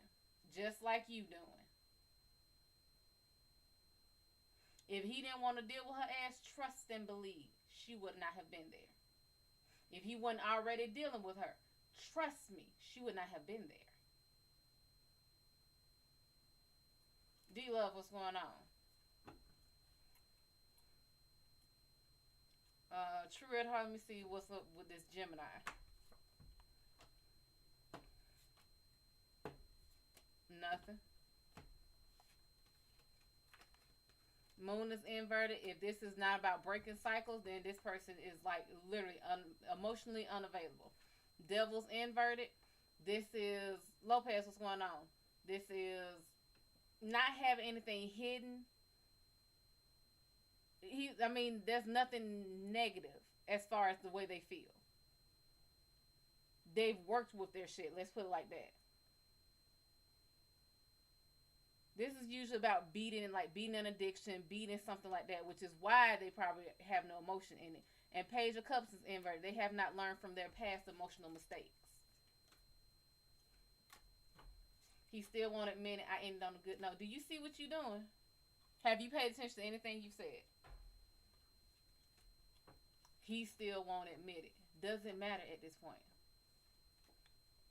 Just like you doing. If he didn't want to deal with her ass, trust and believe she would not have been there. If he wasn't already dealing with her, trust me, she would not have been there. D-Love, what's going on? True Red Heart, let me see what's up with this Gemini. Nothing. Moon is inverted. If this is not about breaking cycles, then this person is like literally emotionally unavailable. Devil's inverted. This is Lopez. What's going on? This is not having anything hidden. I mean, there's nothing negative as far as the way they feel. They've worked with their shit. Let's put it like that. This is usually about beating, like beating an addiction, beating something like that, which is why they probably have no emotion in it. And Page of Cups is inverted. They have not learned from their past emotional mistakes. He still won't admit it. I ended on a good note. Do you see what you're doing? Have you paid attention to anything you said? He still won't admit it. Doesn't matter at this point.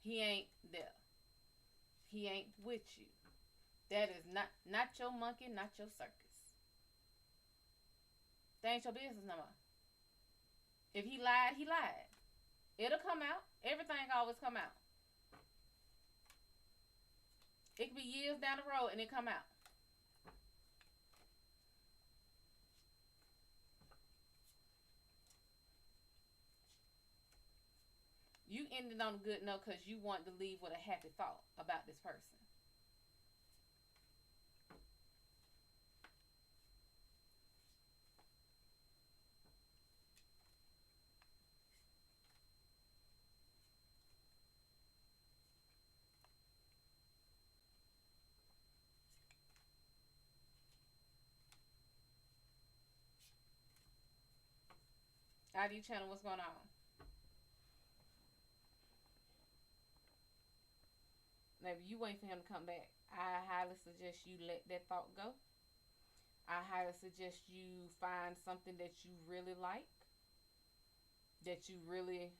He ain't there. He ain't with you. That is not your monkey, not your circus. That ain't your business no more. If he lied, he lied. It'll come out. Everything always come out. It could be years down the road and it come out. You ended on a good note because you want to leave with a happy thought about this person. ID channel, what's going on? Maybe you wait for him to come back. I highly suggest you let that thought go. I highly suggest you find something that you really like. That you really...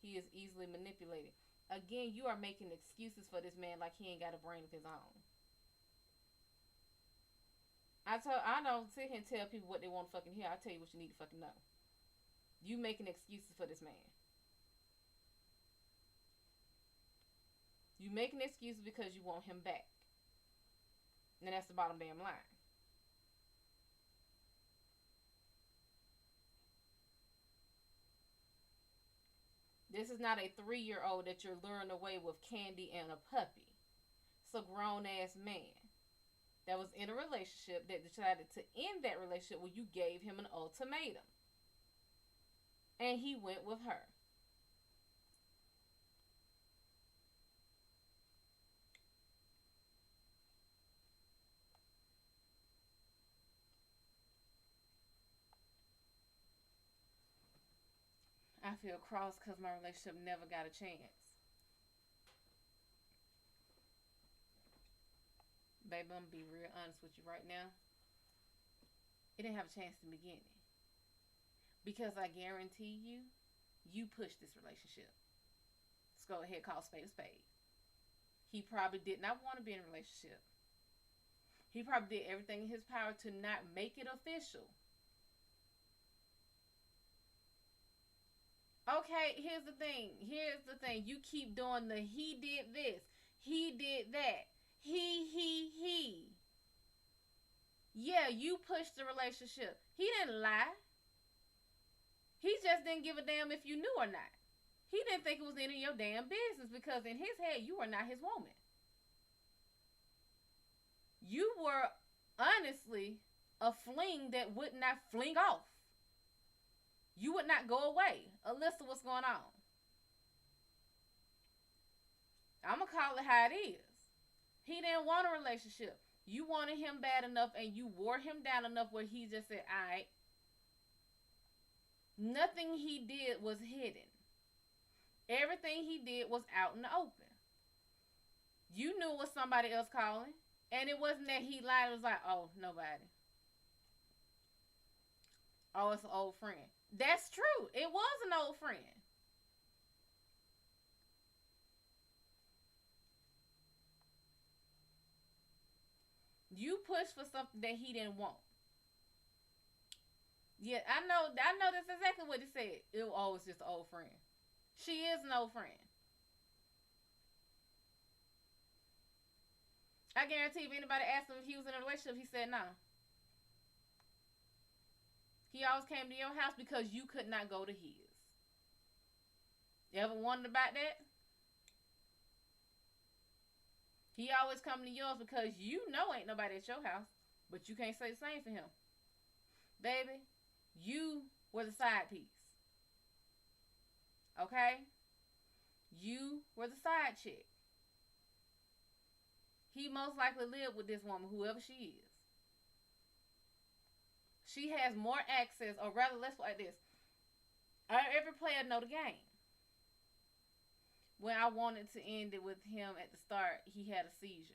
He is easily manipulated. Again, you are making excuses for this man like he ain't got a brain of his own. I don't sit here and tell people what they want to fucking hear. I tell you what you need to fucking know. You making excuses for this man. You making excuses because you want him back. And that's the bottom damn line. This is not a 3-year-old that you're luring away with candy and a puppy. It's a grown-ass man that was in a relationship that decided to end that relationship when you gave him an ultimatum. And he went with her. I feel cross because my relationship never got a chance. Baby, I'm going to be real honest with you right now. It didn't have a chance in the beginning. Because I guarantee you, you pushed this relationship. Let's go ahead and call spade a spade. He probably did not want to be in a relationship. He probably did everything in his power to not make it official. Okay, here's the thing. You keep doing the he did this. He did that. He. Yeah, you pushed the relationship. He didn't lie. He just didn't give a damn if you knew or not. He didn't think it was any of your damn business because in his head, you are not his woman. You were honestly a fling that would not fling off. You would not go away. Alyssa, what's going on? I'm going to call it how it is. He didn't want a relationship. You wanted him bad enough and you wore him down enough where he just said, all right. Nothing he did was hidden. Everything he did was out in the open. You knew it was somebody else calling. And it wasn't that he lied. It was like, oh, nobody. Oh, it's an old friend. That's true. It was an old friend. You pushed for something that he didn't want. Yeah, I know that's exactly what he said. Oh, it's just an old friend. She is an old friend. I guarantee if anybody asked him if he was in a relationship, he said no. He always came to your house because you could not go to his. You ever wondered about that? He always come to yours because you know ain't nobody at your house, but you can't say the same for him. Baby, you were the side piece. Okay? You were the side chick. He most likely lived with this woman, whoever she is. She has more access, or rather, let's like this. Every player know the game. When I wanted to end it with him at the start, he had a seizure.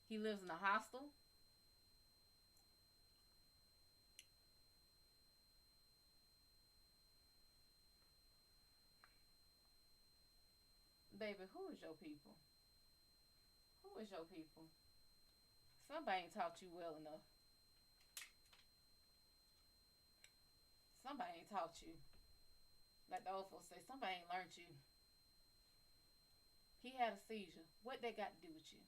He lives in a hostel. Baby, who is your people? Who is your people? Somebody ain't taught you well enough. Somebody ain't taught you. Like the old folks say, somebody ain't learned you. He had a seizure. What that got to do with you?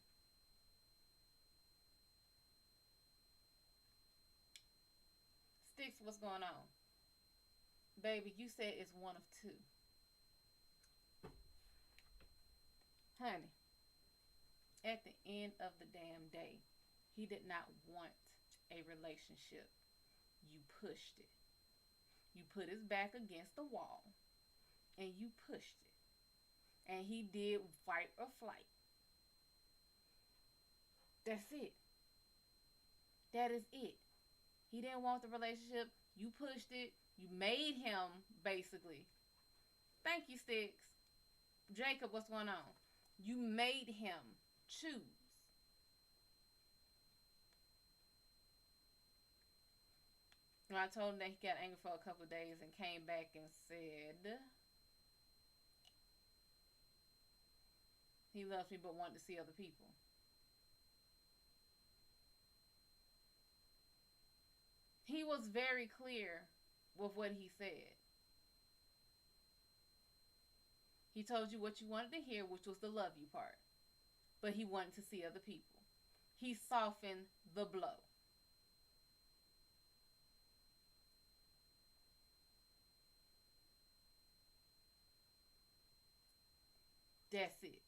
Sticks, what's going on? Baby, you said it's one of two. Honey, at the end of the damn day, he did not want a relationship. You pushed it. You put his back against the wall and you pushed it. And he did fight or flight. That's it. That is it. He didn't want the relationship. You pushed it. You made him, basically. Thank you, Sticks. Jacob, what's going on? You made him choose. I told him that he got angry for a couple of days and came back and said he loves me but wanted to see other people. He was very clear with what he said. He told you what you wanted to hear, which was the love you part. But he wanted to see other people. He softened the blow. That's it.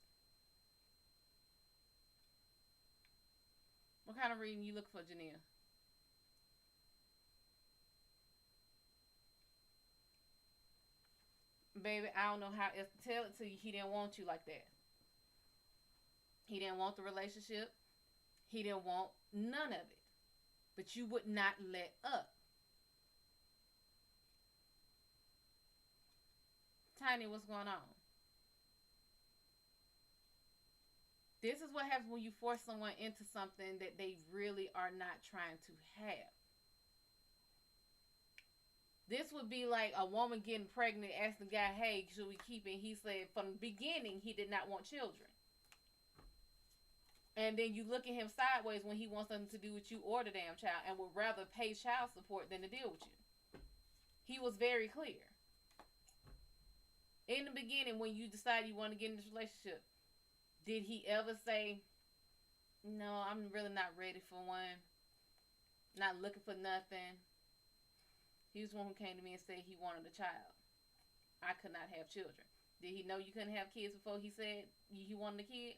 What kind of reading you look for, Janelle? Baby, I don't know how else to tell it to you. He didn't want you like that. He didn't want the relationship. He didn't want none of it. But you would not let up. Tiny, what's going on? This is what happens when you force someone into something that they really are not trying to have. This would be like a woman getting pregnant, asking the guy, hey, should we keep it? He said from the beginning he did not want children. And then you look at him sideways when he wants something to do with you or the damn child and would rather pay child support than to deal with you. He was very clear. In the beginning, when you decided you want to get in this relationship, did he ever say, no, I'm really not ready for one, not looking for nothing? He was the one who came to me and said he wanted a child. I could not have children. Did he know you couldn't have kids before he said he wanted a kid?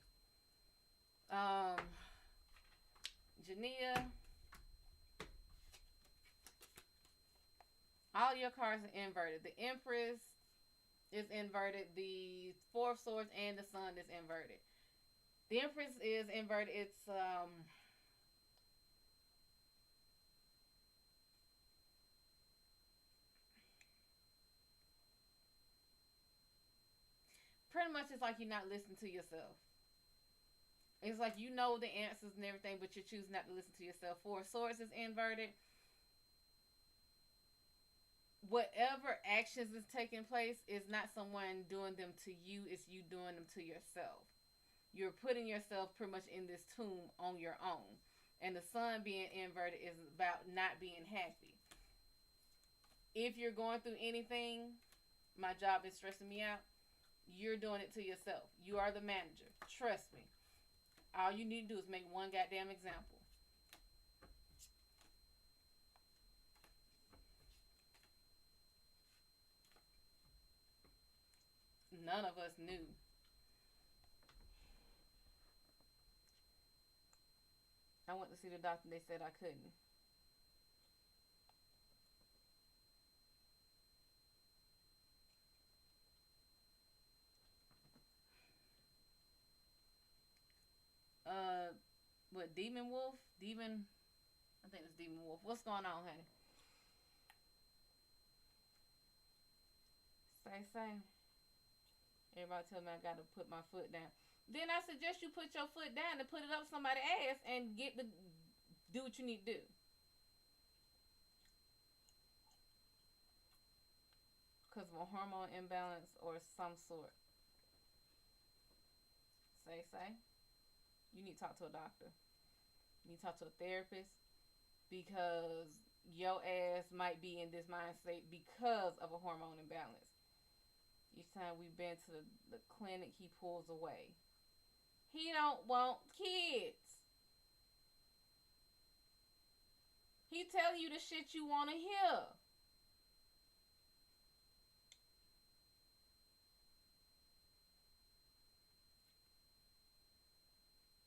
Jania, all your cards are inverted. The Empress is inverted. The Four of Swords and the Sun is inverted. The Empress is inverted. It's pretty much it's like you're not listening to yourself. It's like you know the answers and everything, but you choose not to listen to yourself. Four of Swords is inverted. Whatever actions is taking place is not someone doing them to you. It's you doing them to yourself. You're putting yourself pretty much in this tomb on your own. And the Sun being inverted is about not being happy. If you're going through anything, my job is stressing me out, you're doing it to yourself. You are the manager. Trust me. All you need to do is make one goddamn example. None of us knew. I went to see the doctor. They said I couldn't. Uh, what, Demon Wolf? Demon, I think it's Demon Wolf. What's going on, honey? Say. Everybody tell me I gotta put my foot down. Then I suggest you put your foot down and put it up somebody's ass and get the do what you need to do. Because of a hormone imbalance or some sort. Say. You need to talk to a doctor. You need to talk to a therapist because your ass might be in this mind state because of a hormone imbalance. Each time we've been to the clinic, he pulls away. He don't want kids. He telling you the shit you want to hear.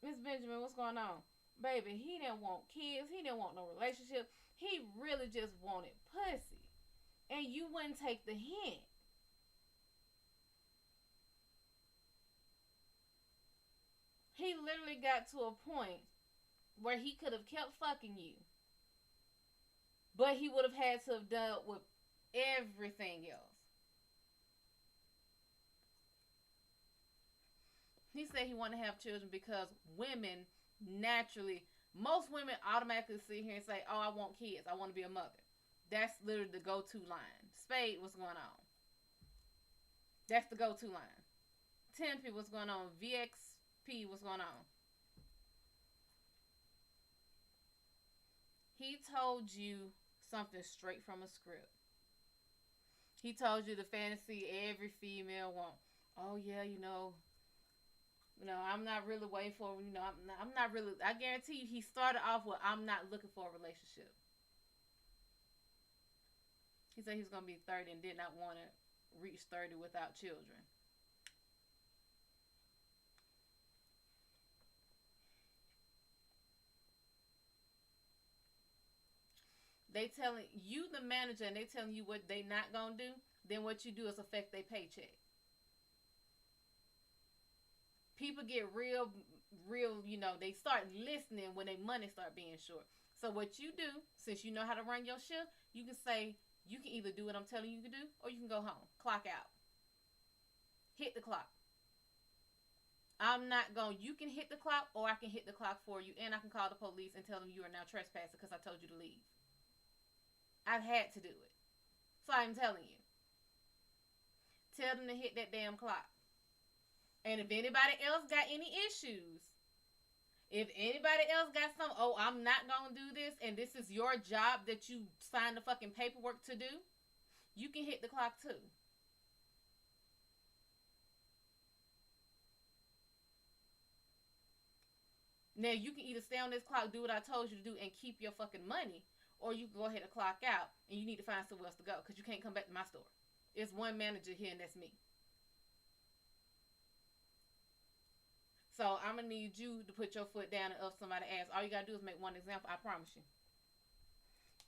Miss Benjamin, what's going on? Baby, he didn't want kids. He didn't want no relationship. He really just wanted pussy. And you wouldn't take the hint. He literally got to a point where he could have kept fucking you. But he would have had to have dealt with everything else. He said he wanted to have children because women naturally, most women automatically sit here and say, oh, I want kids. I want to be a mother. That's literally the go-to line. Spade, what's going on? That's the go-to line. Tempe, what's going on? VXP, what's going on? He told you something straight from a script. He told you the fantasy every female wants. Oh, yeah, I'm not really waiting for, I'm not really, I guarantee you he started off with, I'm not looking for a relationship. He said he was going to be 30 and did not want to reach 30 without children. They telling you, the manager, and they telling you what they not going to do, then what you do is affect their paycheck. People get real, they start listening when their money start being short. So what you do, since you know how to run your shift, you can say, you can either do what I'm telling you to do, or you can go home. Clock out. Hit the clock. You can hit the clock, or I can hit the clock for you, and I can call the police and tell them you are now trespassing because I told you to leave. I've had to do it. So I'm telling you. Tell them to hit that damn clock. And if anybody else got any issues, if anybody else got some, oh, I'm not going to do this, and this is your job that you signed the fucking paperwork to do, you can hit the clock too. Now, you can either stay on this clock, do what I told you to do, and keep your fucking money, or you can go ahead and clock out, and you need to find somewhere else to go, because you can't come back to my store. It's one manager here, and that's me. So I'm going to need you to put your foot down and up somebody's ass. All you got to do is make one example. I promise you.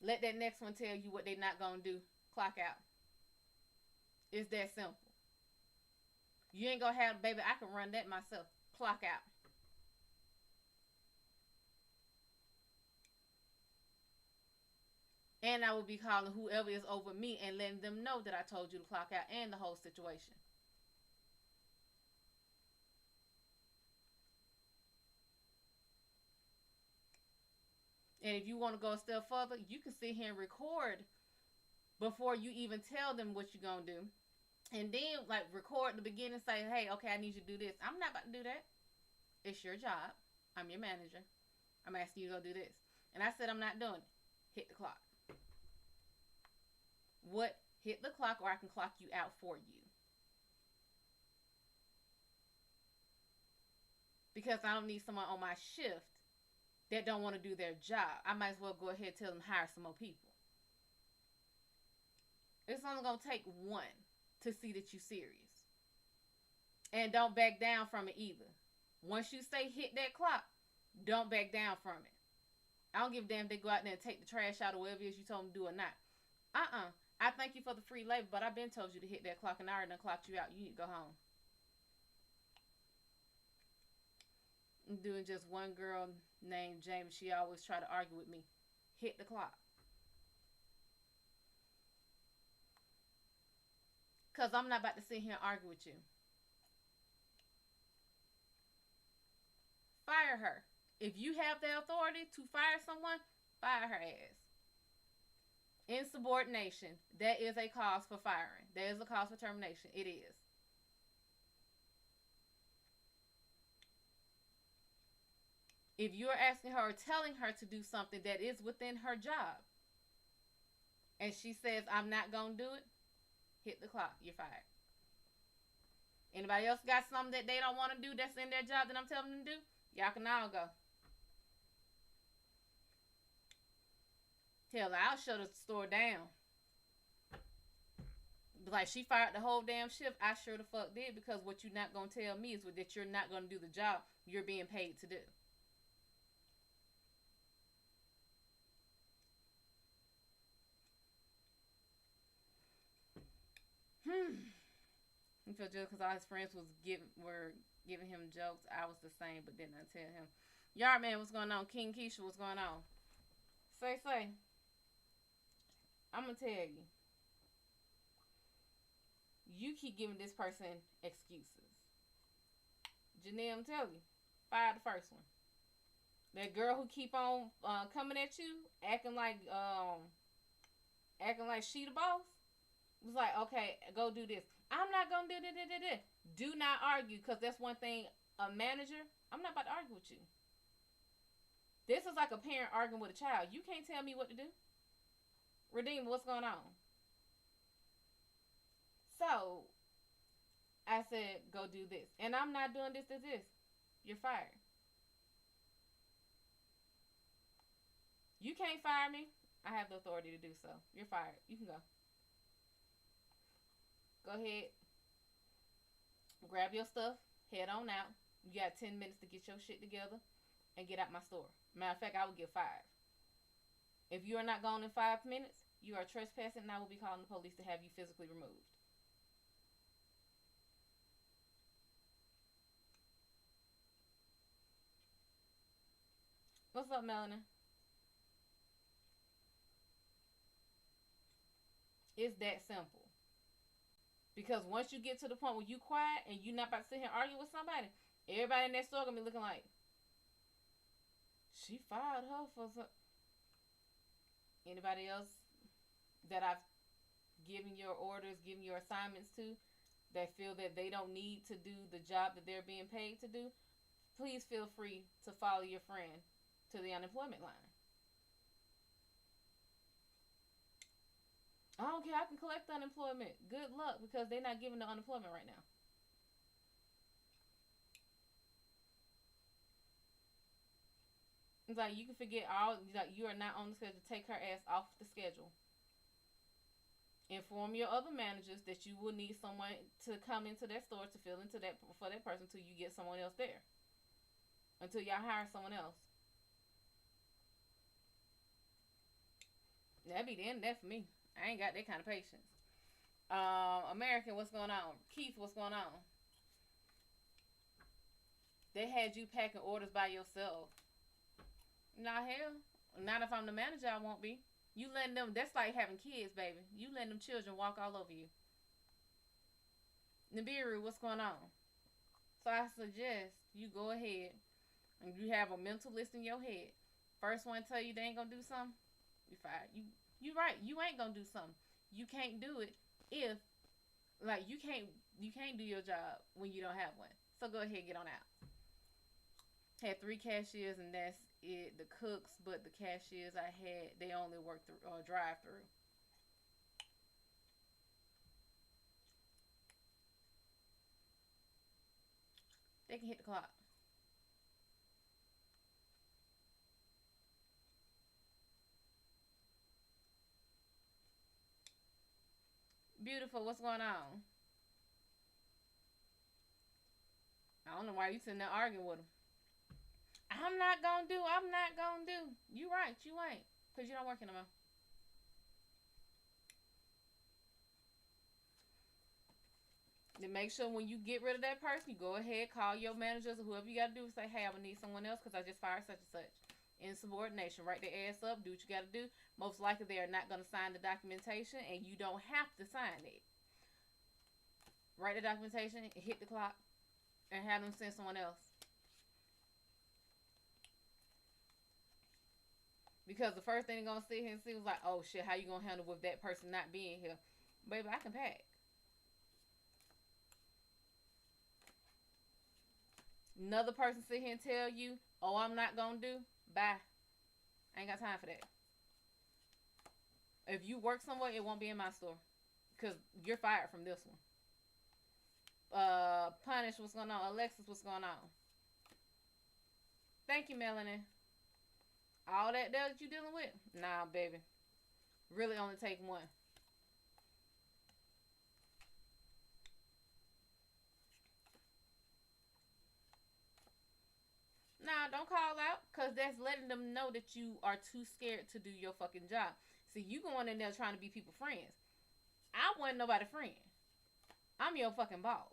Let that next one tell you what they're not going to do. Clock out. It's that simple. You ain't going to have, baby, I can run that myself. Clock out. And I will be calling whoever is over me and letting them know that I told you to clock out and the whole situation. And if you want to go a step further, you can sit here and record before you even tell them what you're going to do. And then, record the beginning, say, hey, okay, I need you to do this. I'm not about to do that. It's your job. I'm your manager. I'm asking you to go do this. And I said I'm not doing it. Hit the clock. What? Hit the clock, or I can clock you out for you. Because I don't need someone on my shift that don't want to do their job. I might as well go ahead and tell them hire some more people. It's only going to take one to see that you're serious. And don't back down from it either. Once you say hit that clock, don't back down from it. I don't give a damn if they go out there and take the trash out or whatever it is you told them to do or not. I thank you for the free labor, but I've been told you to hit that clock and I already done clocked you out. You need to go home. I'm doing just one girl named Jamie. She always try to argue with me. Hit the clock. Because I'm not about to sit here and argue with you. Fire her. If you have the authority to fire someone, fire her ass. Insubordination. That is a cause for firing. That is a cause for termination. It is. If you're asking her or telling her to do something that is within her job, and she says, I'm not going to do it, hit the clock. You're fired. Anybody else got something that they don't want to do that's in their job that I'm telling them to do? Y'all can all go. Hell, I'll shut the store down. Like, she fired the whole damn shift. I sure the fuck did, because what you're not going to tell me is that you're not going to do the job you're being paid to do. He felt just because all his friends were giving him jokes. I was the same, but didn't I tell him? Yard man, what's going on? King Keisha, what's going on? Say. I'm going to tell you. You keep giving this person excuses. Janelle, I'm telling you. Fire the first one. That girl who keep on coming at you, acting like she the boss, was like, okay, go do this. I'm not going to do this. Do not argue, because that's one thing, a manager, I'm not about to argue with you. This is like a parent arguing with a child. You can't tell me what to do. Redeemer, what's going on? So, I said, go do this. And I'm not doing this. You're fired. You can't fire me. I have the authority to do so. You're fired. You can go. Go ahead. Grab your stuff. Head on out. You got 10 minutes to get your shit together and get out my store. Matter of fact, I will give 5. If you are not gone in 5 minutes, you are trespassing, and I will be calling the police to have you physically removed. What's up, Melanie? It's that simple. Because once you get to the point where you quiet and you're not about to sit here and argue with somebody, everybody in that store gonna be looking like, she fired her for some. Anybody else that I've given your orders, given your assignments to, that feel that they don't need to do the job that they're being paid to do, please feel free to follow your friend to the unemployment line. I don't care. I can collect unemployment. Good luck, because they're not giving the unemployment right now. It's like you can forget all. Like, you are not on the schedule. Take her ass off the schedule. Inform your other managers that you will need someone to come into that store to fill into that for that person until you get someone else there. Until y'all hire someone else. That'd be the end of that for me. I ain't got that kind of patience. American, what's going on? Keith, what's going on? They had you packing orders by yourself. Nah, hell. Not if I'm the manager, I won't be. You letting them, that's like having kids, baby. You letting them children walk all over you. Nibiru, what's going on? So I suggest you go ahead and you have a mental list in your head. First one tell you they ain't gonna do something, you fired. You right. You ain't gonna do something. You can't do it if, like, you can't do your job when you don't have one. So go ahead and get on out. Had 3 cashiers and that's it. The cooks, but the cashiers I had, they only work through drive through. They can hit the clock. Beautiful, what's going on? I don't know why you sitting there arguing with them. I I'm not gonna do. I'm not gonna do. You right. You ain't. Because you don't work anymore. Then make sure when you get rid of that person, you go ahead, call your managers or whoever you got to do, say, hey, I'm going to need someone else because I just fired such and such. Insubordination. Write their ass up. Do what you got to do. Most likely they are not going to sign the documentation and you don't have to sign it. Write the documentation, hit the clock, and have them send someone else. Because the first thing they're going to sit here and see was like, oh shit, how you going to handle with that person not being here? Baby, I can pack. Another person sit here and tell you, oh, I'm not going to do, bye. I ain't got time for that. If you work somewhere, it won't be in my store. Because you're fired from this one. Punish, what's going on? Alexis, what's going on? Thank you, Melanie. All that you dealing with? Nah, baby. Really only take one. Nah, don't call out, because that's letting them know that you are too scared to do your fucking job. See, you going in there trying to be people friends. I wasn't nobody friend. I'm your fucking boss.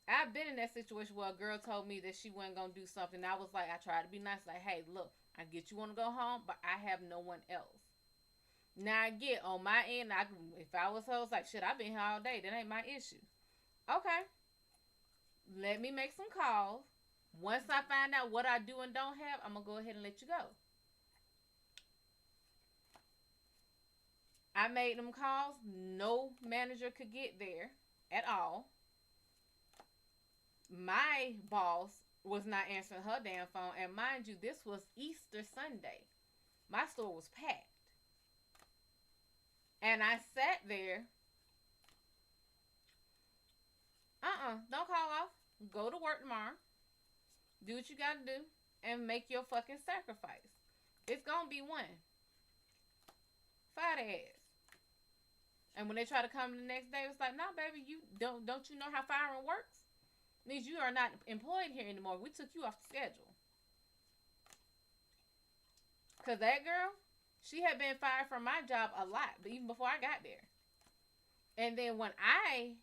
I've been in that situation where a girl told me that she wasn't going to do something. I was like, I tried to be nice. Like, hey, look, I get you want to go home, but I have no one else. Now, I get on my end, if I was her, I was like, shit, I've been here all day. That ain't my issue. Okay. Let me make some calls. Once I find out what I do and don't have, I'm going to go ahead and let you go. I made them calls. No manager could get there at all. My boss was not answering her damn phone. And mind you, this was Easter Sunday. My store was packed. And I sat there. Don't call off. Go to work tomorrow. Do what you got to do. And make your fucking sacrifice. It's going to be one. Fire their ass. And when they try to come the next day, it's like, nah, baby, you don't you know how firing works? Means you are not employed here anymore. We took you off the schedule. Because that girl, she had been fired from my job a lot, but even before I got there. And then when I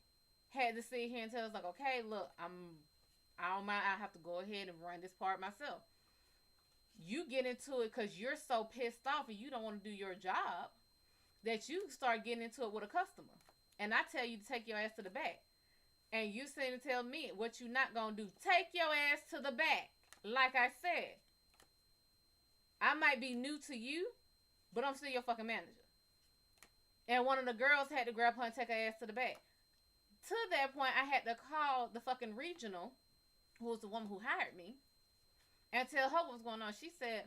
had to sit here and tell us, like, okay, look, I don't mind. I have to go ahead and run this part myself. You get into it because you're so pissed off and you don't want to do your job that you start getting into it with a customer. And I tell you to take your ass to the back. And you sit and tell me what you not going to do. Take your ass to the back. Like I said. I might be new to you, but I'm still your fucking manager. And one of the girls had to grab her and take her ass to the back. To that point, I had to call the fucking regional, who was the woman who hired me, and tell her what was going on. She said,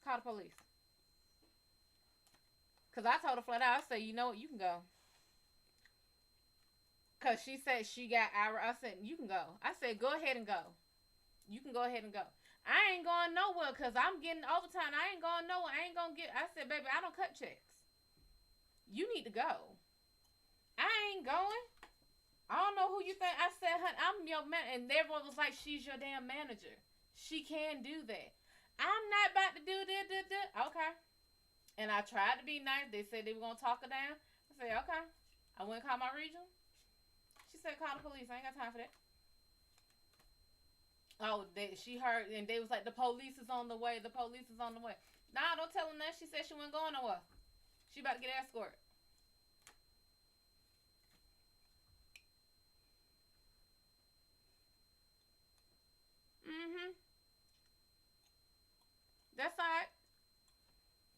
call the police. Because I told her flat out, I said, you know what, you can go. Because she said she got hour. I said, you can go. I said, go ahead and go. You can go ahead and go. I ain't going nowhere because I'm getting overtime. I ain't going nowhere. I ain't going to get. I said, baby, I don't cut checks. You need to go. I ain't going. I don't know who you think. I said, honey, I'm your man. And everyone was like, she's your damn manager. She can do that. I'm not about to do this. Okay. And I tried to be nice. They said they were going to talk her down. I said, okay. I went and called my regional. She said, call the police. I ain't got time for that. Oh, she heard, and they was like, the police is on the way. The police is on the way. Nah, don't tell them that. She said she wasn't going nowhere. She about to get escorted. That's all right.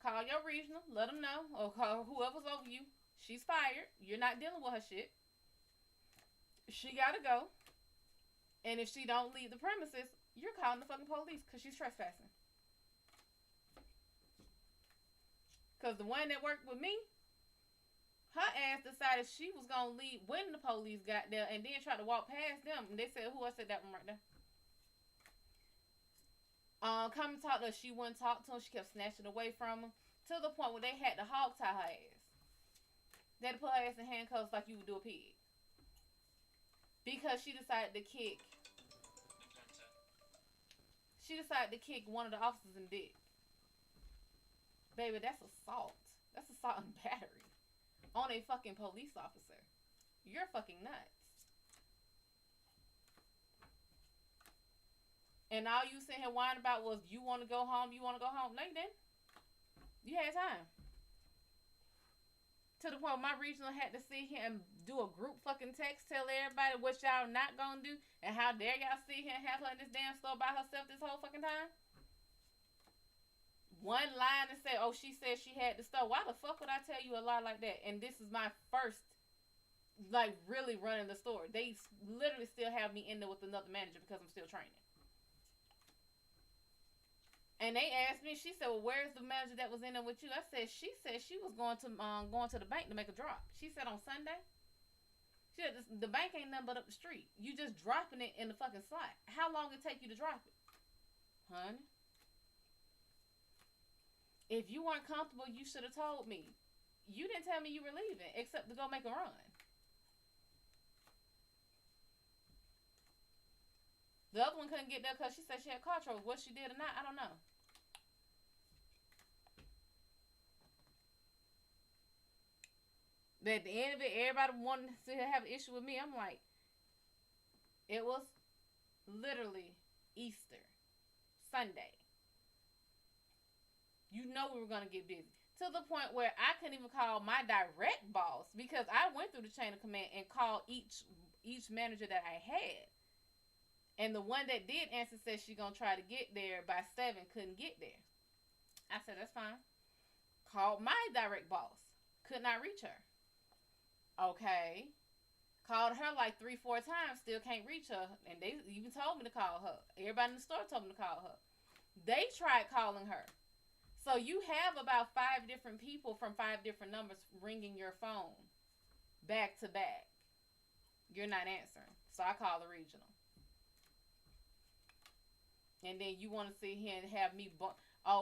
Call your regional. Let them know. Or call whoever's over you. She's fired. You're not dealing with her shit. She gotta go. And if she don't leave the premises, you're calling the fucking police because she's trespassing. Because the one that worked with me, her ass decided she was going to leave when the police got there and then tried to walk past them. And they said, who? I said, that one right there. Come and talk to her. She wouldn't talk to him. She kept snatching away from him to the point where they had to hog tie her ass. They had to put her ass in handcuffs like you would do a pig. Because she decided to kick She decided to kick one of the officers in the dick. Baby, that's assault. That's assault and battery on a fucking police officer. You're fucking nuts. And all you sitting here whining about was you want to go home, you want to go home. No, you didn't. You had time. To the point where my regional had to sit here and do a group fucking text, tell everybody what y'all not gonna do, and how dare y'all sit here and have her in this damn store by herself this whole fucking time. One line and say, oh, she said she had the store. Why the fuck would I tell you a lie like that? And this is my first, like, really running the store. They literally still have me in there with another manager because I'm still training. And they asked me, she said, well, where's the manager that was in there with you? I said, she said she was going to the bank to make a drop. She said on Sunday. She said, the bank ain't nothing but up the street. You just dropping it in the fucking slot. How long it take you to drop it? Honey? If you weren't comfortable, you should have told me. You didn't tell me you were leaving, except to go make a run. The other one couldn't get there because she said she had car trouble. What she did or not, I don't know. But at the end of it, everybody wanted to have an issue with me. I'm like, it was literally Easter Sunday. You know we were going to get busy. To the point where I couldn't even call my direct boss because I went through the chain of command and called each manager that I had. And the one that did answer said she's going to try to get there by 7, couldn't get there. I said, that's fine. Called my direct boss. Could not reach her. Okay. Called her like 3-4 times, still can't reach her. And they even told me to call her. Everybody in the store told me to call her. They tried calling her. So you have about 5 different people from 5 different numbers ringing your phone back to back. You're not answering. So I called the regional. And then you want to sit here and have me, oh,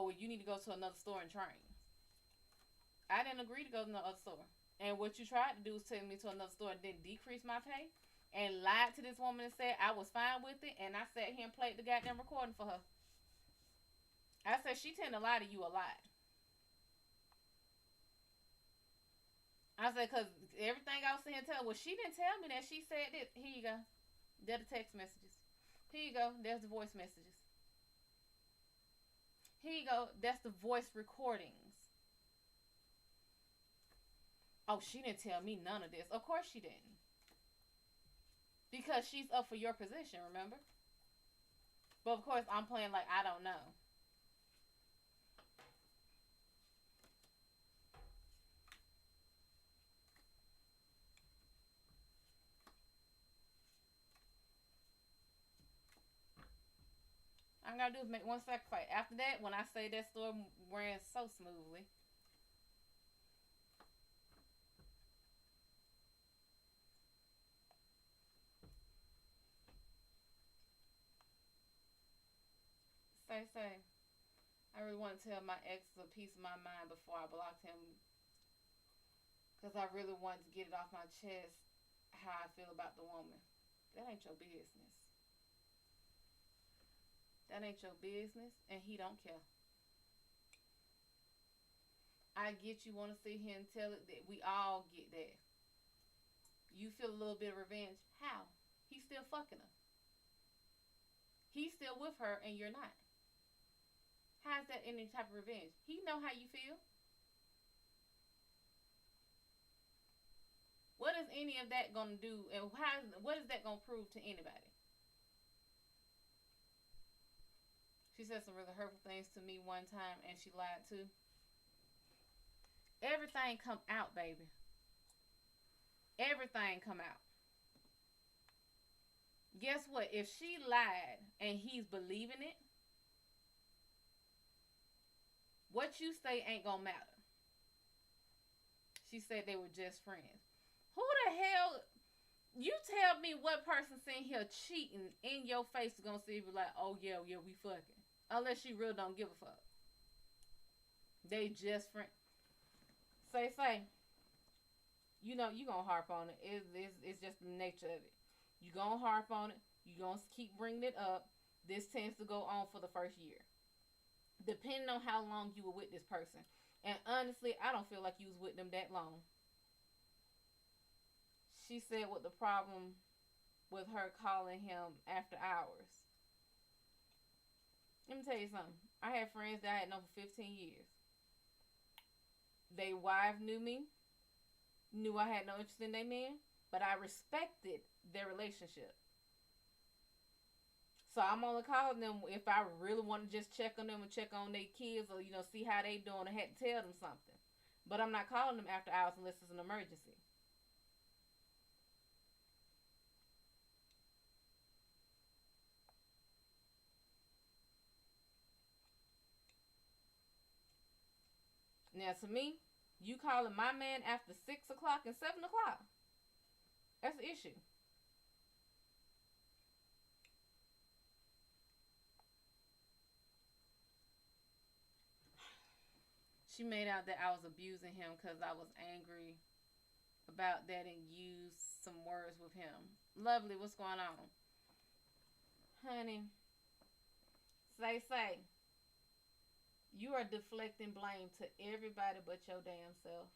well, you need to go to another store and train. I didn't agree to go to no other store. And what you tried to do was take me to another store and then decrease my pay and lied to this woman and said I was fine with it. And I sat here and played the goddamn recording for her. I said, she tend to lie to you a lot. I said, because everything I was saying to her, well, she didn't tell me that. She said this. Here you go. They're the text messages. Here you go. There's the voice messages. Here you go. That's the voice recordings. Oh, she didn't tell me none of this. Of course she didn't. Because she's up for your position, remember? But of course, I'm playing like I don't know. All I gotta do is make one sacrifice. After that, when I say that store ran so smoothly. Say. I really want to tell my ex a piece of my mind before I blocked him. Because I really wanted to get it off my chest how I feel about the woman. That ain't your business. That ain't your business, and he don't care. I get you want to sit here and tell it that we all get that. You feel a little bit of revenge. How? He's still fucking her. He's still with her, and you're not. How's that any type of revenge? He know how you feel. What is any of that gonna do, and what is that gonna prove to anybody? She said some really hurtful things to me one time, and she lied too. Everything come out, baby. Everything come out. Guess what? If she lied and he's believing it, what you say ain't gonna matter. She said they were just friends. Who the hell? You tell me what person sitting here cheating in your face is gonna see you like, oh yeah, we fucking. Unless you really don't give a fuck. They just friends. Say. You know, you gonna harp on it. It's just the nature of it. You gonna harp on it. You gonna keep bringing it up. This tends to go on for the first year, depending on how long you were with this person. And honestly, I don't feel like you was with them that long. She said what the problem with her calling him after hours. Let me tell you something. I had friends that I had known for 15 years. They wife knew me, knew I had no interest in their man, but I respected their relationship. So I'm only calling them if I really want to just check on them and check on their kids, or see how they doing. I had to tell them something, but I'm not calling them after hours unless it's an emergency. Now, to me, you calling my man after 6 o'clock and 7 o'clock, that's the issue. She made out that I was abusing him because I was angry about that and used some words with him. Lovely, what's going on? Honey, say. You are deflecting blame to everybody but your damn self.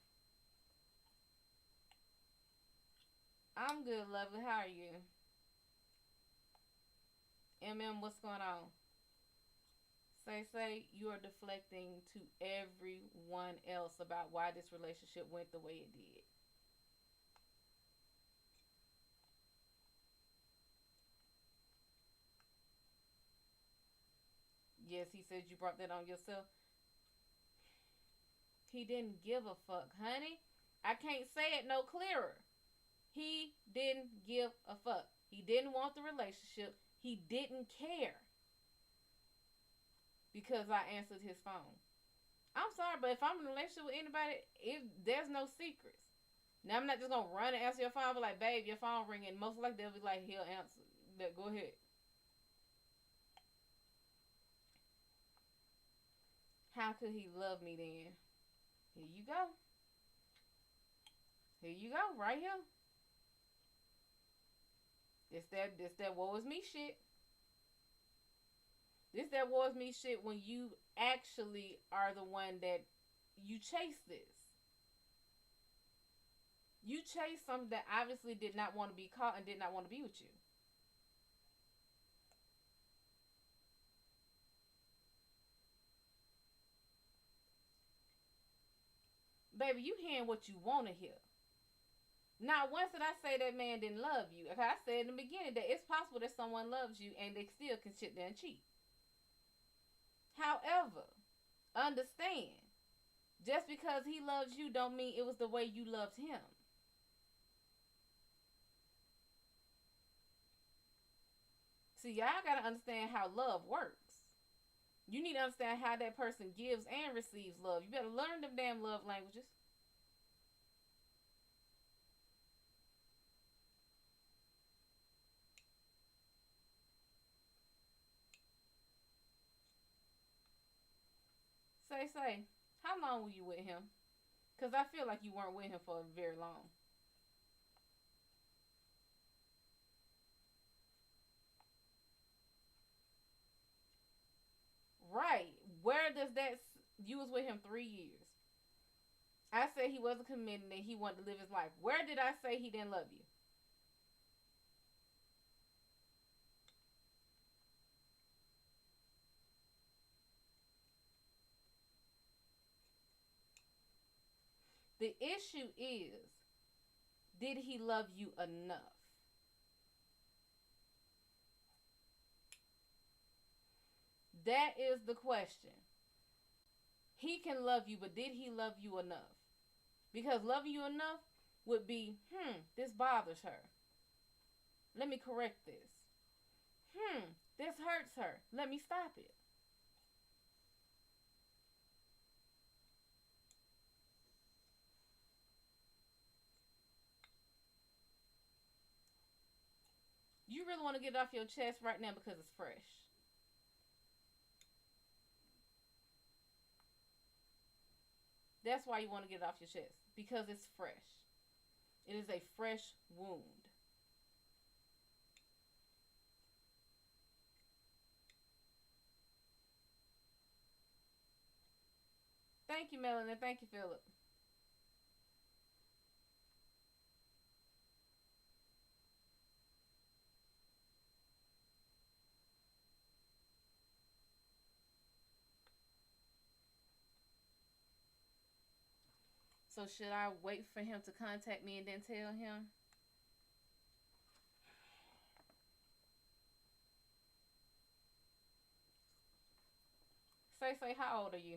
I'm good, lovely. How are you? What's going on? Say, you are deflecting to everyone else about why this relationship went the way it did. Yes, he said you brought that on yourself. He didn't give a fuck, honey. I can't say it no clearer. He didn't give a fuck. He didn't want the relationship. He didn't care because I answered his phone. I'm sorry, but if I'm in a relationship with anybody, there's no secrets. Now, I'm not just going to run and answer your phone, but like, babe, your phone ringing. Most likely, they'll be like, he'll answer. Go ahead. How could he love me then? Here you go. Here you go, right here. This that woe is me shit. This that woe is me shit when you actually are the one that you chase this. You chase something that obviously did not want to be caught and did not want to be with you. Baby, you hearing what you want to hear. Not once did I say that man didn't love you. Like I said in the beginning, that it's possible that someone loves you and they still can sit there and cheat. However, understand, just because he loves you don't mean it was the way you loved him. See, y'all gotta understand how love works. You need to understand how that person gives and receives love. You better learn them damn love languages. Say, how long were you with him? Because I feel like you weren't with him for very long. Right. Where does that... You was with him 3 years. I said he wasn't committed and he wanted to live his life. Where did I say he didn't love you? The issue is, did he love you enough? That is the question. He can love you, but did he love you enough? Because loving you enough would be, this bothers her. Let me correct this. This hurts her. Let me stop it. You really want to get it off your chest right now because it's fresh. That's why you want to get it off your chest. Because it's fresh. It is a fresh wound. Thank you, Melanie. Thank you, Philip. So should I wait for him to contact me and then tell him? Say, how old are you?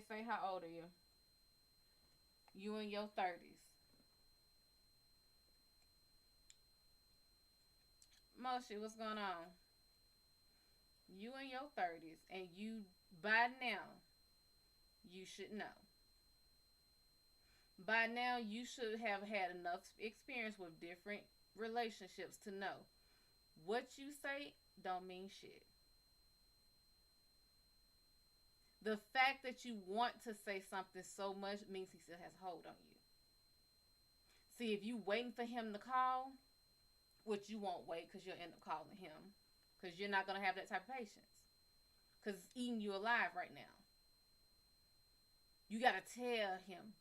Say, how old are you? You in your 30s. Moshi, what's going on? You in your 30s, and you, by now, you should know. By now, you should have had enough experience with different relationships to know what you say don't mean shit. The fact that you want to say something so much means he still has a hold on you. See, if you waiting for him to call, which you won't wait because you'll end up calling him, because you're not going to have that type of patience, because it's eating you alive right now. You got to tell him,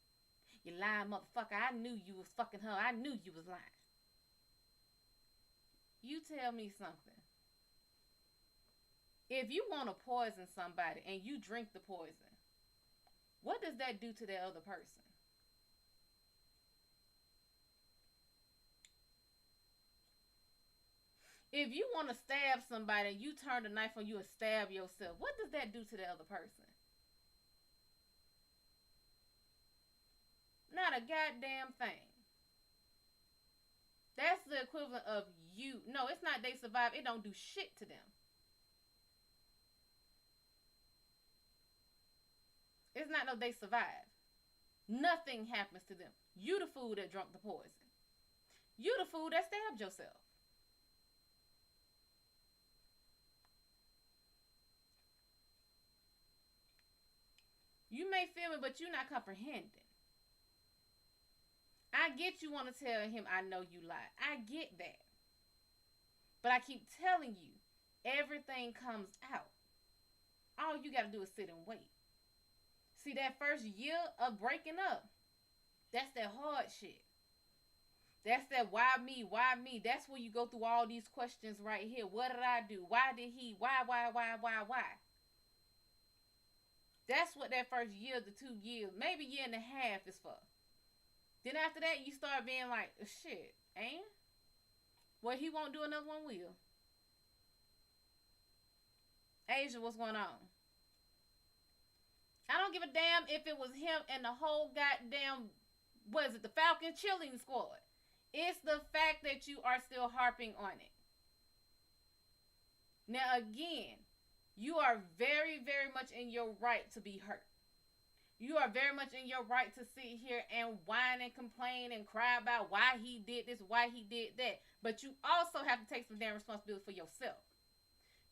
you lying motherfucker, I knew you was fucking her, I knew you was lying. You tell me something. If you want to poison somebody and you drink the poison, what does that do to the other person? If you want to stab somebody and you turn the knife on you and stab yourself, what does that do to the other person? Not a goddamn thing. That's the equivalent of you. No, it's not they survive. It don't do shit to them. It's not no they survive. Nothing happens to them. You the fool that drunk the poison. You the fool that stabbed yourself. You may feel me, but you're not comprehending. I get you want to tell him I know you lied. I get that. But I keep telling you, everything comes out. All you got to do is sit and wait. See, that first year of breaking up, that's that hard shit. That's that why me, why me. That's where you go through all these questions right here. What did I do? Why did he? Why? That's what that first year to 2 years, maybe year and a half is for. Then after that, you start being like, shit, and? Well, he won't do another one, will? Asia, what's going on? I don't give a damn if it was him and the whole goddamn, what is it, the Falcon Chilling Squad. It's the fact that you are still harping on it. Now, again, you are very, very much in your right to be hurt. You are very much in your right to sit here and whine and complain and cry about why he did this, why he did that. But you also have to take some damn responsibility for yourself.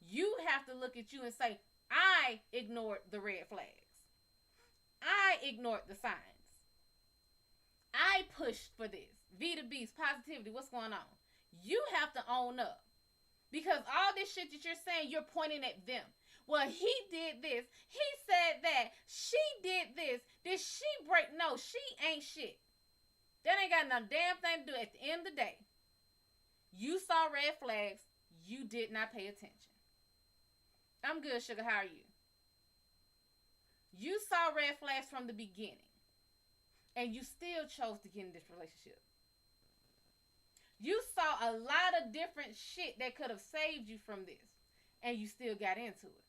You have to look at you and say, I ignored the red flags. I ignored the signs. I pushed for this. V to Beast, positivity, what's going on? You have to own up. Because all this shit that you're saying, you're pointing at them. Well, he did this. He said that. She did this. Did she break? No, she ain't shit. That ain't got no damn thing to do. At the end of the day, you saw red flags. You did not pay attention. I'm good, sugar. How are you? You saw red flags from the beginning. And you still chose to get in this relationship. You saw a lot of different shit that could have saved you from this. And you still got into it.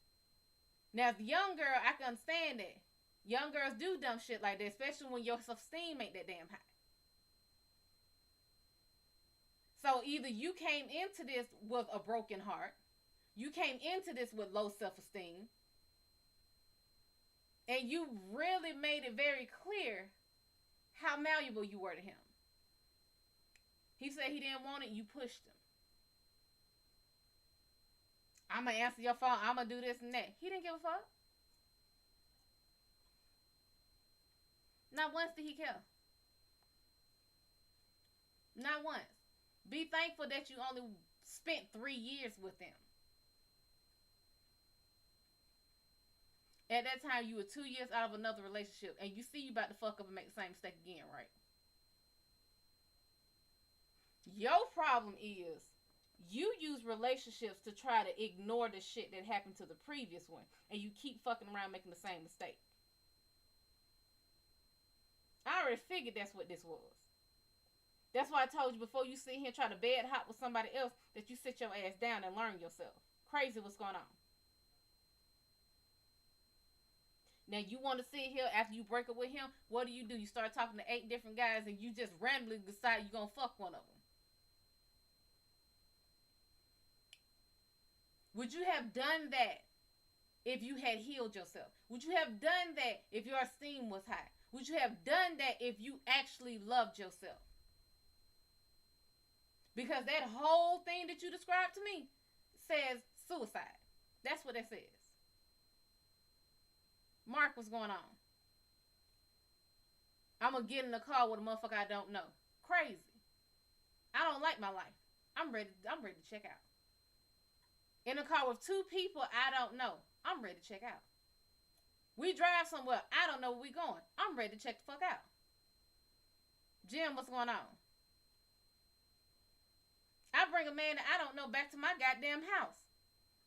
Now, as a young girl, I can understand that. Young girls do dumb shit like that, especially when your self-esteem ain't that damn high. So either you came into this with a broken heart, you came into this with low self-esteem, and you really made it very clear how malleable you were to him. He said he didn't want it, you pushed him. I'm gonna answer your phone. I'm gonna do this and that. He didn't give a fuck. Not once did he care. Not once. Be thankful that you only spent 3 years with them. At that time, you were 2 years out of another relationship, and you see you about to fuck up and make the same mistake again, right? Your problem is you use relationships to try to ignore the shit that happened to the previous one, and you keep fucking around making the same mistake. I already figured that's what this was. That's why I told you before you sit here and try to bed hop with somebody else that you sit your ass down and learn yourself. Crazy what's going on. Now you want to sit here after you break up with him, what do? You start talking to 8 different guys and you just randomly decide you're going to fuck one of them. Would you have done that if you had healed yourself? Would you have done that if your esteem was high? Would you have done that if you actually loved yourself? Because that whole thing that you described to me says suicide. That's what that says. Mark, what's going on? I'm going to get in the car with a motherfucker I don't know. Crazy. I don't like my life. I'm ready to check out. In a car with 2 people I don't know. I'm ready to check out. We drive somewhere. I don't know where we going. I'm ready to check the fuck out. Jim, what's going on? I bring a man that I don't know back to my goddamn house.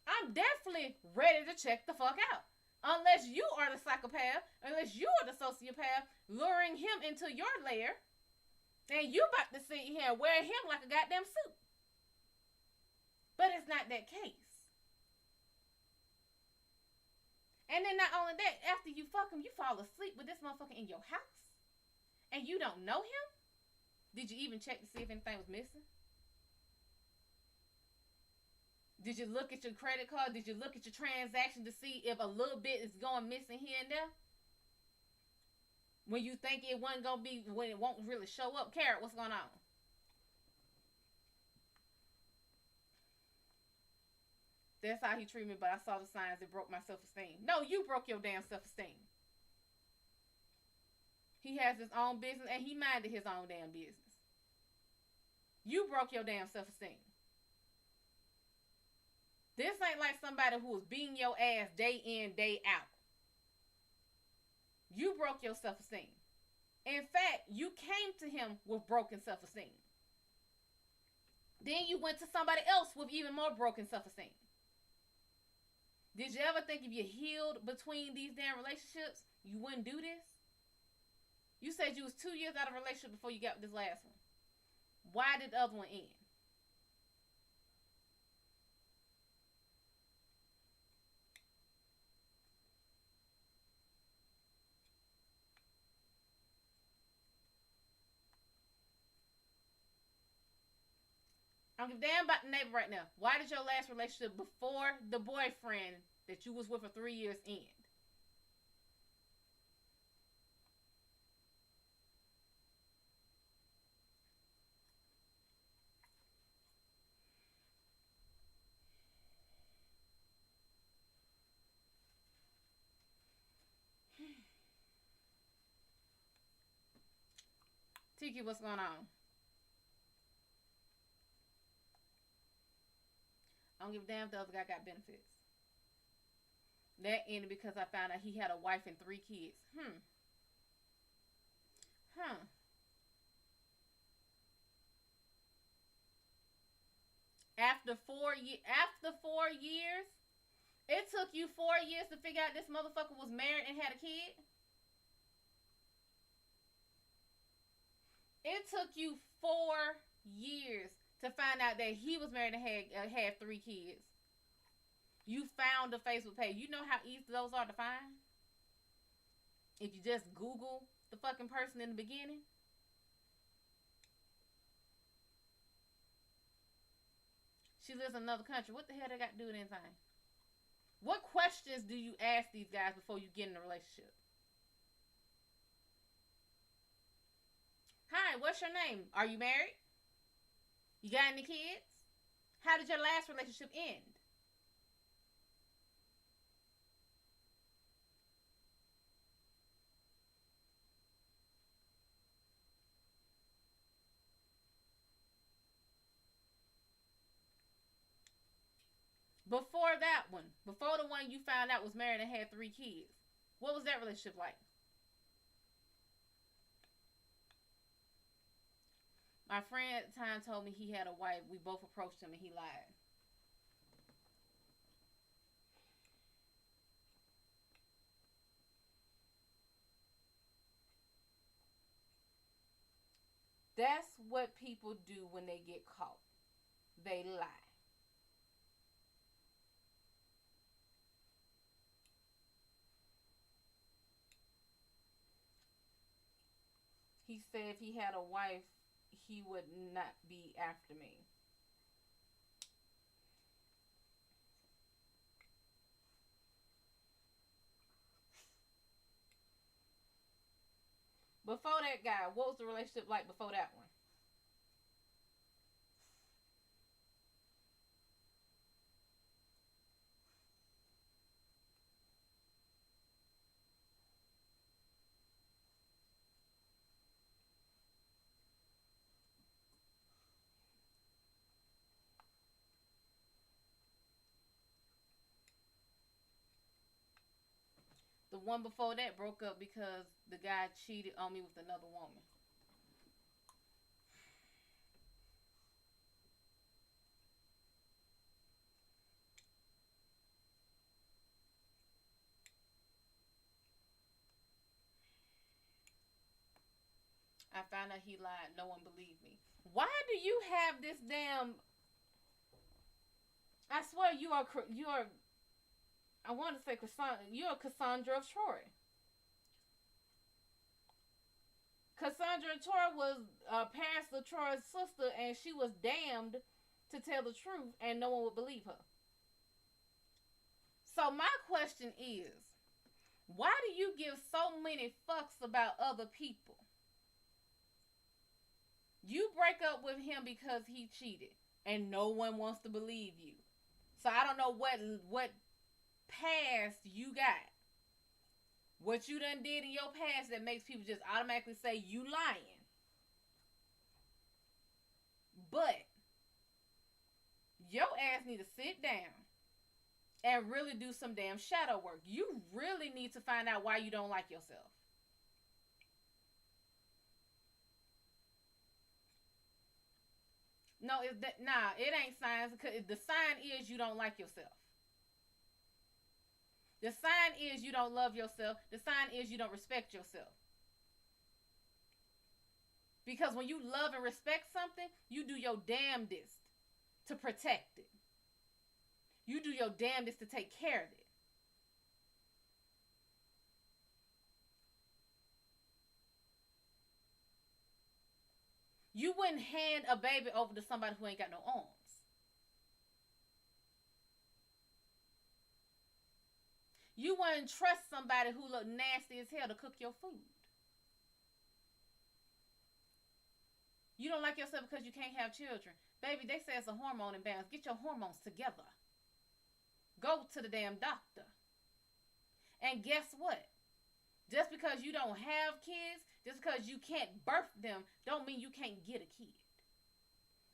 I'm definitely ready to check the fuck out. Unless you are the psychopath, unless you are the sociopath, luring him into your lair, and you about to sit here and wear him like a goddamn suit. But it's not that case. And then not only that, after you fuck him, you fall asleep with this motherfucker in your house, and you don't know him? Did you even check to see if anything was missing? Did you look at your credit card? Did you look at your transaction to see if a little bit is going missing here and there? When you think it wasn't going to be, when it won't really show up. Carrot, what's going on? That's how he treated me, but I saw the signs that broke my self-esteem. No, you broke your damn self-esteem. He has his own business, and he minded his own damn business. You broke your damn self-esteem. This ain't like somebody who was beating your ass day in, day out. You broke your self-esteem. In fact, you came to him with broken self-esteem. Then you went to somebody else with even more broken self-esteem. Did you ever think if you healed between these damn relationships, you wouldn't do this? You said you was 2 years out of a relationship before you got with this last one. Why did the other one end? I don't give a damn about the neighbor right now. Why did your last relationship before the boyfriend that you was with for 3 years end? Tiki, what's going on? I don't give a damn if the other guy got benefits. That ended because I found out he had a wife and 3 kids. After 4 years, it took you 4 years to figure out this motherfucker was married and had a kid. It took you 4 years to find out that he was married and had 3 kids. You found the Facebook page. You know how easy those are to find? If you just Google the fucking person in the beginning. She lives in another country. What the hell they got to do with anything? What questions do you ask these guys before you get in a relationship? Hi, what's your name? Are you married? You got any kids? How did your last relationship end? Before that one, before the one you found out was married and had 3 kids, what was that relationship like? My friend at the time told me he had a wife. We both approached him and he lied. That's what people do when they get caught. They lie. He said if he had a wife, he would not be after me. Before that guy, what was the relationship like before that one? The one before that broke up because the guy cheated on me with another woman. I found out he lied. No one believed me. Why do you have this damn? I swear you are. I want to say Cassandra. You're Cassandra of Troy. Cassandra of Troy was Pastor Troy's sister, and she was damned to tell the truth, and no one would believe her. So my question is, why do you give so many fucks about other people? You break up with him because he cheated, and no one wants to believe you. So I don't know what past you got, what you done did in your past that makes people just automatically say you lying. But your ass need to sit down and really do some damn shadow work. You really need to find out why you don't like yourself. No, it ain't signs. The sign is you don't like yourself. The sign is you don't love yourself. The sign is you don't respect yourself. Because when you love and respect something, you do your damnedest to protect it. You do your damnedest to take care of it. You wouldn't hand a baby over to somebody who ain't got no arms. You wouldn't trust somebody who look nasty as hell to cook your food. You don't like yourself because you can't have children. Baby, they say it's a hormone imbalance. Get your hormones together. Go to the damn doctor. And guess what? Just because you don't have kids, just because you can't birth them, don't mean you can't get a kid.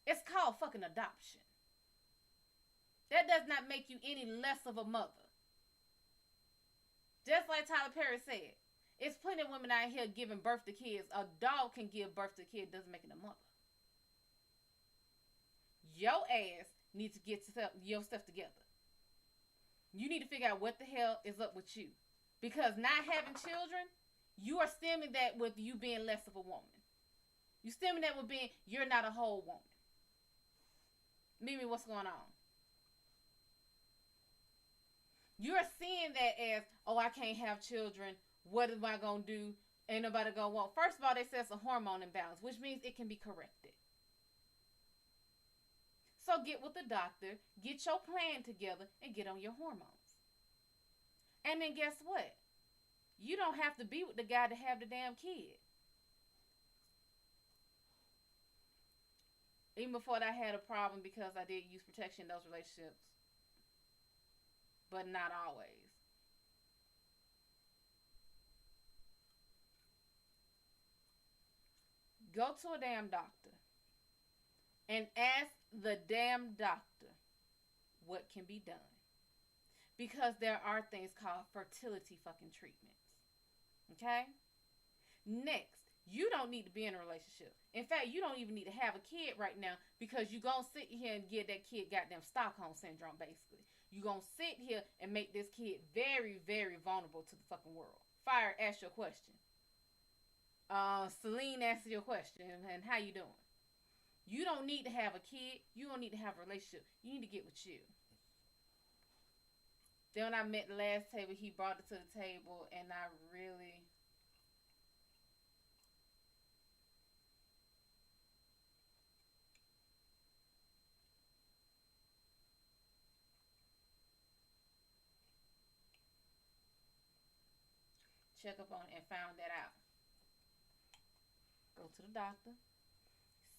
It's called fucking adoption. That does not make you any less of a mother. Just like Tyler Perry said, it's plenty of women out here giving birth to kids. A dog can give birth to a kid, doesn't make it a mother. Your ass needs to get your stuff together. You need to figure out what the hell is up with you. Because not having children, you are stemming that with you being less of a woman. You stemming that with being you're not a whole woman. Mimi, what's going on? You're seeing that as, oh, I can't have children. What am I going to do? Ain't nobody going to want. First of all, they say it's a hormone imbalance, which means it can be corrected. So get with the doctor, get your plan together, and get on your hormones. And then guess what? You don't have to be with the guy to have the damn kid. Even before that, I had a problem because I did use protection in those relationships. But not always. Go to a damn doctor and ask the damn doctor what can be done. Because there are things called fertility fucking treatments. Okay? Next, you don't need to be in a relationship. In fact, you don't even need to have a kid right now, because you're going to sit here and give that kid goddamn Stockholm Syndrome, basically. You're going to sit here and make this kid very, very vulnerable to the fucking world. Fire, ask your question. Celine, answer your question. And how you doing? You don't need to have a kid. You don't need to have a relationship. You need to get with you. Then when I met the last table, he brought it to the table, and I really... check up on it and found that out. Go to the doctor.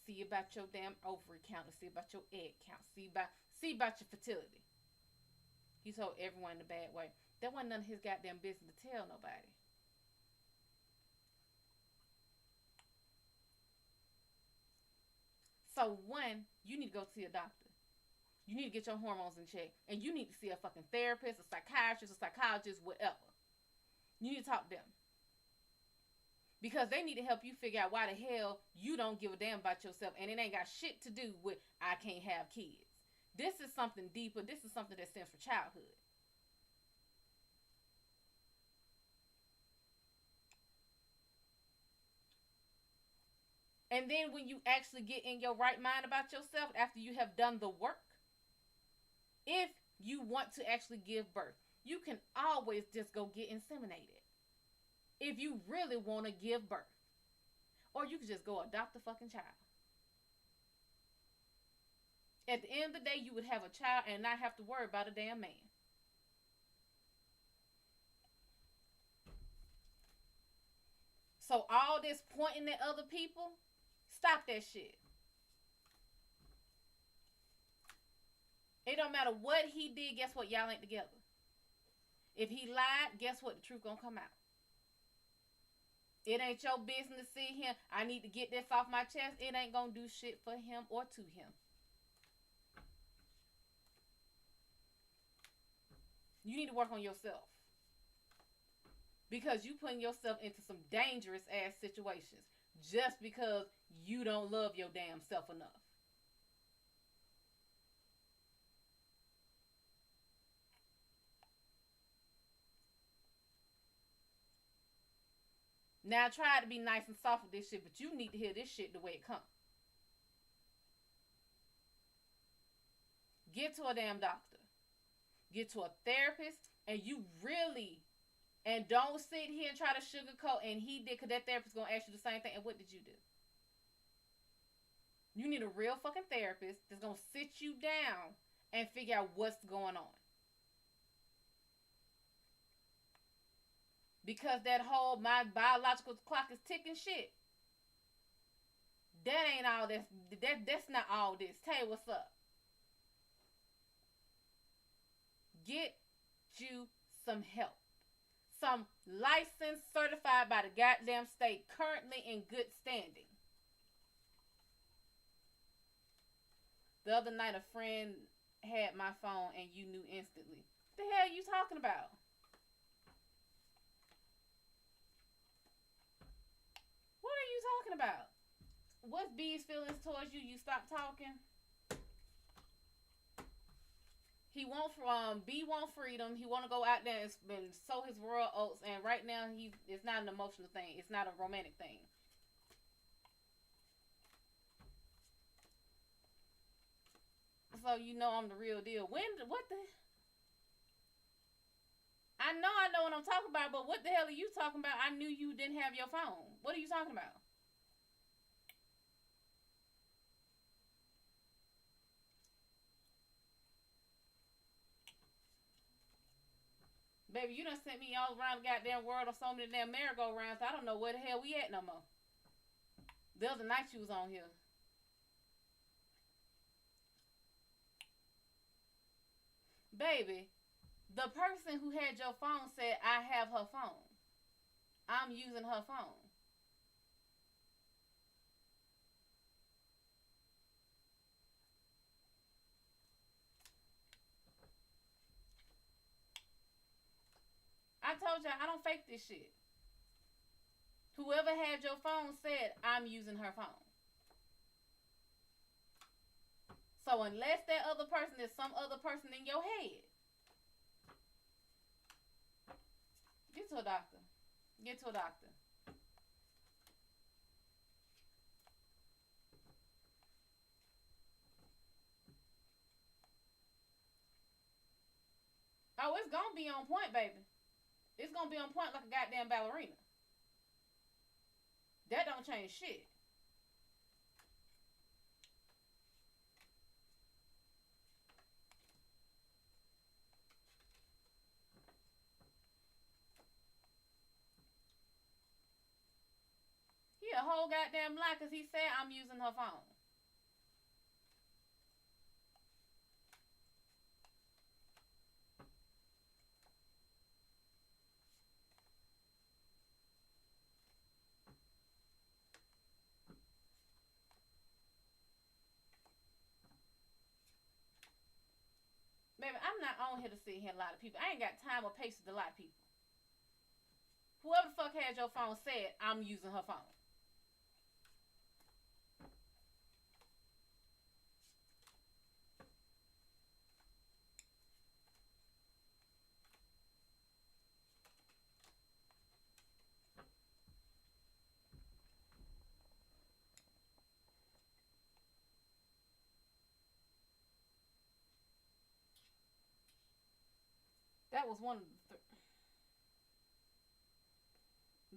See about your damn ovary count. See about your egg count. See about your fertility. He told everyone in a bad way. That wasn't none of his goddamn business to tell nobody. So one, you need to go see a doctor. You need to get your hormones in check. And you need to see a fucking therapist, a psychiatrist, a psychologist, whatever. You need to talk to them. Because they need to help you figure out why the hell you don't give a damn about yourself. And it ain't got shit to do with I can't have kids. This is something deeper. This is something that stems from childhood. And then when you actually get in your right mind about yourself, after you have done the work, if you want to actually give birth, you can always just go get inseminated. If you really want to give birth. Or you can just go adopt a fucking child. At the end of the day, you would have a child and not have to worry about a damn man. So all this pointing at other people, stop that shit. It don't matter what he did, guess what? Y'all ain't together. If he lied, guess what? The truth gonna come out. It ain't your business to see him. I need to get this off my chest. It ain't gonna do shit for him or to him. You need to work on yourself. Because you putting yourself into some dangerous ass situations just because you don't love your damn self enough. Now I tried to be nice and soft with this shit, but you need to hear this shit the way it comes. Get to a damn doctor. Get to a therapist, and you really, and don't sit here and try to sugarcoat, and he did, because that therapist is going to ask you the same thing, and what did you do? You need a real fucking therapist that's going to sit you down and figure out what's going on. Because that whole my biological clock is ticking shit. That ain't all this. That's not all this. Tay, what's up? Get you some help. Some licensed, certified by the goddamn state, currently in good standing. The other night, a friend had my phone and you knew instantly. What the hell are you talking about? What are you talking about? What's B's feelings towards you? You stop talking? He won't B want freedom. He want to go out there and sow his royal oats. And right now, it's not an emotional thing. It's not a romantic thing. So you know I'm the real deal. What the? I know what I'm talking about, but what the hell are you talking about? I knew you didn't have your phone. What are you talking about? Baby, you done sent me all around the goddamn world on so many damn merry-go-rounds. I don't know where the hell we at no more. The other night you was on here. Baby, the person who had your phone said, I have her phone. I'm using her phone. I told y'all I don't fake this shit. Whoever had your phone said I'm using her phone. So unless that other person is some other person in your head, get to a doctor. Get to a doctor. Oh, it's gonna be on point, baby. It's gonna be on point like a goddamn ballerina. That don't change shit. He a whole goddamn lie because he said I'm using her phone. Baby, I'm not on here to sit here and lie to people. I ain't got time or patience to lie to people. Whoever the fuck had your phone said I'm using her phone. That was one of the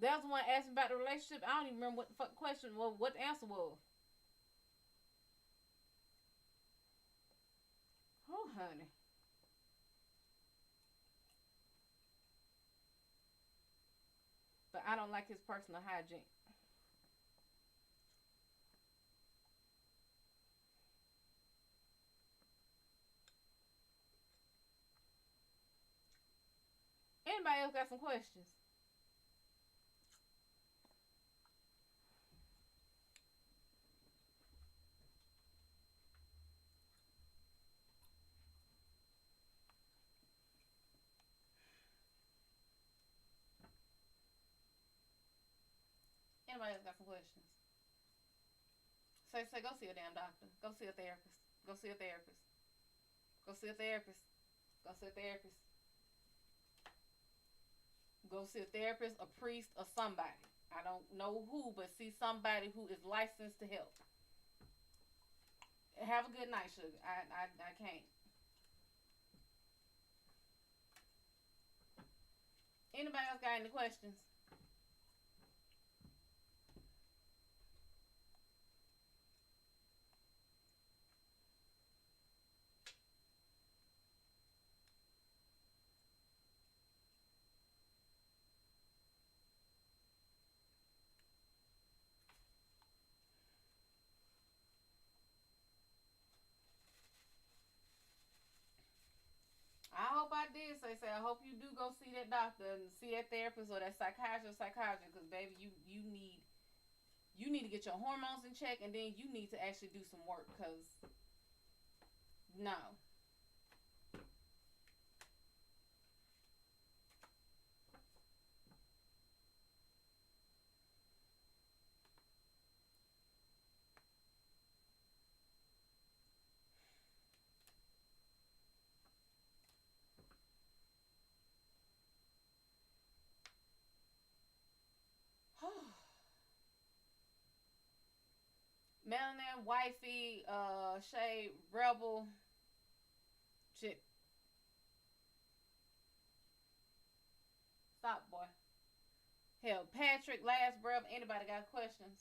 that was one asking about the relationship. I don't even remember what the fuck question was, what the answer was. Oh, honey. But I don't like his personal hygiene. Anybody else got some questions? Anybody else got some questions? Say, go see a damn doctor. Go see a therapist. Go see a therapist. Go see a therapist. Go see a therapist. Go see a therapist, a priest, or somebody. I don't know who, but see somebody who is licensed to help. Have a good night, sugar. I can't. Anybody else got any questions? I hope I did say. I hope you do go see that doctor and see that therapist or that psychiatrist, because baby, you need to get your hormones in check, and then you need to actually do some work. Cause no. Melanin, wifey, Shade, Rebel, shit. Stop, boy. Hell, Patrick, Last Breath. Anybody got questions?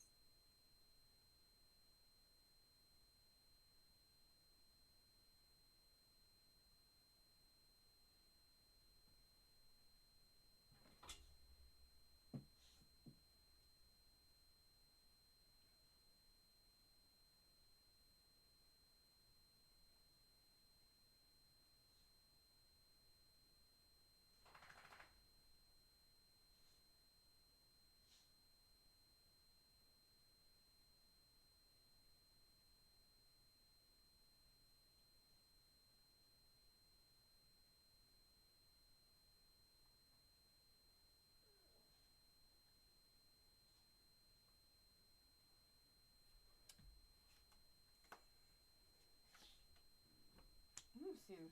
too.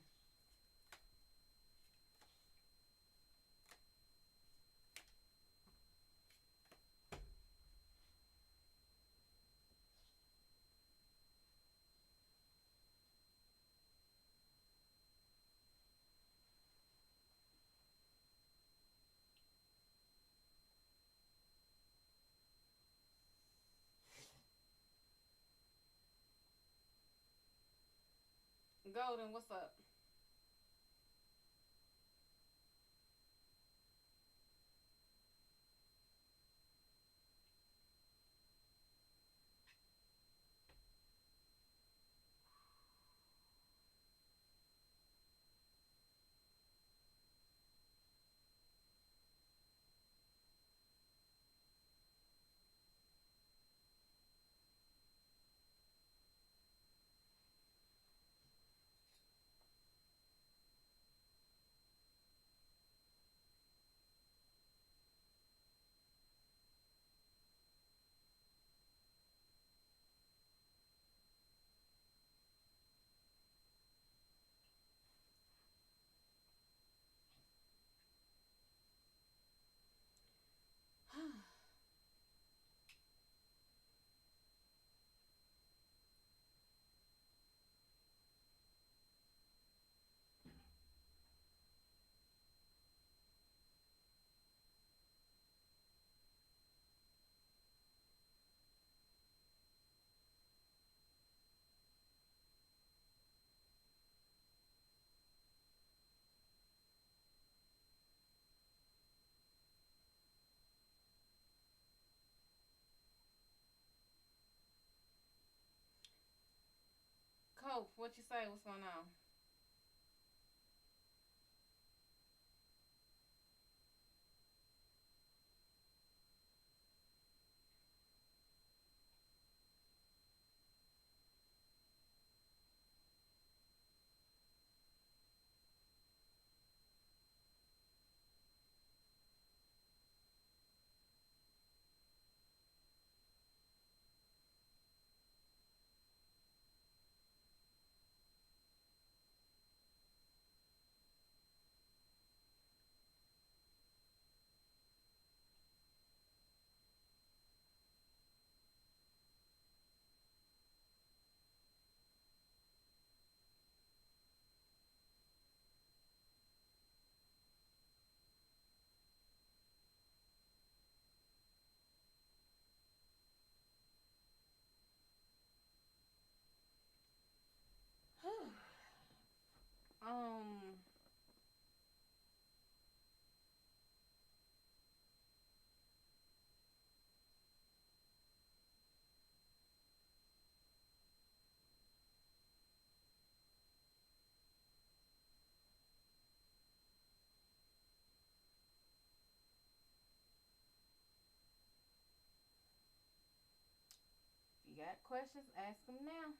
Golden, what's up? Cope, what you say? What's going on? um, if you got questions, ask them now.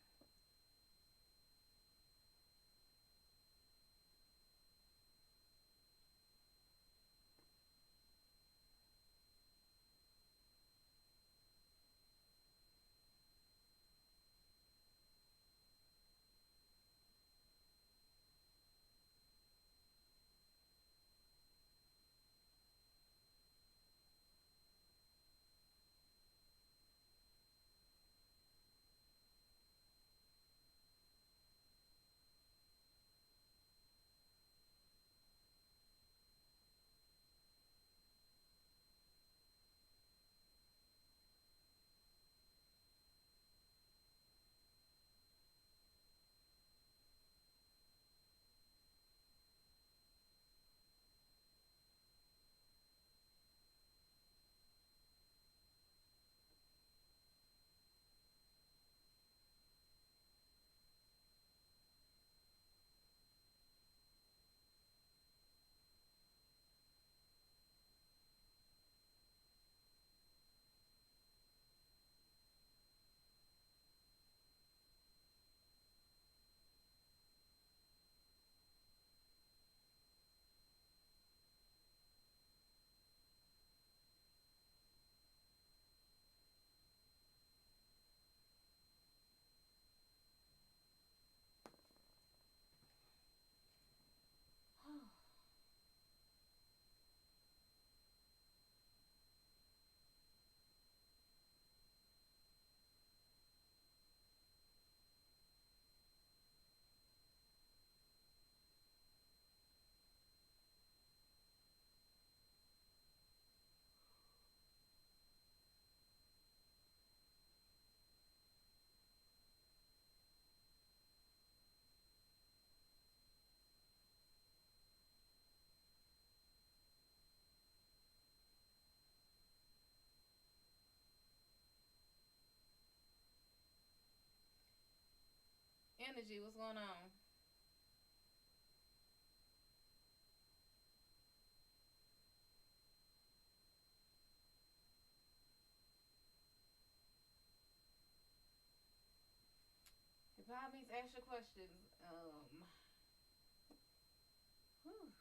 energy. What's going on? If I means ask your questions. Whew.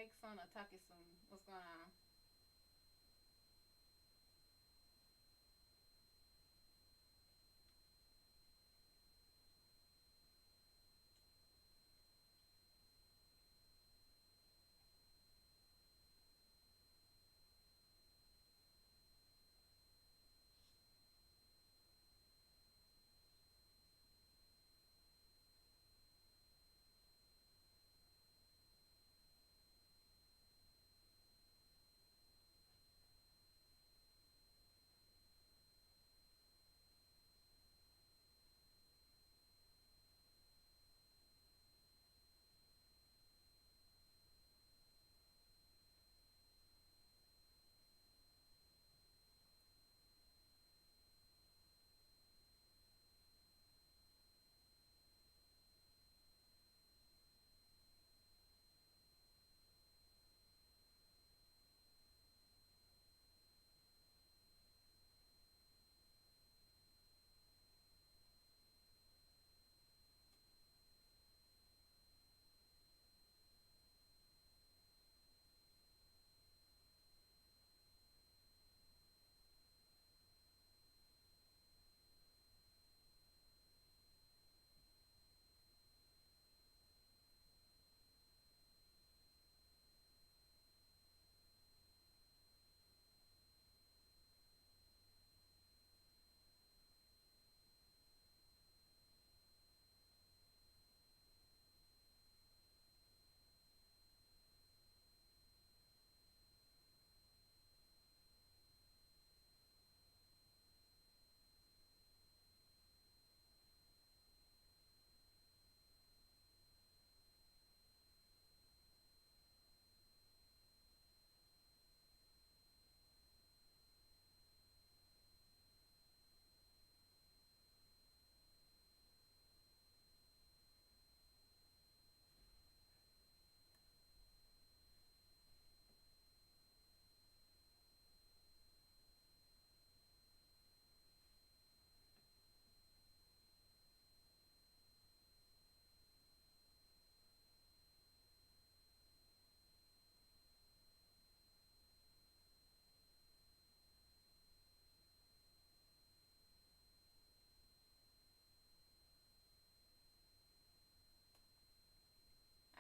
Take Son or Take Some. What's going on?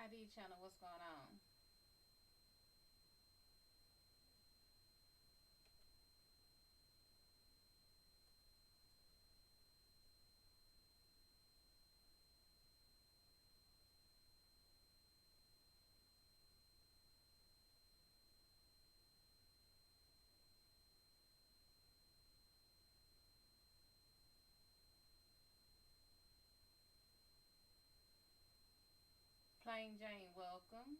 ID channel, what's going on? Plain Jane, welcome.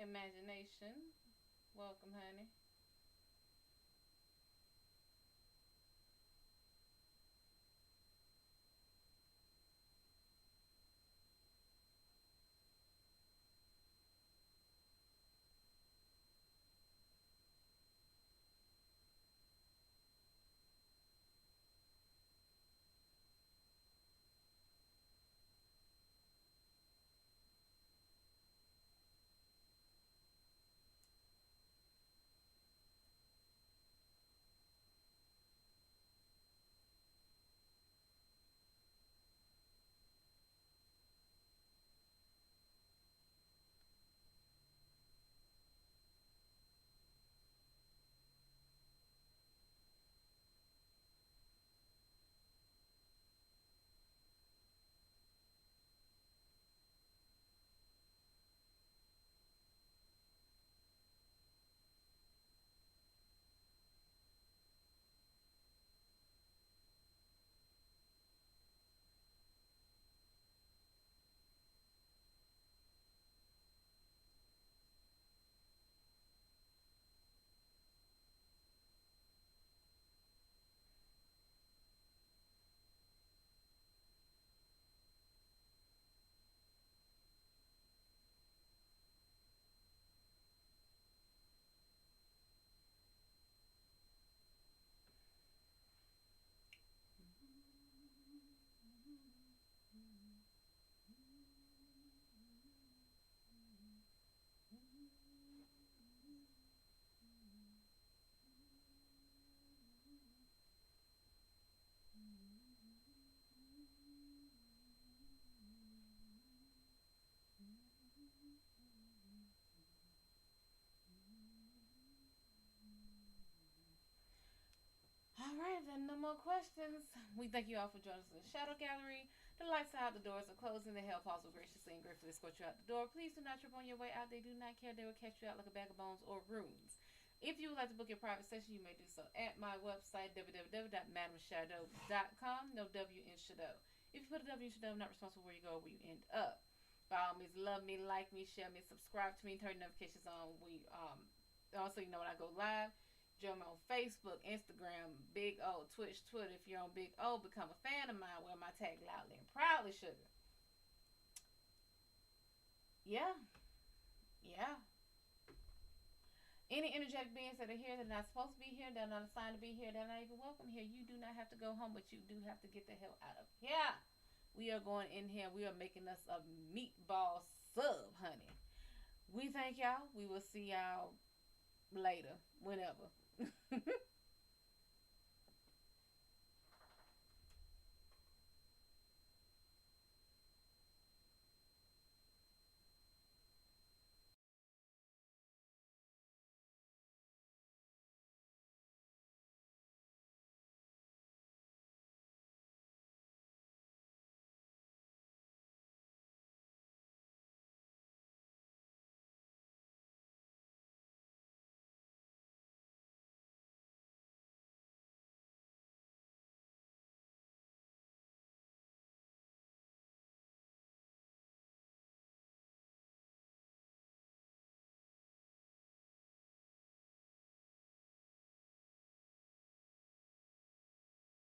Imagination, welcome, honey. Alright, then no more questions. We thank you all for joining us in the Shadow Gallery. The lights are out, the doors are closing, the Hellpaws will graciously and gratefully escort you out the door. Please do not trip on your way out. They do not care. They will catch you out like a bag of bones or runes. If you would like to book your private session, you may do so at my website, www.MadamShadO.com. No W in Shad'O. If you put a W in Shad'O, I'm not responsible where you go or where you end up. By all means, love me, like me, share me, subscribe to me, turn notifications on. Also, you know when I go live. Join me on Facebook, Instagram, Big O, Twitch, Twitter. If you're on Big O, become a fan of mine. Wear my tag loudly and proudly, sugar. Yeah, yeah. Any energetic beings that are here that are not supposed to be here, that are not assigned to be here, that are not even welcome here, you do not have to go home, but you do have to get the hell out of here. We are going in here. We are making us a meatball sub, honey. We thank y'all. We will see y'all later, whenever.